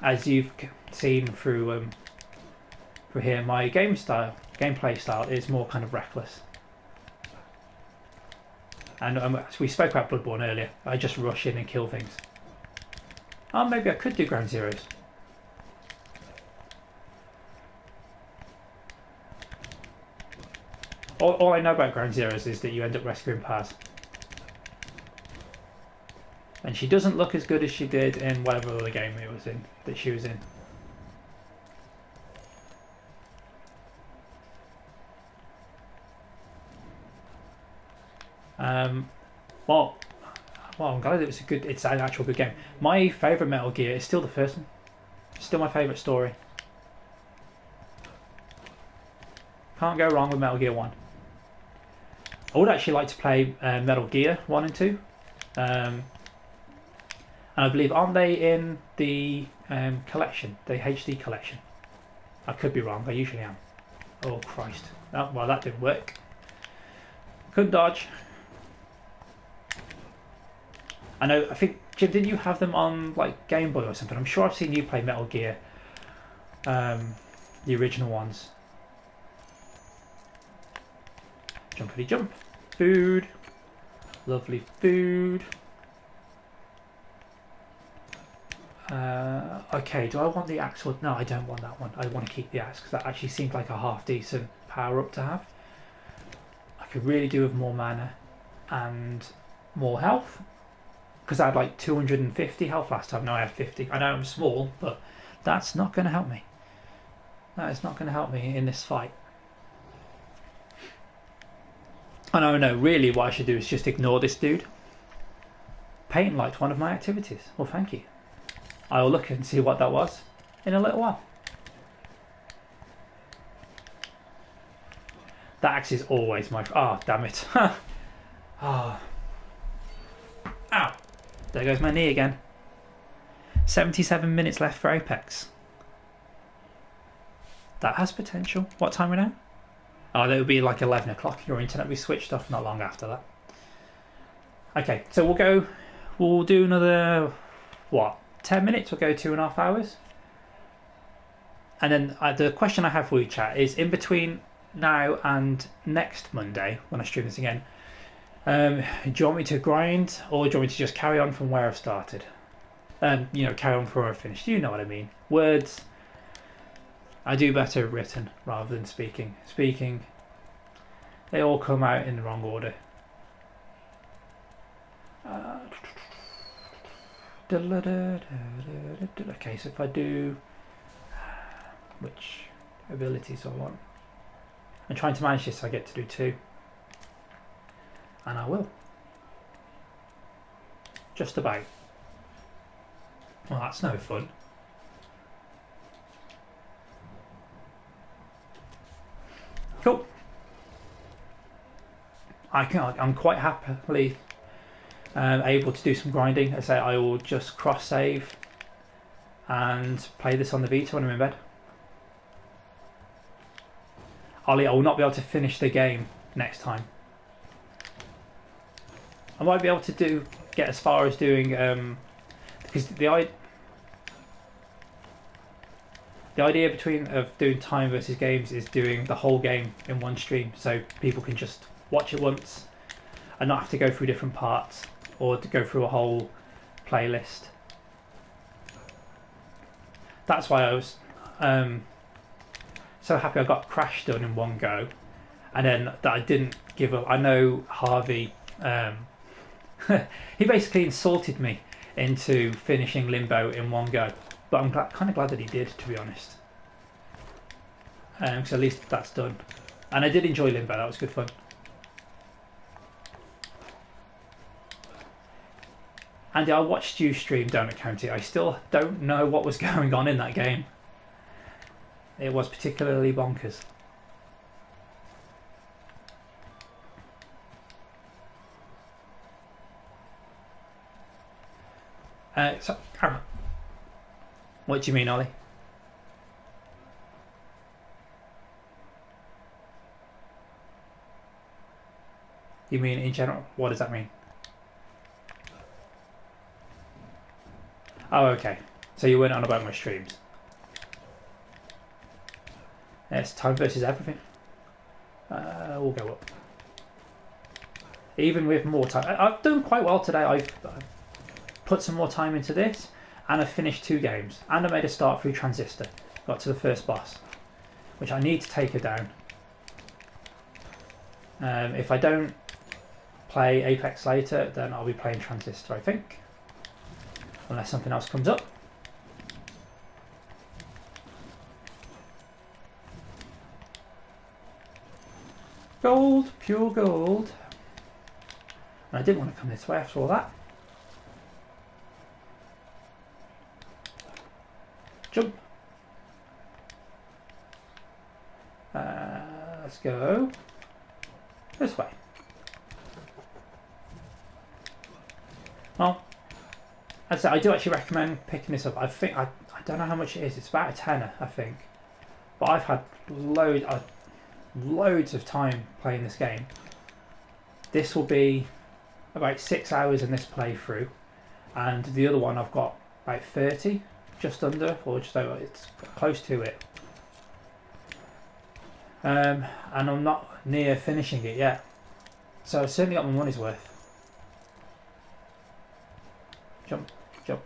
As you've seen through here, my gameplay style is more kind of reckless. And we spoke about Bloodborne earlier. I just rush in and kill things. Oh, maybe I could do Ground Zeroes. All I know about Ground Zeroes is that you end up rescuing Paz. And she doesn't look as good as she did in whatever other game it was in, that she was in. Well, I'm glad it's an actual good game. My favourite Metal Gear is still the first one. Still my favourite story. Can't go wrong with Metal Gear 1. I would actually like to play Metal Gear 1 and 2. And I believe, aren't they in the collection, the HD collection? I could be wrong, I usually am. Oh Christ. Oh, well, that didn't work. Couldn't dodge. I know, I think, Jim, didn't you have them on like Game Boy or something? I'm sure I've seen you play Metal Gear, the original ones. Jumpity jump. Food. Lovely food. Okay, do I want the axe? No, I don't want that one. I want to keep the axe because that actually seemed like a half decent power up to have. I could really do with more mana and more health because I had like 250 health last time. Now I have 50. I know I'm small, but that's not going to help me. That is not going to help me in this fight. Oh no, really what I should do is just ignore this dude. Peyton liked one of my activities. Well, thank you. I will look and see what that was in a little while. That axe is always my... Oh, damn it. Oh. Ow. There goes my knee again. 77 minutes left for Apex. That has potential. What time are we now? Oh, that would be like 11 o'clock. Your internet will be switched off not long after that. Okay, so we'll do another, what, 10 minutes? We'll go 2.5 hours. And then the question I have for you, chat, is in between now and next Monday, when I stream this again, do you want me to grind or do you want me to just carry on from where I've started? Carry on from where I've finished. You know what I mean. Words... I do better written rather than speaking. Speaking, they all come out in the wrong order. Okay, so if I do... Which abilities I want? I'm trying to manage this so I get to do 2. And I will. Just about. Well, that's no fun. Cool. I'm quite happily able to do some grinding. I say I will just cross save and play this on the Vita when I'm in bed. Ollie, I will not be able to finish the game next time. I might be able to get as far as doing because the idea of doing time versus games is doing the whole game in one stream, so people can just watch it once and not have to go through different parts or to go through a whole playlist. That's why I was so happy I got Crash done in one go, and then that I didn't give up. I know Harvey, he basically insulted me into finishing Limbo in one go. But I'm kind of glad that he did, to be honest. Because at least that's done. And I did enjoy Limbo, that was good fun. And I watched you stream Donut County. I still don't know what was going on in that game. It was particularly bonkers. What do you mean, Ollie? You mean in general? What does that mean? Oh, okay. So you weren't on about my streams. It's time versus everything. We'll go up. even with more time. I've done quite well today. I've put some more time into this, and I've finished 2 games, and I made a start through Transistor. Got to the first boss, which I need to take her down. If I don't play Apex later, then I'll be playing Transistor, I think. Unless something else comes up. Gold, pure gold. And I didn't want to come this way after all that. Jump. Let's go this way. Well, as I said, I do actually recommend picking this up. I think I don't know how much it is. It's about a tenner, I think. But I've had loads of time playing this game. This will be about 6 hours in this playthrough, and the other one I've got about 30, just under, or just over. It's close to it. And I'm not near finishing it yet, so I've certainly got my money's worth. Jump, jump.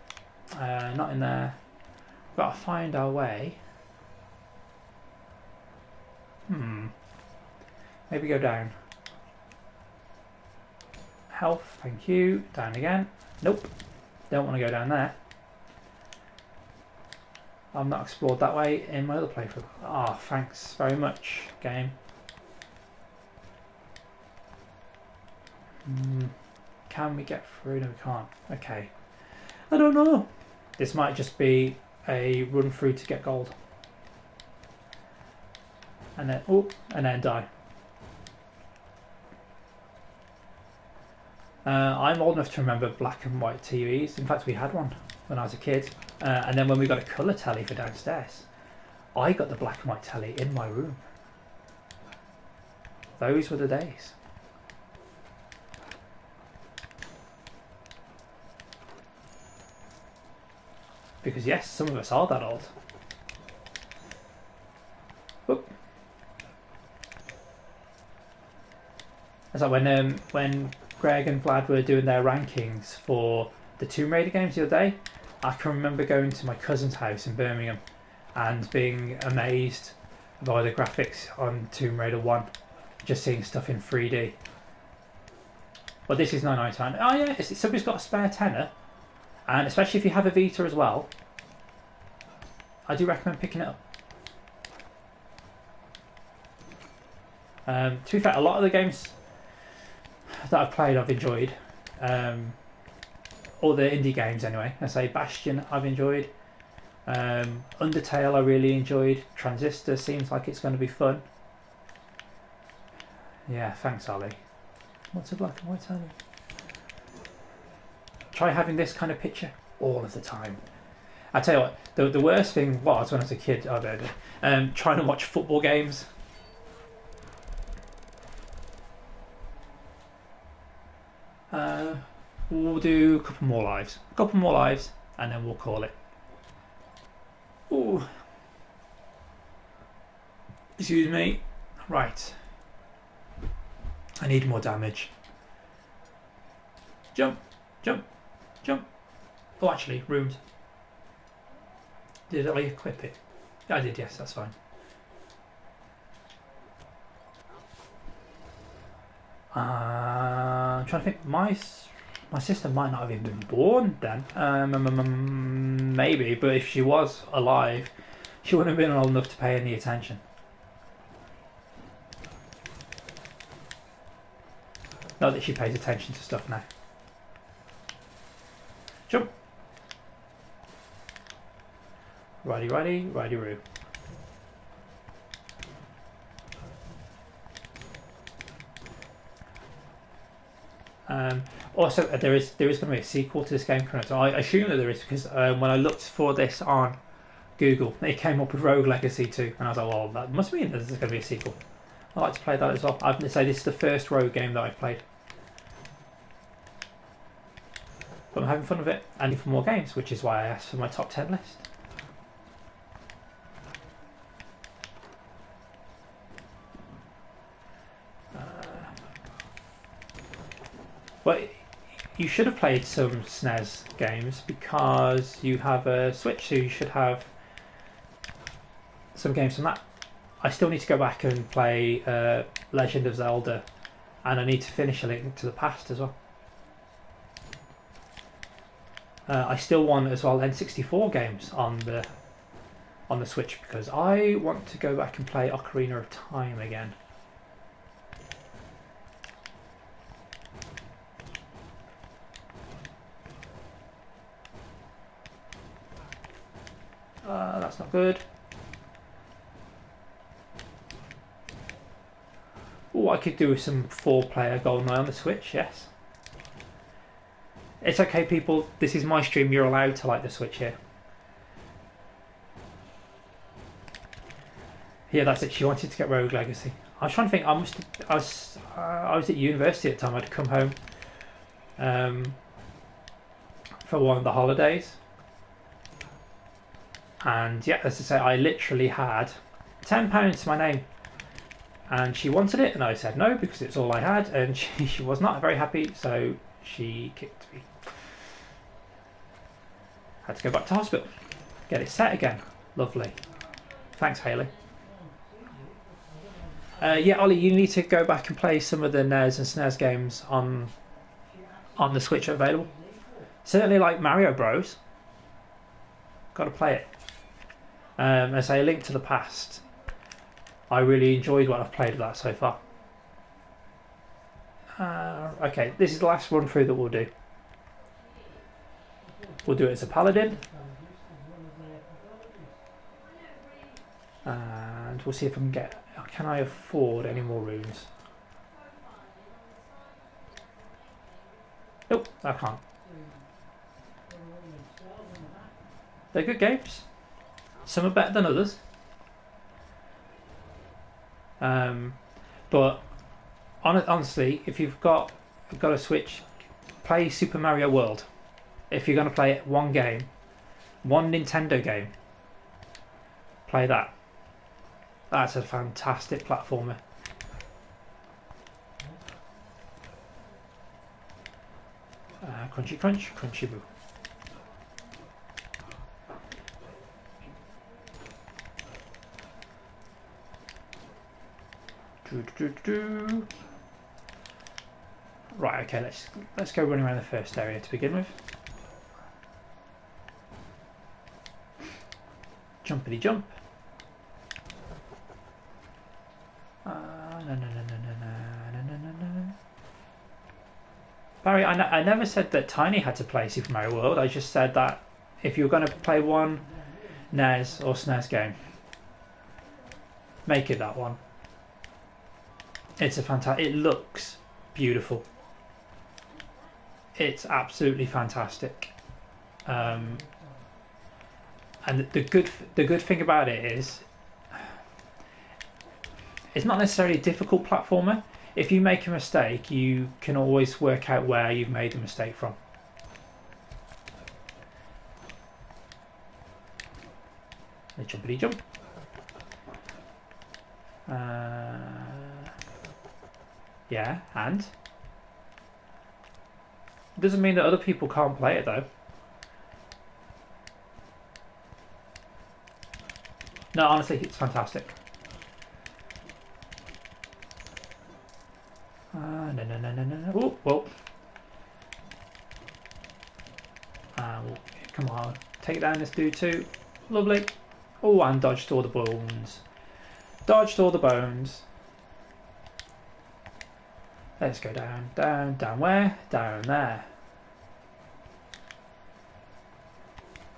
Not in there. Got to find our way. Maybe go down. Health, thank you. Down again. Nope. Don't want to go down there. I've not explored that way in my other playthrough. Ah, oh, thanks very much, game. Can we get through? No, we can't. Okay. I don't know. This might just be a run through to get gold. And then, oh, and then die. I'm old enough to remember black and white TVs. In fact, we had one when I was a kid. And then when we got a colour telly for downstairs, I got the black and white telly in my room. Those were the days. Because yes, some of us are that old. Whoop. It's like when Greg and Vlad were doing their rankings for the Tomb Raider games the other day, I can remember going to my cousin's house in Birmingham and being amazed by the graphics on Tomb Raider 1, just seeing stuff in 3D. Well, this is £9.99. Oh yeah, if somebody's got a spare tenner, and especially if you have a Vita as well, I do recommend picking it up. To be fair, a lot of the games that I've played I've enjoyed. All the indie games anyway. I say Bastion I've enjoyed. Undertale I really enjoyed. Transistor seems like it's going to be fun. Yeah, thanks Ali. What's a black and white Ali? Try having this kind of picture all of the time. I tell you what, the worst thing was when I was a kid, trying to watch football games. We'll do a couple more lives. And then we'll call it. Ooh. Excuse me. Right. I need more damage. Jump, jump, jump. Oh, actually, rooms. Did I equip it? Yeah, I did, yes, that's fine. I'm trying to think. My sister might not have even been born then. Maybe, but if she was alive, she wouldn't have been old enough to pay any attention. Not that she pays attention to stuff now. Jump. Righty-roo. Also, there is going to be a sequel to this game coming out. So I assume that there is because when I looked for this on Google, it came up with Rogue Legacy 2, and I was like, well, that must mean there's going to be a sequel. I'd like to play that as well. I have to say this is the first Rogue game that I've played. But I'm having fun with it, and for more games, which is why I asked for my top 10 list. But you should have played some SNES games because you have a Switch, so you should have some games from that. I still need to go back and play Legend of Zelda, and I need to finish A Link to the Past as well. I still want as well N64 games on the Switch because I want to go back and play Ocarina of Time again. That's not good. Oh, I could do with some 4-player GoldenEye on the Switch, yes. It's okay, people. This is my stream. You're allowed to like the Switch here. Yeah, that's it. She wanted to get Rogue Legacy. I was trying to think. I was at university at the time. I'd come home for one of the holidays, and yeah, as I say, I literally had £10 to my name, and she wanted it, and I said no because it's all I had, and she was not very happy, so she kicked me. Had to go back to hospital, get it set again. Lovely. Thanks, Hayley. Yeah, Ollie, you need to go back and play some of the NES and SNES games on the Switch available. Certainly like Mario Bros. Got to play it. As I Link to the Past, I really enjoyed what I've played of that so far. Okay, this is the last run through that we'll do. We'll do it as a paladin. And we'll see if I can get... Can I afford any more runes? Nope, I can't. They're good games. Some are better than others. But honestly, if you've got a Switch, play Super Mario World. If you're going to play one game, one Nintendo game, play that. That's a fantastic platformer. Crunchy crunch, crunchy boo. Right, okay, let's go running around the first area to begin with. Jumpity jump. Barry, I never said that Tiny had to play Super Mario World. I just said that if you were going to play one NES or SNES game, make it that one. It's a fantastic. It looks beautiful. It's absolutely fantastic. And the good thing about it is, it's not necessarily a difficult platformer. If you make a mistake, you can always work out where you've made the mistake from. A jumpity jump. Yeah, and? It doesn't mean that other people can't play it though. No, honestly, it's fantastic. No. Oh, whoa. Come on, take down this dude too. Lovely. Oh, and dodged all the bones. Dodged all the bones. Let's go down, down, down where? Down there.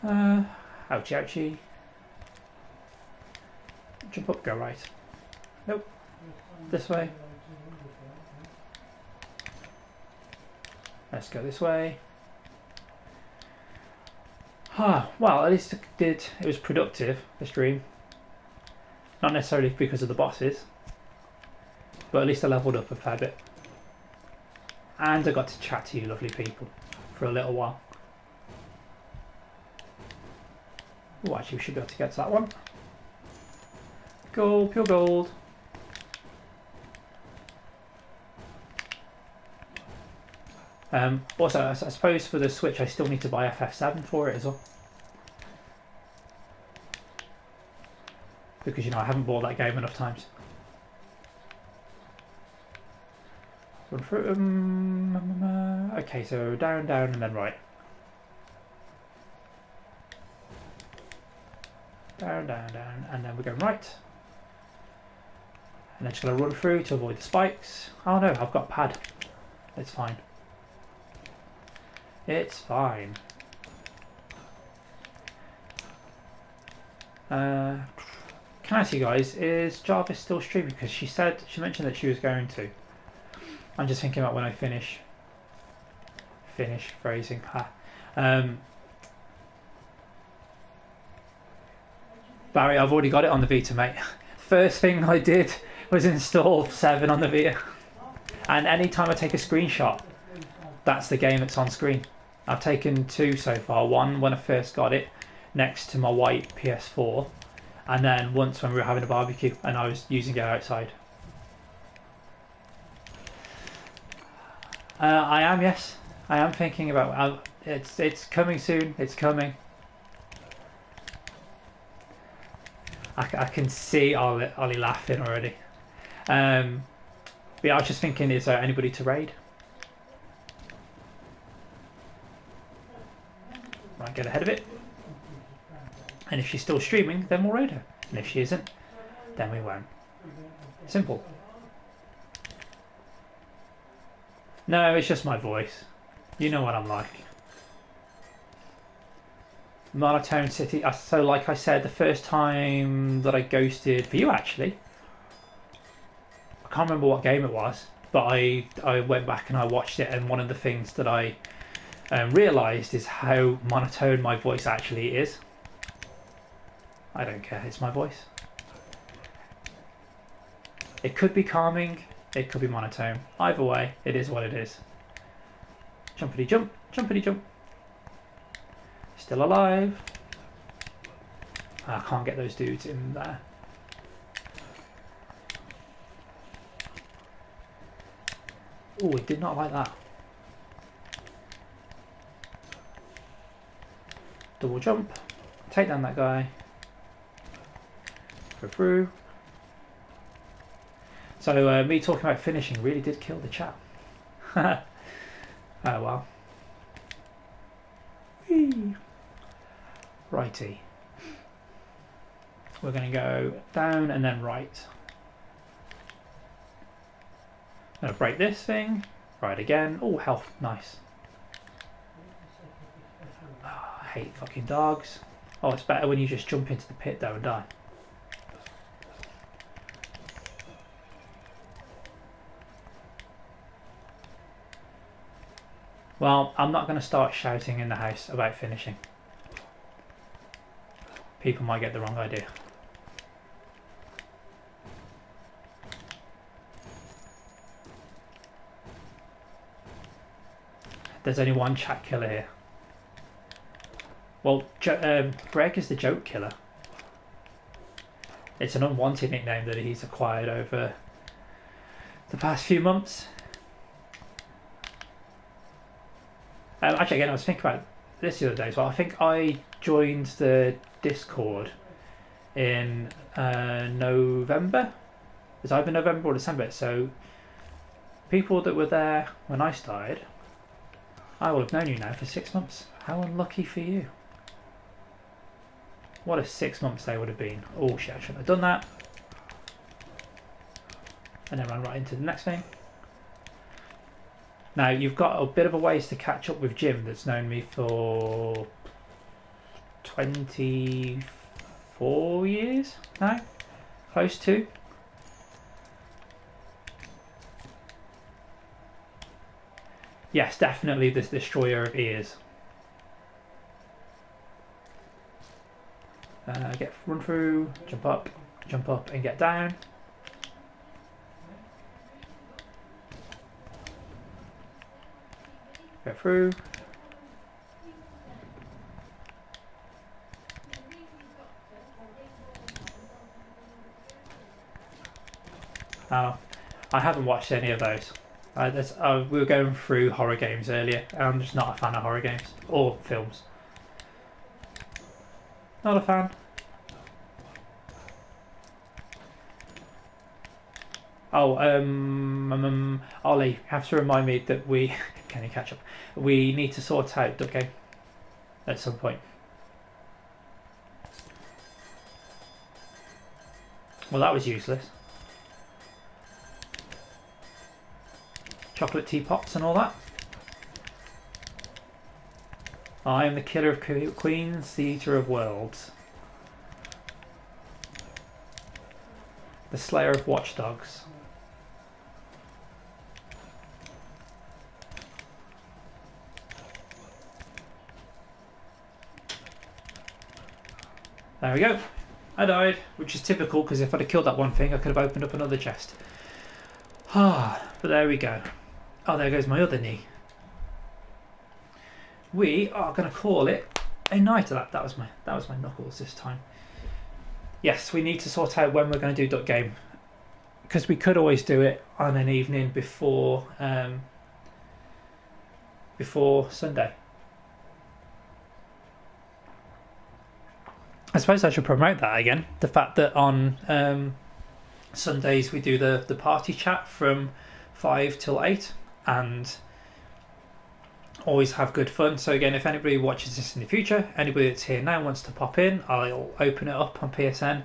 Ouchie, ouchie. Jump up, go right. Nope. This way. Let's go this way. Well, at least it was productive, the stream. Not necessarily because of the bosses, but at least I leveled up a fair bit. And I got to chat to you lovely people for a little while. Oh, actually we should be able to get to that one. Gold, pure gold. Also, I suppose for the Switch, I still need to buy FF7 for it as well. Because, I haven't bought that game enough times. Run through. Okay, so down, down, and then right. Down, down, down, and then we're going right. And then just going to run through to avoid the spikes. Oh no, I've got pad. It's fine. It's fine. Can I ask you guys, is Jarvis still streaming? Because she mentioned that she was going to. I'm just thinking about when I finish phrasing. Barry, I've already got it on the Vita, mate. First thing I did was install 7 on the Vita. And anytime I take a screenshot, that's the game that's on screen. I've taken 2 so far. One when I first got it, next to my white PS4. And then once when we were having a barbecue and I was using it outside. I am, yes. I am thinking about it's coming soon. It's coming. I can see Ollie laughing already. But yeah, I was just thinking, is there anybody to raid? Might get ahead of it. And if she's still streaming, then we'll raid her. And if she isn't, then we won't. Simple. No, it's just my voice. You know what I'm like. Monotone City. So like I said, the first time that I ghosted for you, actually, I can't remember what game it was, but I went back and I watched it, and one of the things that I realised is how monotone my voice actually is. I don't care, it's my voice. It could be calming, it could be monotone. Either way, it is what it is. Jumpity jump, jumpity jump. Still alive. I can't get those dudes in there. Oh, I did not like that. Double jump. Take down that guy. Go through. So me talking about finishing really did kill the chat. Oh well. Whee. Righty. We're going to go down and then right. I'm going to break this thing. Right again. Oh, health. Nice. Oh, I hate fucking dogs. Oh, it's better when you just jump into the pit though and die. Well, I'm not going to start shouting in the house about finishing. People might get the wrong idea. There's only one chat killer here. Well, Greg is the joke killer. It's an unwanted nickname that he's acquired over the past few months. Actually, again, I was thinking about this the other day as well. I think I joined the Discord in November. It was either November or December. So people that were there when I started, I will have known you now for 6 months. How unlucky for you. What a 6 months they would have been. Oh shit, I shouldn't have done that. And then run right into the next thing. Now, you've got a bit of a ways to catch up with Jim that's known me for 24 years now. Close to. Yes, definitely the destroyer of ears. Run through, jump up, and get down. Go through. Oh, I haven't watched any of those. We were going through horror games earlier, and I'm just not a fan of horror games or films. Not a fan. Oh, Ollie, you have to remind me that we can you catch up? We need to sort out Duck Game at some point. Well, that was useless. Chocolate teapots and all that. I am the killer of queens, the eater of worlds. The slayer of watchdogs. There we go. I died, which is typical because if I'd have killed that one thing, I could have opened up another chest. Ah, but there we go. Oh, there goes my other knee. We are going to call it a night of that. That was my knuckles this time. Yes, we need to sort out when we're going to do Duck Game, because we could always do it on an evening before Sunday. I suppose I should promote that again. The fact that on Sundays we do the party chat from 5 till 8 and always have good fun. So again, if anybody watches this in the future, anybody that's here now wants to pop in, I'll open it up on PSN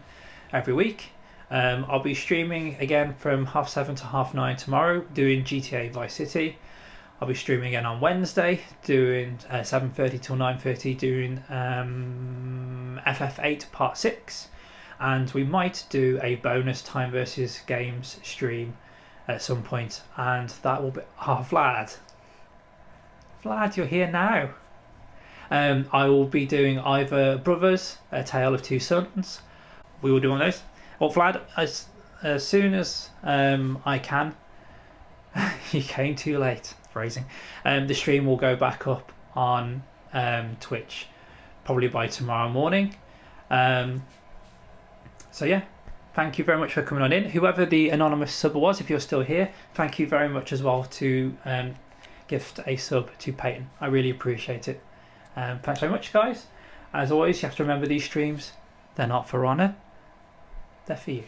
every week. I'll be streaming again from 7:30 to 9:30 tomorrow, doing GTA Vice City. I'll be streaming again on Wednesday, doing 7:30 till 9:30, doing FF8 Part 6. And we might do a bonus Time versus Games stream at some point, and that will be... Oh, Vlad, you're here now. I will be doing either Brothers, A Tale of Two Sons. We will do one of those. Well, Vlad, as soon as I can. You came too late. Phrasing. The stream will go back up on Twitch probably by tomorrow morning. So yeah, thank you very much for coming on in. Whoever the anonymous sub was, if you're still here, thank you very much as well to gift a sub to Peyton. I really appreciate it. Thanks very much, guys. As always, you have to remember these streams, they're not for honour, they're for you.